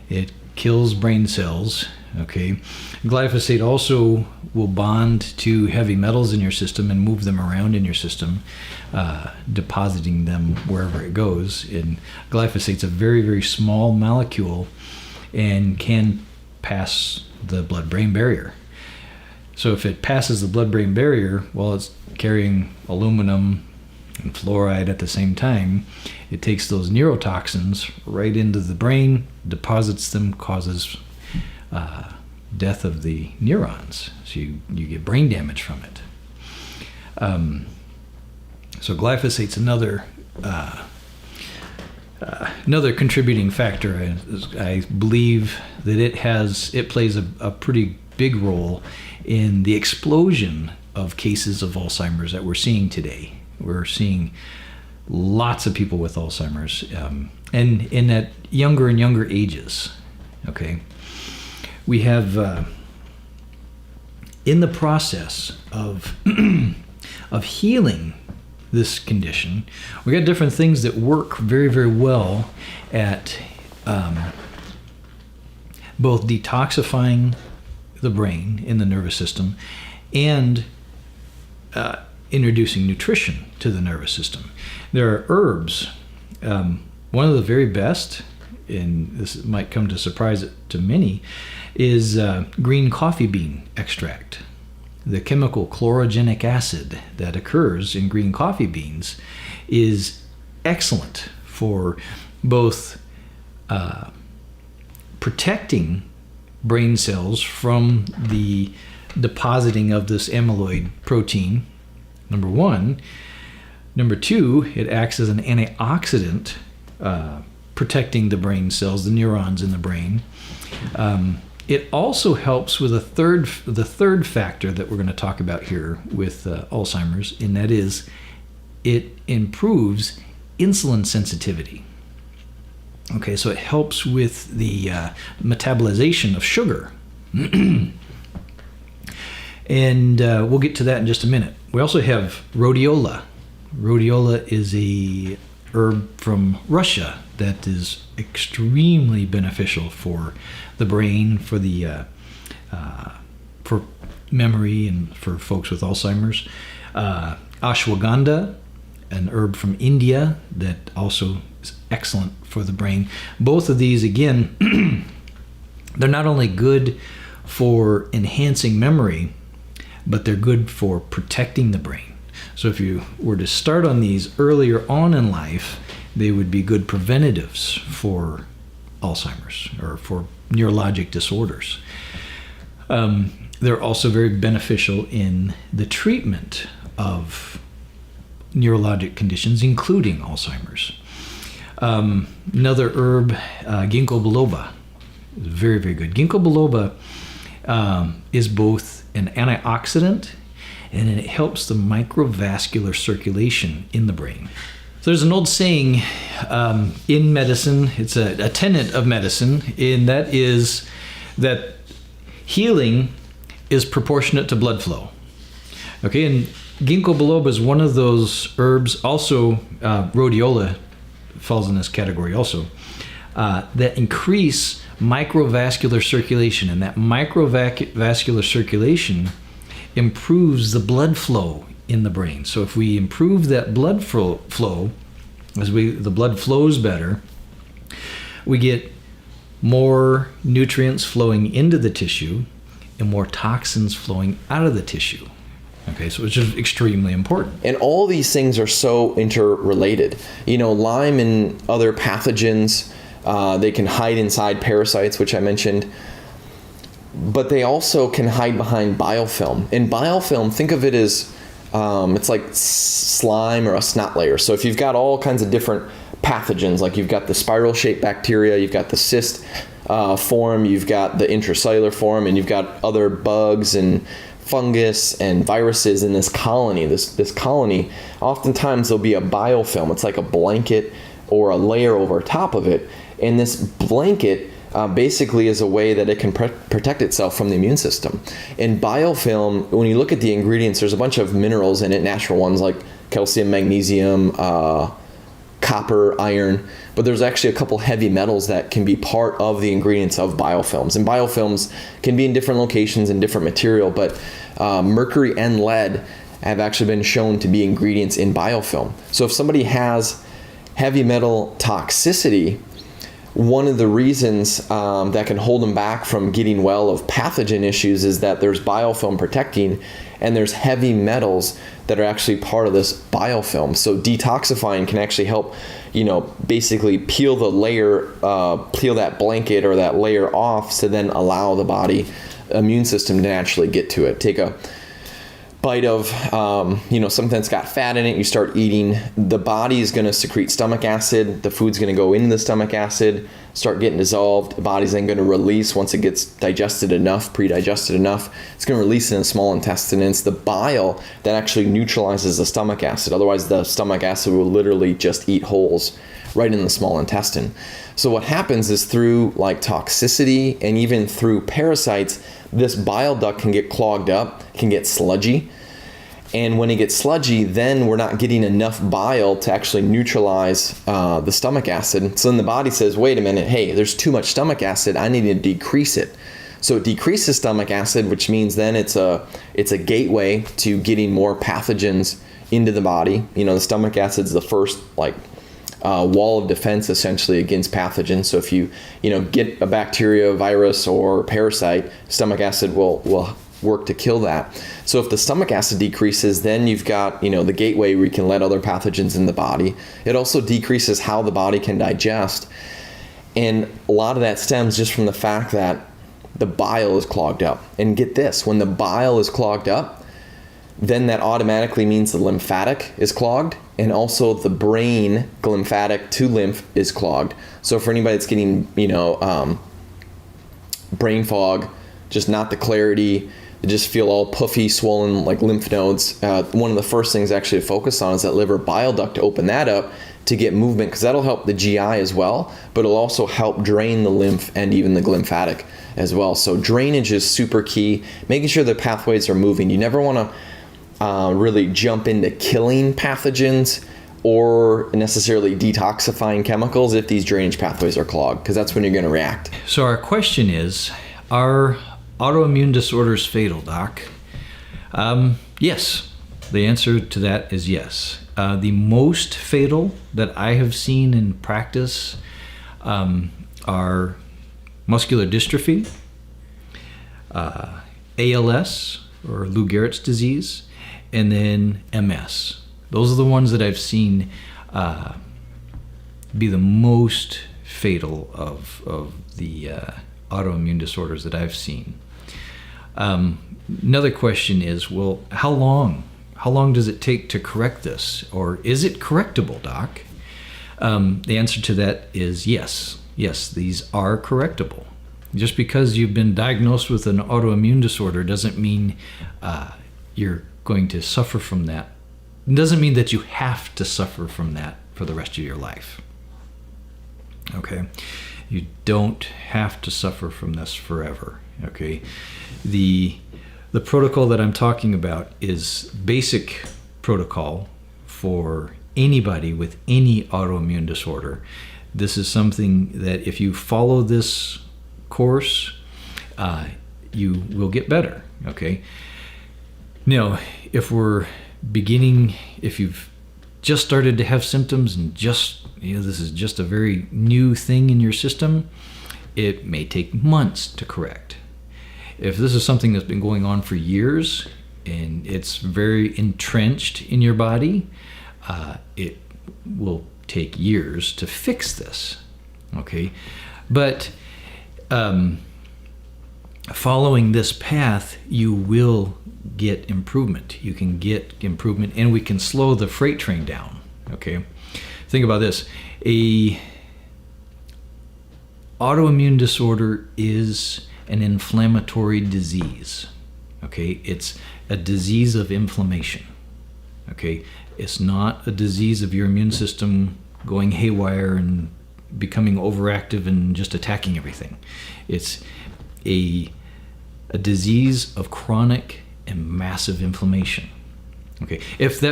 It kills brain cells. Okay, glyphosate also will bond to heavy metals in your system and move them around in your system, depositing them wherever it goes. And glyphosate's a very, very small molecule and can pass the blood-brain barrier. So if it passes the blood-brain barrier, while it's carrying aluminum and fluoride at the same time, it takes those neurotoxins right into the brain, deposits them, causes death of the neurons. So you get brain damage from it. So glyphosate's another contributing factor. I believe that it plays a pretty big role in the explosion of cases of Alzheimer's that we're seeing today. We're seeing lots of people with Alzheimer's, and in at younger and younger ages. Okay, we have in the process of of healing this condition, we got different things that work very, very well at both detoxifying the brain and the nervous system and introducing nutrition to the nervous system. There are herbs. One of the very best, and this might come to surprise to many, is green coffee bean extract. The chemical chlorogenic acid that occurs in green coffee beans is excellent for both protecting brain cells from the depositing of this amyloid protein, number one. Number two, it acts as an antioxidant, protecting the brain cells, the neurons in the brain. It also helps with the third factor that we're going to talk about here with Alzheimer's, and that is it improves insulin sensitivity. Okay, so it helps with the metabolization of sugar. And we'll get to that in just a minute. We also have rhodiola. Rhodiola is a herb from Russia that is extremely beneficial for the brain, for the for memory, and for folks with Alzheimer's. Ashwagandha, an herb from India that also is excellent for the brain. Both of these, again, they're not only good for enhancing memory, but they're good for protecting the brain. So if you were to start on these earlier on in life, they would be good preventatives for Alzheimer's or for neurologic disorders. They're also very beneficial in the treatment of neurologic conditions, including Alzheimer's. Another herb, ginkgo biloba, is very, very good. Ginkgo biloba is both an antioxidant and it helps the microvascular circulation in the brain. So there's an old saying in medicine, it's a tenet of medicine, and that is that healing is proportionate to blood flow. Okay, and ginkgo biloba is one of those herbs, also rhodiola falls in this category also, that increase microvascular circulation, and that microvascular circulation improves the blood flow in the brain. So if we improve that blood flow, as the blood flows better, we get more nutrients flowing into the tissue and more toxins flowing out of the tissue. Okay, so it's just extremely important. And all these things are so interrelated. You know, Lyme and other pathogens, they can hide inside parasites, which I mentioned, but they also can hide behind biofilm. And biofilm, think of it as, it's like slime or a snot layer. So if you've got all kinds of different pathogens, like you've got the spiral-shaped bacteria, you've got the cyst form, you've got the intracellular form, and you've got other bugs and fungus and viruses in this colony. This colony, oftentimes there'll be a biofilm. It's like a blanket or a layer over top of it. And this blanket basically is a way that it can protect itself from the immune system. And biofilm, when you look at the ingredients, there's a bunch of minerals in it, natural ones like calcium, magnesium, copper, iron, but there's actually a couple heavy metals that can be part of the ingredients of biofilms. And biofilms can be in different locations and different material, but mercury and lead have actually been shown to be ingredients in biofilm. So if somebody has heavy metal toxicity, one of the reasons that can hold them back from getting well of pathogen issues is that there's biofilm protecting, and there's heavy metals that are actually part of this biofilm. So detoxifying can actually help, you know, basically peel the layer, peel that blanket or that layer off, to then allow the body immune system to naturally get to it. Take a bite of, something that's got fat in it, you start eating, the body is going to secrete stomach acid, the food's going to go into the stomach acid, start getting dissolved, the body's then going to release, once it gets digested enough, pre-digested enough, it's going to release in the small intestine, and it's the bile that actually neutralizes the stomach acid. Otherwise the stomach acid will literally just eat holes right in the small intestine. So what happens is, through like toxicity and even through parasites, this bile duct can get clogged up, can get sludgy, And when it gets sludgy, then we're not getting enough bile to actually neutralize the stomach acid. So then the body says, wait a minute, hey, there's too much stomach acid, I need to decrease it. So it decreases stomach acid, which means then it's a gateway to getting more pathogens into the body. You know, the stomach acid's the first wall of defense essentially against pathogens. So if you get a bacteria, virus, or parasite, stomach acid will work to kill that. So if the stomach acid decreases, then you've got the gateway where you can let other pathogens in the body. It also decreases how the body can digest, and a lot of that stems just from the fact that the bile is clogged up. And get this, when the bile is clogged up, then that automatically means the lymphatic is clogged, and also the brain lymphatic to lymph is clogged. So for anybody that's getting brain fog, just not the clarity, they just feel all puffy, swollen like lymph nodes, one of the first things actually to focus on is that liver bile duct, to open that up to get movement, because that'll help the GI as well, but it'll also help drain the lymph and even the lymphatic as well. So drainage is super key, making sure the pathways are moving. You never want to really jump into killing pathogens or necessarily detoxifying chemicals if these drainage pathways are clogged, because that's when you're going to react. So our question is, are autoimmune disorders fatal, Doc? Yes. The answer to that is yes. The most fatal that I have seen in practice are muscular dystrophy, ALS, or Lou Gehrig's disease, and then MS. Those are the ones that I've seen be the most fatal of the autoimmune disorders that I've seen. Another question is, well, how long does it take to correct this? Or is it correctable, Doc? The answer to that is yes. Yes, these are correctable. Just because you've been diagnosed with an autoimmune disorder doesn't mean you're going to suffer from that. It doesn't mean that you have to suffer from that for the rest of your life. Okay? You don't have to suffer from this forever. Okay? The protocol that I'm talking about is basic protocol for anybody with any autoimmune disorder. This is something that if you follow this course, you will get better. Okay? Now, if you've just started to have symptoms and this is just a very new thing in your system, it may take months to correct. If this is something that's been going on for years and it's very entrenched in your body, it will take years to fix this. Okay? But following this path, you will get improvement. You can get improvement, and we can slow the freight train down. Okay? Think about this. A autoimmune disorder is an inflammatory disease. Okay? It's a disease of inflammation. Okay? It's not a disease of your immune system going haywire and becoming overactive and just attacking everything. It's a disease of chronic and massive inflammation. Okay? If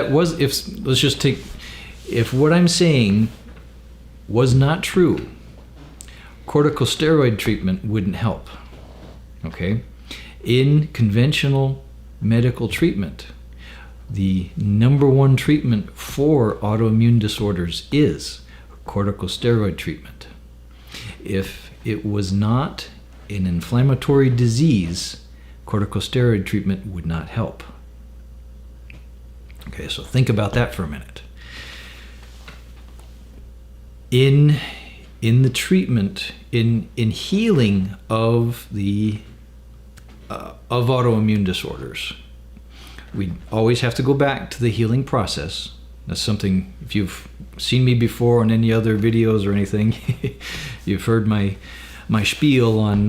what I'm saying was not true, corticosteroid treatment wouldn't help. Okay? In conventional medical treatment, the number one treatment for autoimmune disorders is corticosteroid treatment. If it was not an inflammatory disease, corticosteroid treatment would not help. Okay, so think about that for a minute. In the treatment, in healing of autoimmune disorders, we always have to go back to the healing process. That's something, if you've seen me before on any other videos or anything, you've heard my spiel on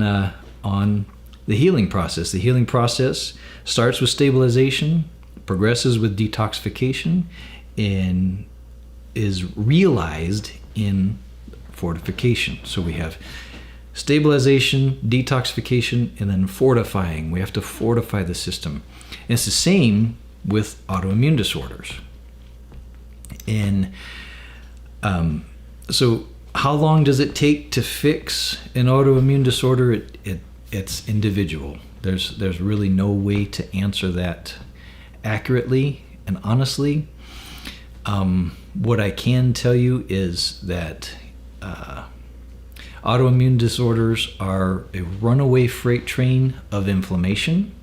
the healing process. The healing process starts with stabilization, progresses with detoxification, and is realized in fortification. So we have stabilization, detoxification, and then fortifying. We have to fortify the system. And it's the same with autoimmune disorders. And so how long does it take to fix an autoimmune disorder? It's individual. There's really no way to answer that accurately and honestly. What I can tell you is that autoimmune disorders are a runaway freight train of inflammation,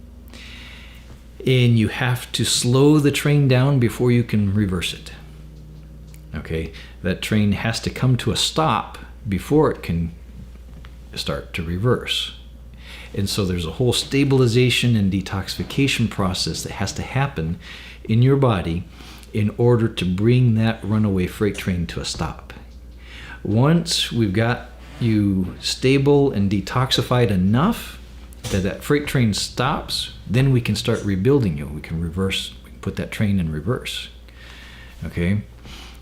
and you have to slow the train down before you can reverse it. Okay, that train has to come to a stop before it can start to reverse. And so there's a whole stabilization and detoxification process that has to happen in your body in order to bring that runaway freight train to a stop. Once we've got you stable and detoxified enough that that freight train stops, then we can start rebuilding you. We can put that train in reverse. Okay?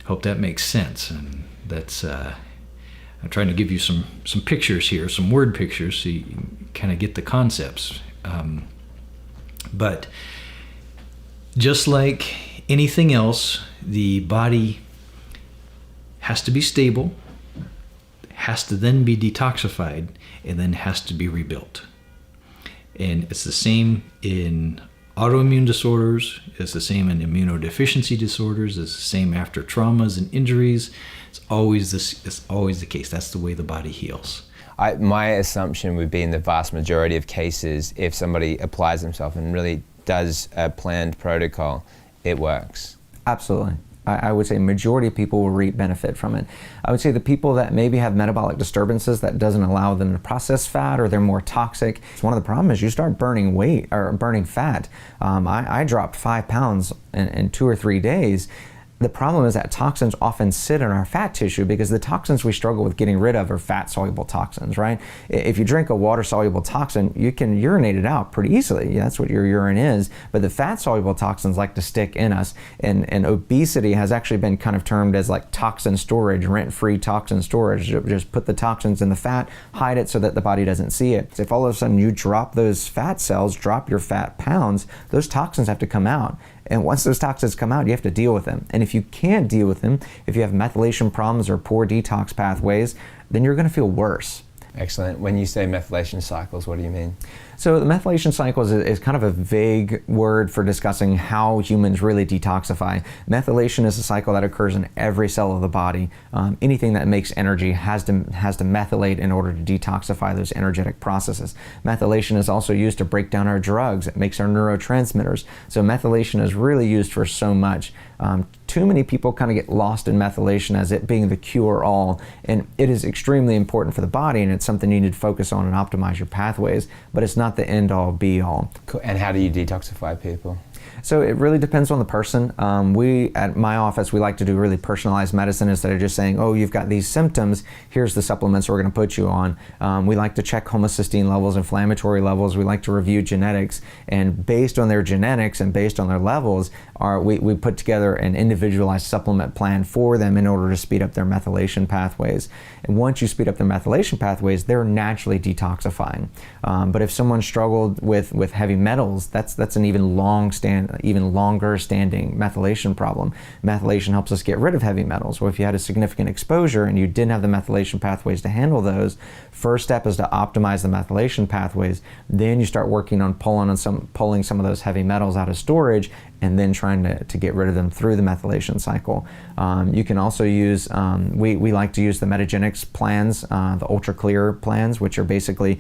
Hope that makes sense. And that's, I'm trying to give you some pictures here, some word pictures, so you kind of get the concepts. But just like anything else, the body has to be stable, has to then be detoxified, and then has to be rebuilt. And it's the same in autoimmune disorders, it's the same in immunodeficiency disorders, it's the same after traumas and injuries. It's always the case. That's the way the body heals. My assumption would be in the vast majority of cases, if somebody applies themselves and really does a planned protocol, it works. Absolutely. I would say majority of people will reap benefit from it. I would say the people that maybe have metabolic disturbances that doesn't allow them to process fat, or they're more toxic. One of the problems is you start burning weight or burning fat. I dropped 5 pounds in 2 or 3 days. The problem is that toxins often sit in our fat tissue because the toxins we struggle with getting rid of are fat-soluble toxins, right? If you drink a water-soluble toxin, you can urinate it out pretty easily. That's what your urine is. But the fat-soluble toxins like to stick in us. And obesity has actually been kind of termed as like toxin storage, rent-free toxin storage. Just put the toxins in the fat, hide it so that the body doesn't see it. If all of a sudden you drop those fat cells, drop your fat pounds, those toxins have to come out. And once those toxins come out, you have to deal with them. And if you can't deal with them, if you have methylation problems or poor detox pathways, then you're going to feel worse. Excellent. When you say methylation cycles, what do you mean? So the methylation cycles is kind of a vague word for discussing how humans really detoxify. Methylation is a cycle that occurs in every cell of the body. Anything that makes energy has to methylate in order to detoxify those energetic processes. Methylation is also used to break down our drugs. It makes our neurotransmitters. So methylation is really used for so much. Too many people kind of get lost in methylation as it being the cure-all, and it is extremely important for the body, and it's something you need to focus on and optimize your pathways, but it's not the end-all, be-all. Cool. And how do you detoxify people? So it really depends on the person. We, at my office, we like to do really personalized medicine instead of just saying, oh, you've got these symptoms, here's the supplements we're going to put you on. We like to check homocysteine levels, inflammatory levels. We like to review genetics. And based on their genetics and based on their levels, we put together an individualized supplement plan for them in order to speed up their methylation pathways. And once you speed up their methylation pathways, they're naturally detoxifying. But if someone struggled with heavy metals, that's an even longer standing methylation problem. Methylation helps us get rid of heavy metals. Well, if you had a significant exposure and you didn't have the methylation pathways to handle those, first step is to optimize the methylation pathways. Then you start working on pulling some of those heavy metals out of storage, and then trying to get rid of them through the methylation cycle. You can also use, we like to use the Metagenics plans, the Ultra Clear plans, which are basically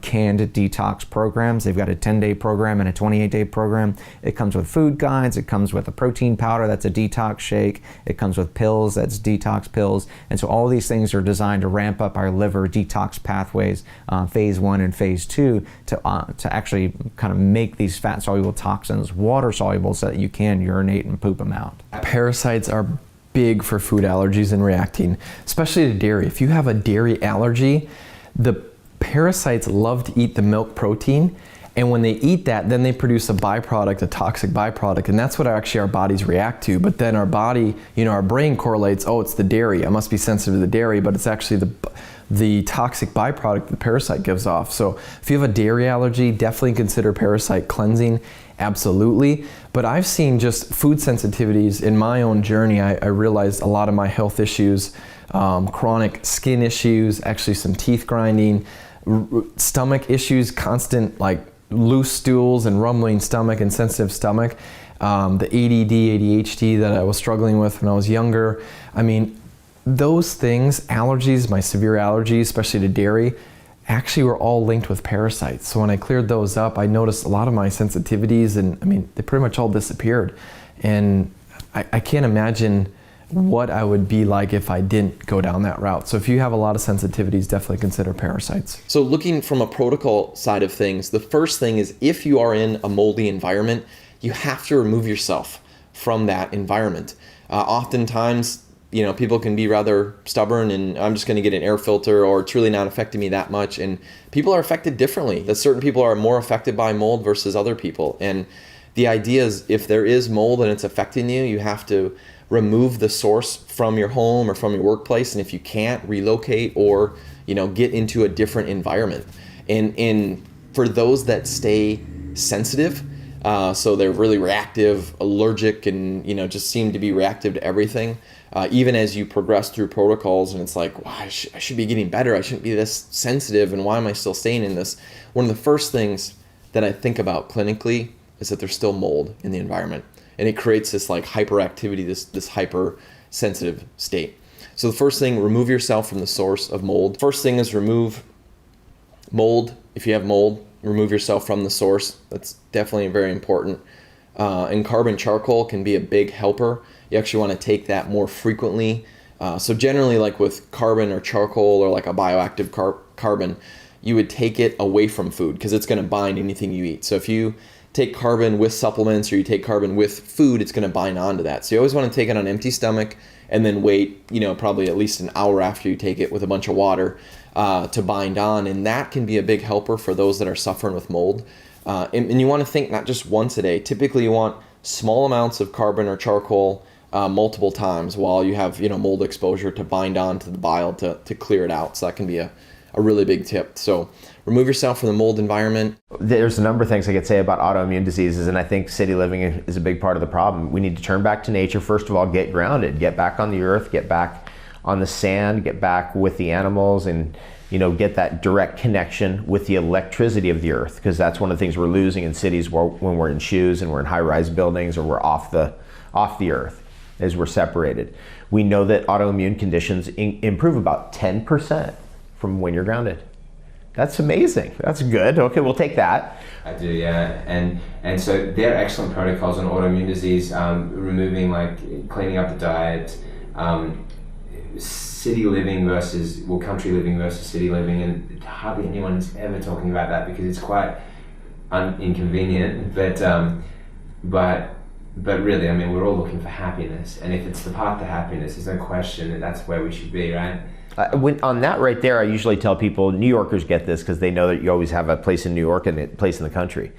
canned detox programs. They've got a 10-day program and a 28-day program. It comes with food guides, it comes with a protein powder that's a detox shake, it comes with pills, that's detox pills, and so all these things are designed to ramp up our liver detox pathways, phase 1 and phase 2, to actually kind of make these fat-soluble toxins water-soluble so that you can urinate and poop them out. Parasites are big for food allergies and reacting, especially to dairy. If you have a dairy allergy, the parasites love to eat the milk protein, and when they eat that, then they produce a byproduct, a toxic byproduct, and that's what actually our bodies react to. But then our body, our brain correlates, oh, it's the dairy, I must be sensitive to the dairy, but it's actually the toxic byproduct the parasite gives off. So if you have a dairy allergy, definitely consider parasite cleansing, absolutely. But I've seen just food sensitivities in my own journey. I realized a lot of my health issues, chronic skin issues, actually some teeth grinding, stomach issues, constant like loose stools and rumbling stomach and sensitive stomach, the ADD, ADHD that I was struggling with when I was younger. I mean, those things, allergies, my severe allergies, especially to dairy, actually were all linked with parasites. So when I cleared those up, I noticed a lot of my sensitivities, and I mean, they pretty much all disappeared. And I can't imagine what I would be like if I didn't go down that route. So if you have a lot of sensitivities, definitely consider parasites. So looking from a protocol side of things, the first thing is if you are in a moldy environment, you have to remove yourself from that environment. Oftentimes, you know, people can be rather stubborn and I'm just going to get an air filter, or it's really not affecting me that much. And people are affected differently. That certain people are more affected by mold versus other people. And the idea is if there is mold and it's affecting you, you have to remove the source from your home or from your workplace. And if you can't, relocate or, you know, get into a different environment. And for those that stay sensitive, so they're really reactive, allergic, and, you know, just seem to be reactive to everything. Even as you progress through protocols and it's like, wow, I should be getting better. I shouldn't be this sensitive. And why am I still staying in this? One of the first things that I think about clinically is that there's still mold in the environment. And it creates this like hyperactivity, this hypersensitive state. So the first thing, remove yourself from the source of mold. First thing is remove mold. If you have mold, remove yourself from the source. That's definitely very important. And carbon charcoal can be a big helper. You actually want to take that more frequently. So generally, like with carbon or charcoal or like a bioactive carbon, you would take it away from food because it's going to bind anything you eat. So if you take carbon with supplements or you take carbon with food, it's going to bind onto that. So you always want to take it on an empty stomach and then wait, you know, probably at least an hour after you take it with a bunch of water to bind on. And that can be a big helper for those that are suffering with mold. And you want to think not just once a day. Typically you want small amounts of carbon or charcoal multiple times while you have, you know, mold exposure to bind on to the bile to clear it out. So that can be a really big tip. So remove yourself from the mold environment. There's a number of things I could say about autoimmune diseases, and I think city living is a big part of the problem. We need to turn back to nature. First of all, get grounded, get back on the earth, get back on the sand, get back with the animals, and, you know, get that direct connection with the electricity of the earth, because that's one of the things we're losing in cities when we're in shoes and we're in high-rise buildings or we're off the earth as we're separated. We know that autoimmune conditions improve about 10% from when you're grounded. That's amazing. That's good. Okay, we'll take that. I do, yeah. And so there are excellent protocols on autoimmune disease, removing, like, cleaning up the diet, city living versus, well, country living versus city living, and hardly anyone is ever talking about that because it's quite inconvenient. But really, I mean, we're all looking for happiness, and if it's the path to happiness, there's no question that that's where we should be, right? On that right there, I usually tell people, New Yorkers get this because they know that you always have a place in New York and a place in the country.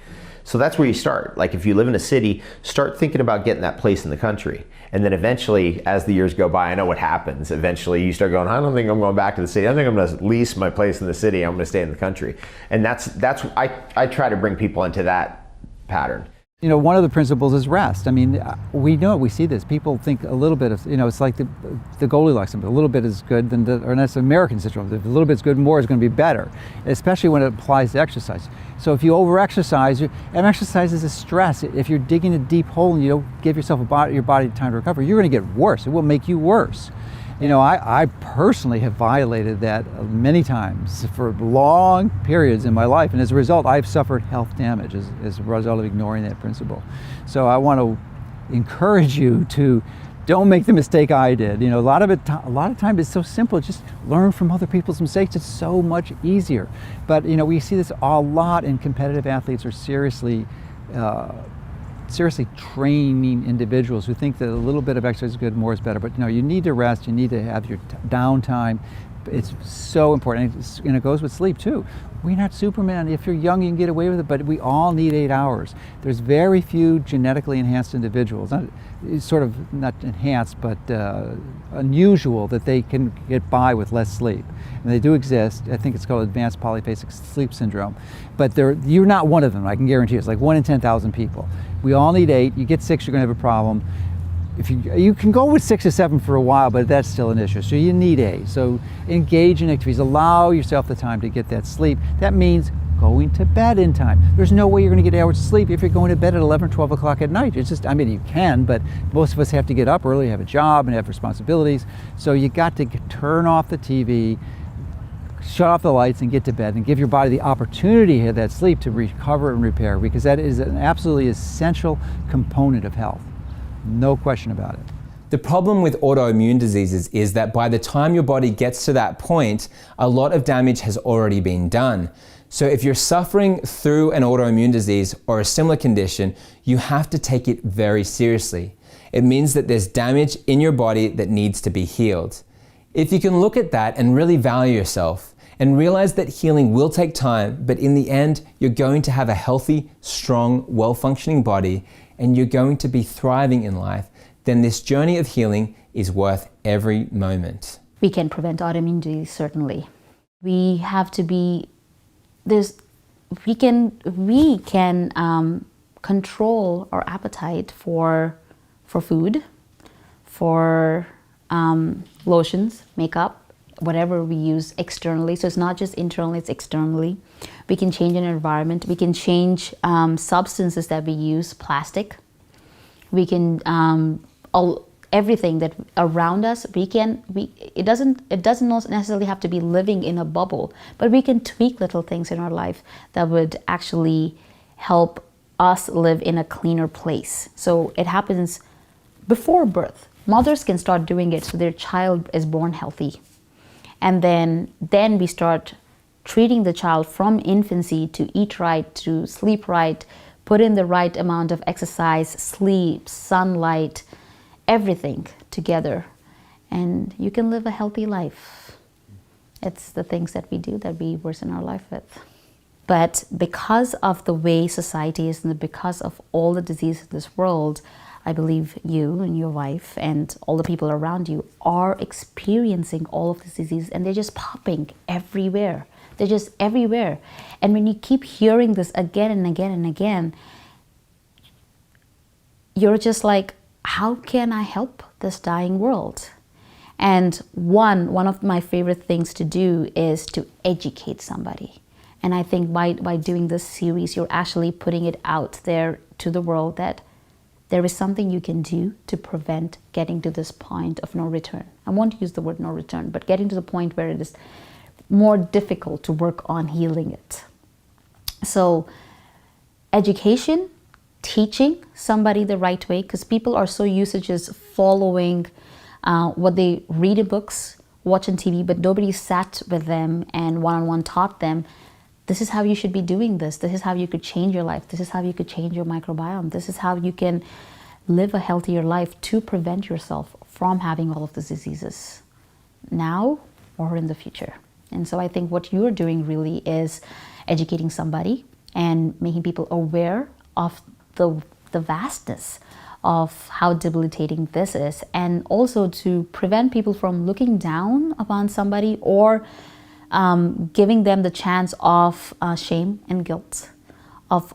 So that's where you start. Like if you live in a city, start thinking about getting that place in the country. And then eventually, as the years go by, I know what happens. Eventually you start going, I don't think I'm going back to the city. I think I'm going to lease my place in the city. I'm going to stay in the country. And I try to bring people into that pattern. You know, one of the principles is rest. I mean, we know, we see this. People think a little bit of, you know, it's like the Goldilocks, a little bit is good, or that's an American syndrome. If a little bit's good, more is going to be better, especially when it applies to exercise. So if you over-exercise, and exercise is a stress. If you're digging a deep hole and you don't give yourself your body time to recover, you're going to get worse. It will make you worse. You know, I personally have violated that many times for long periods in my life, and as a result, I've suffered health damage as a result of ignoring that principle. So I want to encourage you to don't make the mistake I did. You know, a lot of time it's so simple. Just learn from other people's mistakes. It's so much easier. But you know, we see this a lot in competitive athletes or seriously training individuals who think that a little bit of exercise is good, more is better. But no, you need to rest, you need to have your downtime, It's so important, and it goes with sleep too. We're not Superman. If you're young, you can get away with it, but we all need 8 hours. There's very few genetically enhanced individuals, sort of not enhanced, but unusual, that they can get by with less sleep. And they do exist. I think it's called advanced polyphasic sleep syndrome. But you're not one of them, I can guarantee you. It's like 1 in 10,000 people. We all need 8. You get 6, you're going to have a problem. If you can go with 6 or 7 for a while, but that's still an issue. So you need 8. So engage in activities. Allow yourself the time to get that sleep. That means going to bed in time. There's no way you're going to get hours of sleep if you're going to bed at 11 or 12 o'clock at night. It's just, I mean, you can, but most of us have to get up early, have a job, and have responsibilities. So you got to turn off the TV, shut off the lights, and get to bed, and give your body the opportunity to have that sleep to recover and repair, because that is an absolutely essential component of health. No question about it. The problem with autoimmune diseases is that by the time your body gets to that point, a lot of damage has already been done. So if you're suffering through an autoimmune disease or a similar condition, you have to take it very seriously. It means that there's damage in your body that needs to be healed. If you can look at that and really value yourself and realize that healing will take time, but in the end, you're going to have a healthy, strong, well-functioning body, and you're going to be thriving in life, then this journey of healing is worth every moment. We can prevent autoimmune disease, certainly. We have to be, we can control our appetite for food, for lotions, makeup, whatever we use externally. So it's not just internally, it's externally. We can change an environment. We can change substances that we use, plastic. We can, everything that around us, it doesn't necessarily have to be living in a bubble, but we can tweak little things in our life that would actually help us live in a cleaner place. So it happens before birth. Mothers can start doing it so their child is born healthy. And then we start treating the child from infancy to eat right, to sleep right, put in the right amount of exercise, sleep, sunlight, everything together. And you can live a healthy life. It's the things that we do that we worsen our life with. But because of the way society is and because of all the diseases in this world, I believe you and your wife and all the people around you are experiencing all of this disease, and they're just popping everywhere. They're just everywhere. And when you keep hearing this again and again and again, you're just like, how can I help this dying world? And one of my favorite things to do is to educate somebody. And I think by doing this series, you're actually putting it out there to the world that there is something you can do to prevent getting to this point of no return. I won't use the word no return, but getting to the point where it is more difficult to work on healing it. So education, teaching somebody the right way, because people are so used to just following what they read in books, watch on TV, but nobody sat with them and one-on-one taught them, this is how you should be doing this. This is how you could change your life. This is how you could change your microbiome. This is how you can live a healthier life to prevent yourself from having all of these diseases now or in the future. And so I think what you're doing really is educating somebody and making people aware of the vastness of how debilitating this is, and also to prevent people from looking down upon somebody or giving them the chance of shame and guilt of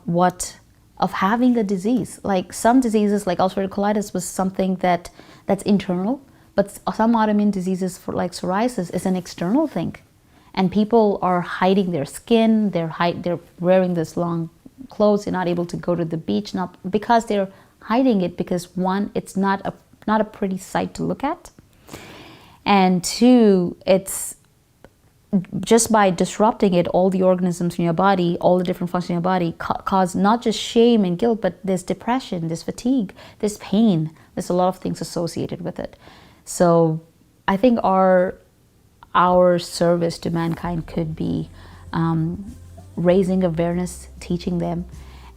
having the disease. Like some diseases, like ulcerative colitis, was something that's internal, but some autoimmune diseases, like psoriasis, is an external thing, and people are hiding their skin. They're wearing this long clothes. They're not able to go to the beach, not because they're hiding it, because one, it's not a pretty sight to look at, and two, it's just by disrupting it, all the organisms in your body, all the different functions in your body cause not just shame and guilt, but there's depression, there's fatigue, there's pain, there's a lot of things associated with it. So I think our service to mankind could be raising awareness, teaching them,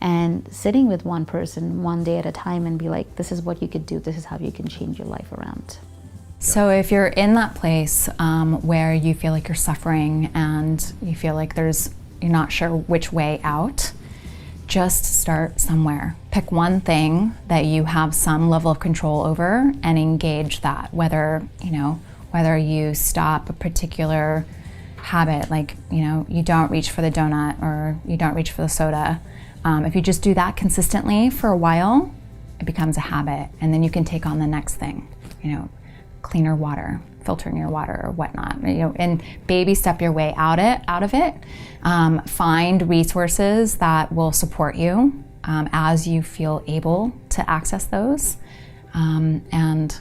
and sitting with one person one day at a time and be like, this is what you could do, this is how you can change your life around. So if you're in that place where you feel like you're suffering and you feel like you're not sure which way out, just start somewhere. Pick one thing that you have some level of control over and engage that. Whether you stop a particular habit, like you don't reach for the donut or you don't reach for the soda. If you just do that consistently for a while, it becomes a habit, and then you can take on the next thing. Cleaner water, filtering your water or whatnot, and baby step your way out of it. Find resources that will support you as you feel able to access those, and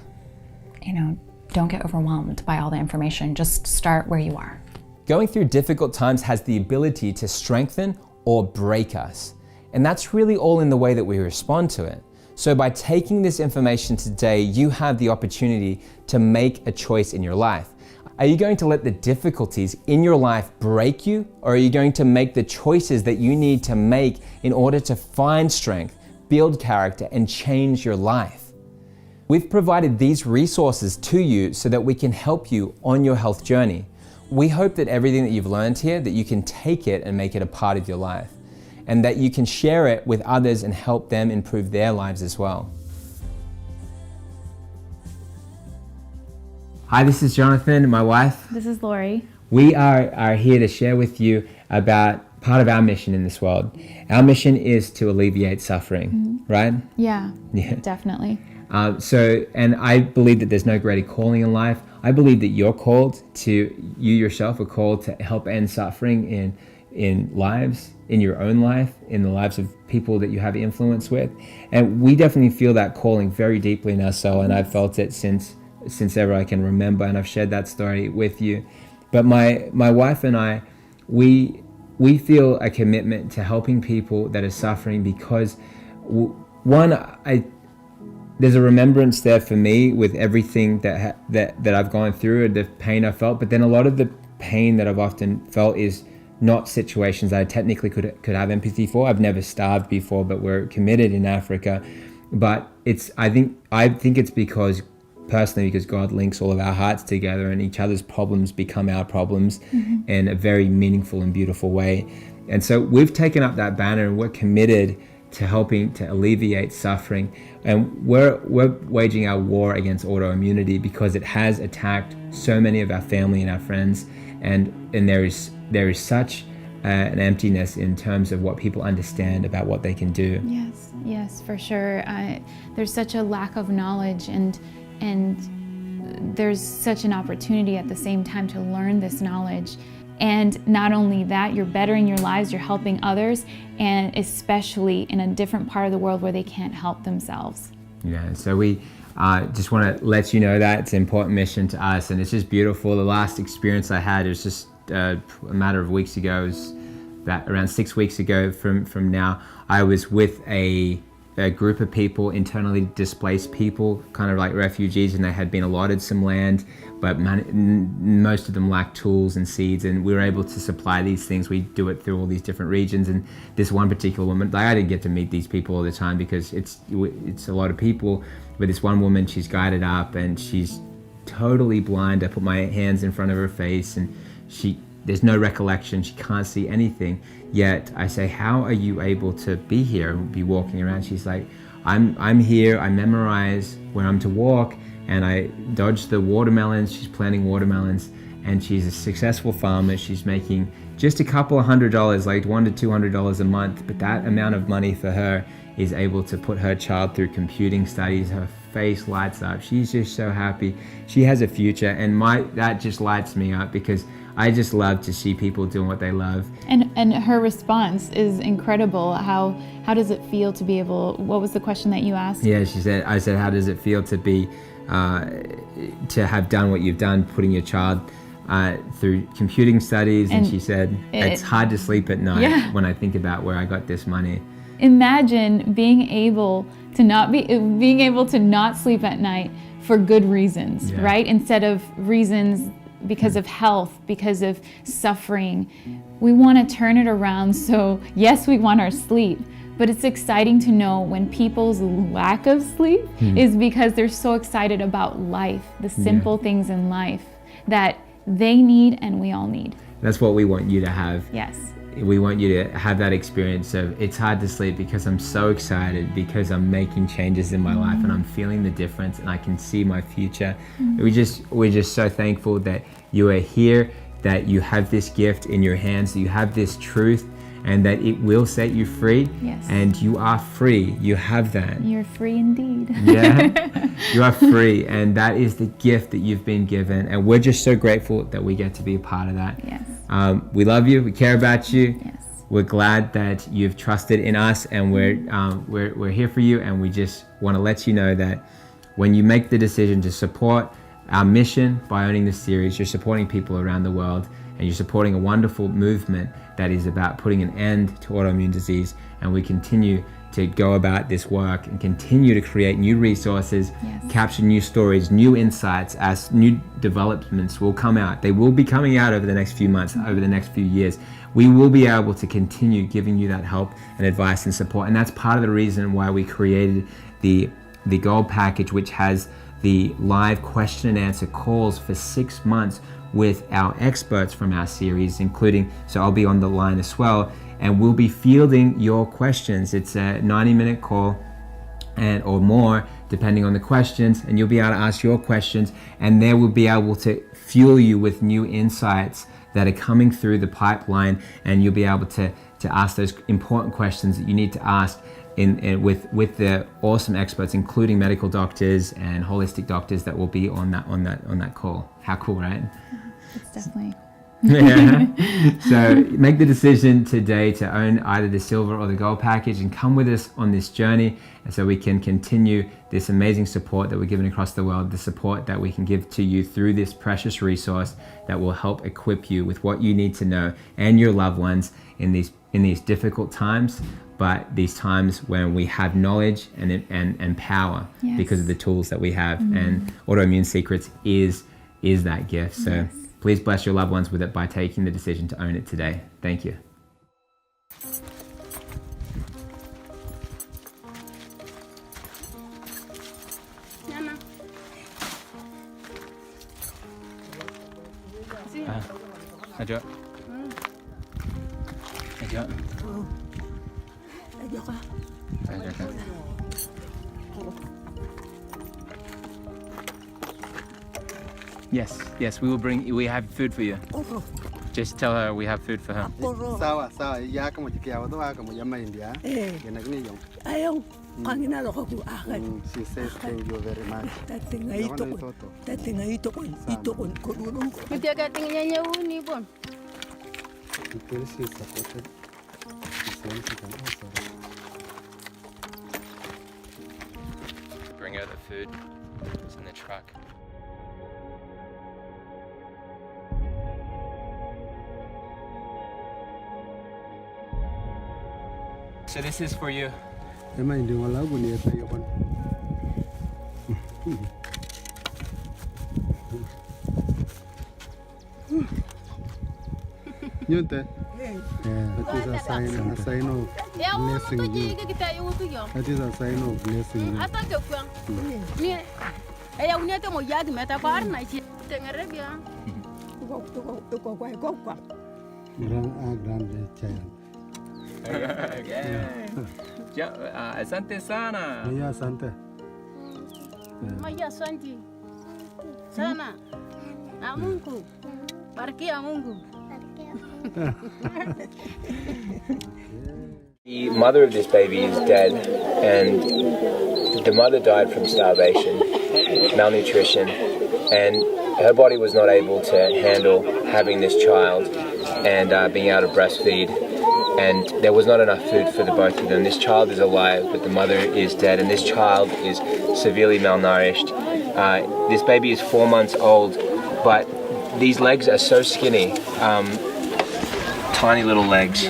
don't get overwhelmed by all the information. Just start where you are. Going through difficult times has the ability to strengthen or break us, and that's really all in the way that we respond to it. So by taking this information today, you have the opportunity to make a choice in your life. Are you going to let the difficulties in your life break you, or are you going to make the choices that you need to make in order to find strength, build character, and change your life? We've provided these resources to you so that we can help you on your health journey. We hope that everything that you've learned here, that you can take it and make it a part of your life, and that you can share it with others and help them improve their lives as well. Hi, this is Jonathan, my wife. This is Lori. We are here to share with you about part of our mission in this world. Our mission is to alleviate suffering, right? Yeah, Yeah. definitely. And I believe that there's no greater calling in life. I believe that you yourself are called to help end suffering in lives, in your own life, in the lives of people that you have influence with. And we definitely feel that calling very deeply in our soul, and I've felt it since ever I can remember, and I've shared that story with you. But my wife and I, we feel a commitment to helping people that are suffering because there's a remembrance there for me with everything that I've gone through and the pain I felt, but then a lot of the pain that I've often felt is not situations that I technically could have empathy for. I've never starved before, but we're committed in Africa. But I think it's because God links all of our hearts together, and each other's problems become our problems in a very meaningful and beautiful way. And so we've taken up that banner, and we're committed to helping to alleviate suffering. And we're waging our war against autoimmunity because it has attacked so many of our family and our friends, and there is such an emptiness in terms of what people understand about what they can do. Yes, for sure. There's such a lack of knowledge, and there's such an opportunity at the same time to learn this knowledge. And not only that, you're bettering your lives, you're helping others, and especially in a different part of the world where they can't help themselves. Yeah, so we just want to let you know that it's an important mission to us, and it's just beautiful. The last experience I had was just a matter of weeks ago. It was around 6 weeks ago from now. I was with a group of people, internally displaced people, kind of like refugees, and they had been allotted some land, but most of them lacked tools and seeds, and we were able to supply these things. We do it through all these different regions, and this one particular woman, I didn't get to meet these people all the time because it's a lot of people, but this one woman, she's guided up and she's totally blind. I put my hands in front of her face, and there's no recollection, she can't see anything. Yet I say, how are you able to be here and be walking around? She's like, I'm here, I memorize where I'm to walk, and I dodge the watermelons. She's planting watermelons, and she's a successful farmer. She's making just a couple of $100, like $100 to $200 a month, but that amount of money for her is able to put her child through computing studies. Her face lights up. She's just so happy. She has a future, and that just lights me up because I just love to see people doing what they love. And her response is incredible. How does it feel to be able, what was the question that you asked? Yeah, I said, how does it feel to be, to have done what you've done, putting your child through computing studies? And she said, it's hard to sleep at night when I think about where I got this money. Imagine being able to not sleep at night for good reasons, right? Instead of reasons because of health, because of suffering. We want to turn it around. So yes, we want our sleep, But it's exciting to know when people's lack of sleep is because they're so excited about life, the simple things in life that they need and we all need. That's what we want you to have. Yes. We want you to have that experience of it's hard to sleep because I'm so excited, because I'm making changes in my life and I'm feeling the difference and I can see my future. We're just so thankful that you are here, that you have this gift in your hands, that you have this truth, and that it will set you free. Yes. And you are free. You have that. You're free indeed. Yeah, you are free, and that is the gift that you've been given, and we're just so grateful that we get to be a part of that. Yes. We love you. We care about you. Yes. We're glad that you've trusted in us, and we're here for you. And we just want to let you know that when you make the decision to support our mission by owning this series, you're supporting people around the world, and you're supporting a wonderful movement that is about putting an end to autoimmune disease. And we continue to go about this work and continue to create new resources, capture new stories, new insights as new developments will come out. They will be coming out over the next few months, over the next few years. We will be able to continue giving you that help and advice and support. And that's part of the reason why we created the Gold Package, which has the live question and answer calls for 6 months with our experts from our series, including, so I'll be on the line as well, and we'll be fielding your questions. It's a 90-minute call or more, depending on the questions, and you'll be able to ask your questions, and they will be able to fuel you with new insights that are coming through the pipeline, and you'll be able to ask those important questions that you need to ask with the awesome experts, including medical doctors and holistic doctors that will be on that call. How cool, right? It's definitely. So make the decision today to own either the silver or the gold package and come with us on this journey, and so we can continue this amazing support that we're giving across the world, the support that we can give to you through this precious resource that will help equip you with what you need to know and your loved ones in these difficult times, but these times when we have knowledge and power because of the tools that we have. And Autoimmune Secrets is that gift. So please bless your loved ones with it by taking the decision to own it today. Thank you. Yes, we have food for you. Just tell her we have food for her. She says thank you very much. Bring her the food. It's in the truck. So this is for you. That is a sign of blessing you. That is a sign of blessing Asante sana. Asante. Asante sana. Mungu. Barikia Mungu. The mother of this baby is dead, and the mother died from starvation, malnutrition, and her body was not able to handle having this child and being able to breastfeed, and there was not enough food for the both of them. This child is alive, but the mother is dead, and this child is severely malnourished. This baby is 4 months old, but these legs are so skinny, tiny little legs.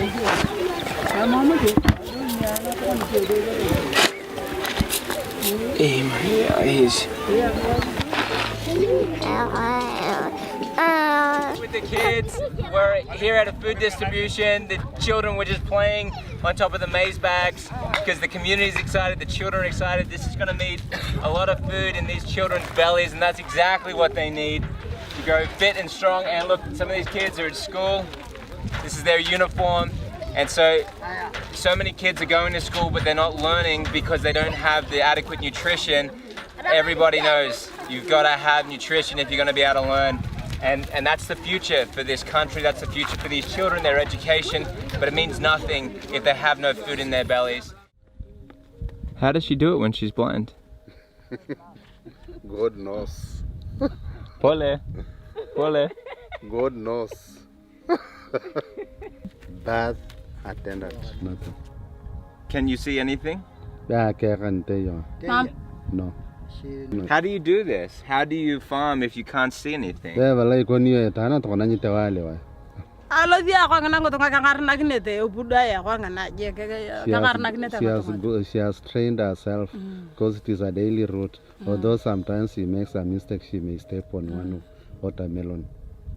Hey, Maria, he's with the kids. we're here at a food distribution. The children were just playing on top of the maize bags because the community is excited, the children are excited. This is going to mean a lot of food in these children's bellies, and that's exactly what they need to grow fit and strong. And look, some of these kids are at school. This is their uniform. And so many kids are going to school, but they're not learning because they don't have the adequate nutrition. Everybody knows you've got to have nutrition if you're going to be able to learn. And that's the future for this country, that's the future for these children, their education, but it means nothing if they have no food in their bellies. How does she do it when she's blind? God knows. Pole. God knows. Birth attendant. Can you see anything? Yeah, I can't tell you. Mom. No. How do you do this? How do you farm if you can't see anything? Yeah, but like when you tana to nani tawale. Alo dia ko ngana ngoto ngaka karna kinete ubudaya ko ngana je karna kinete. She has trained herself because it is a daily route. Although sometimes she makes a mistake, she may step on one watermelon.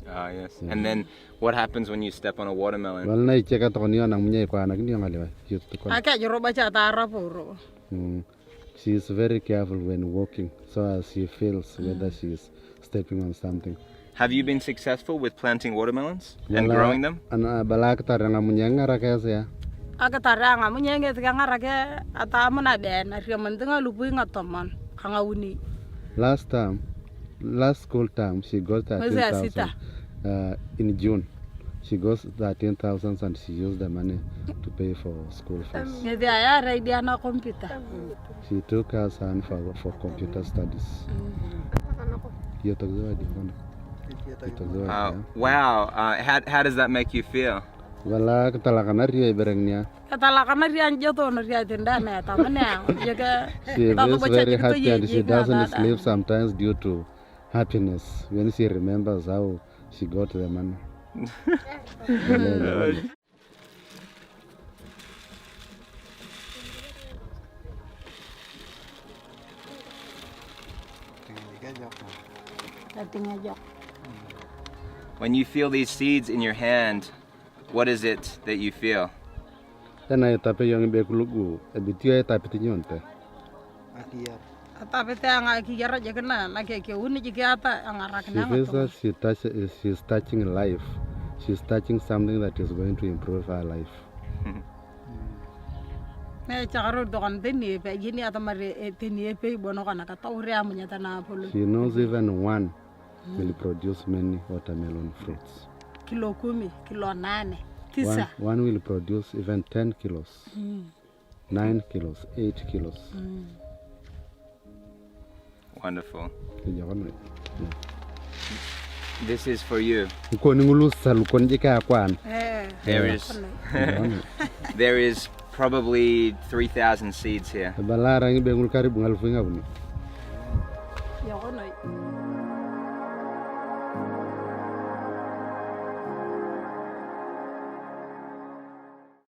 Ah, yes. And then what happens when you step on a watermelon? Well, na icheka to niyo nang munye ko anak niyo ngalewa. Aka joroba cha tara puro. She is very careful when walking, so as she feels whether she is stepping on something. Have you been successful with planting watermelons and growing them? Ana balak taranga munye ngaraka ya. Aka taranga munye nge ngarake ata muna be na rio mentinga lupu ngatomon kanga uni. Last school term, she got 13,000 in June. She got 13,000 and she used the money to pay for school fees. She took her son for computer studies. Wow. How does that make you feel? She is very happy and she doesn't sleep sometimes due to happiness when she remembers how she got the money. When you feel these seeds in your hand, what is it that you feel? She feels that she's touching life. She's touching something that is going to improve her life. She knows even one will produce many watermelon fruits. One will produce even 10 kilos, 9 kilos, 8 kilos. Wonderful. This is for you. There is probably 3,000 seeds here.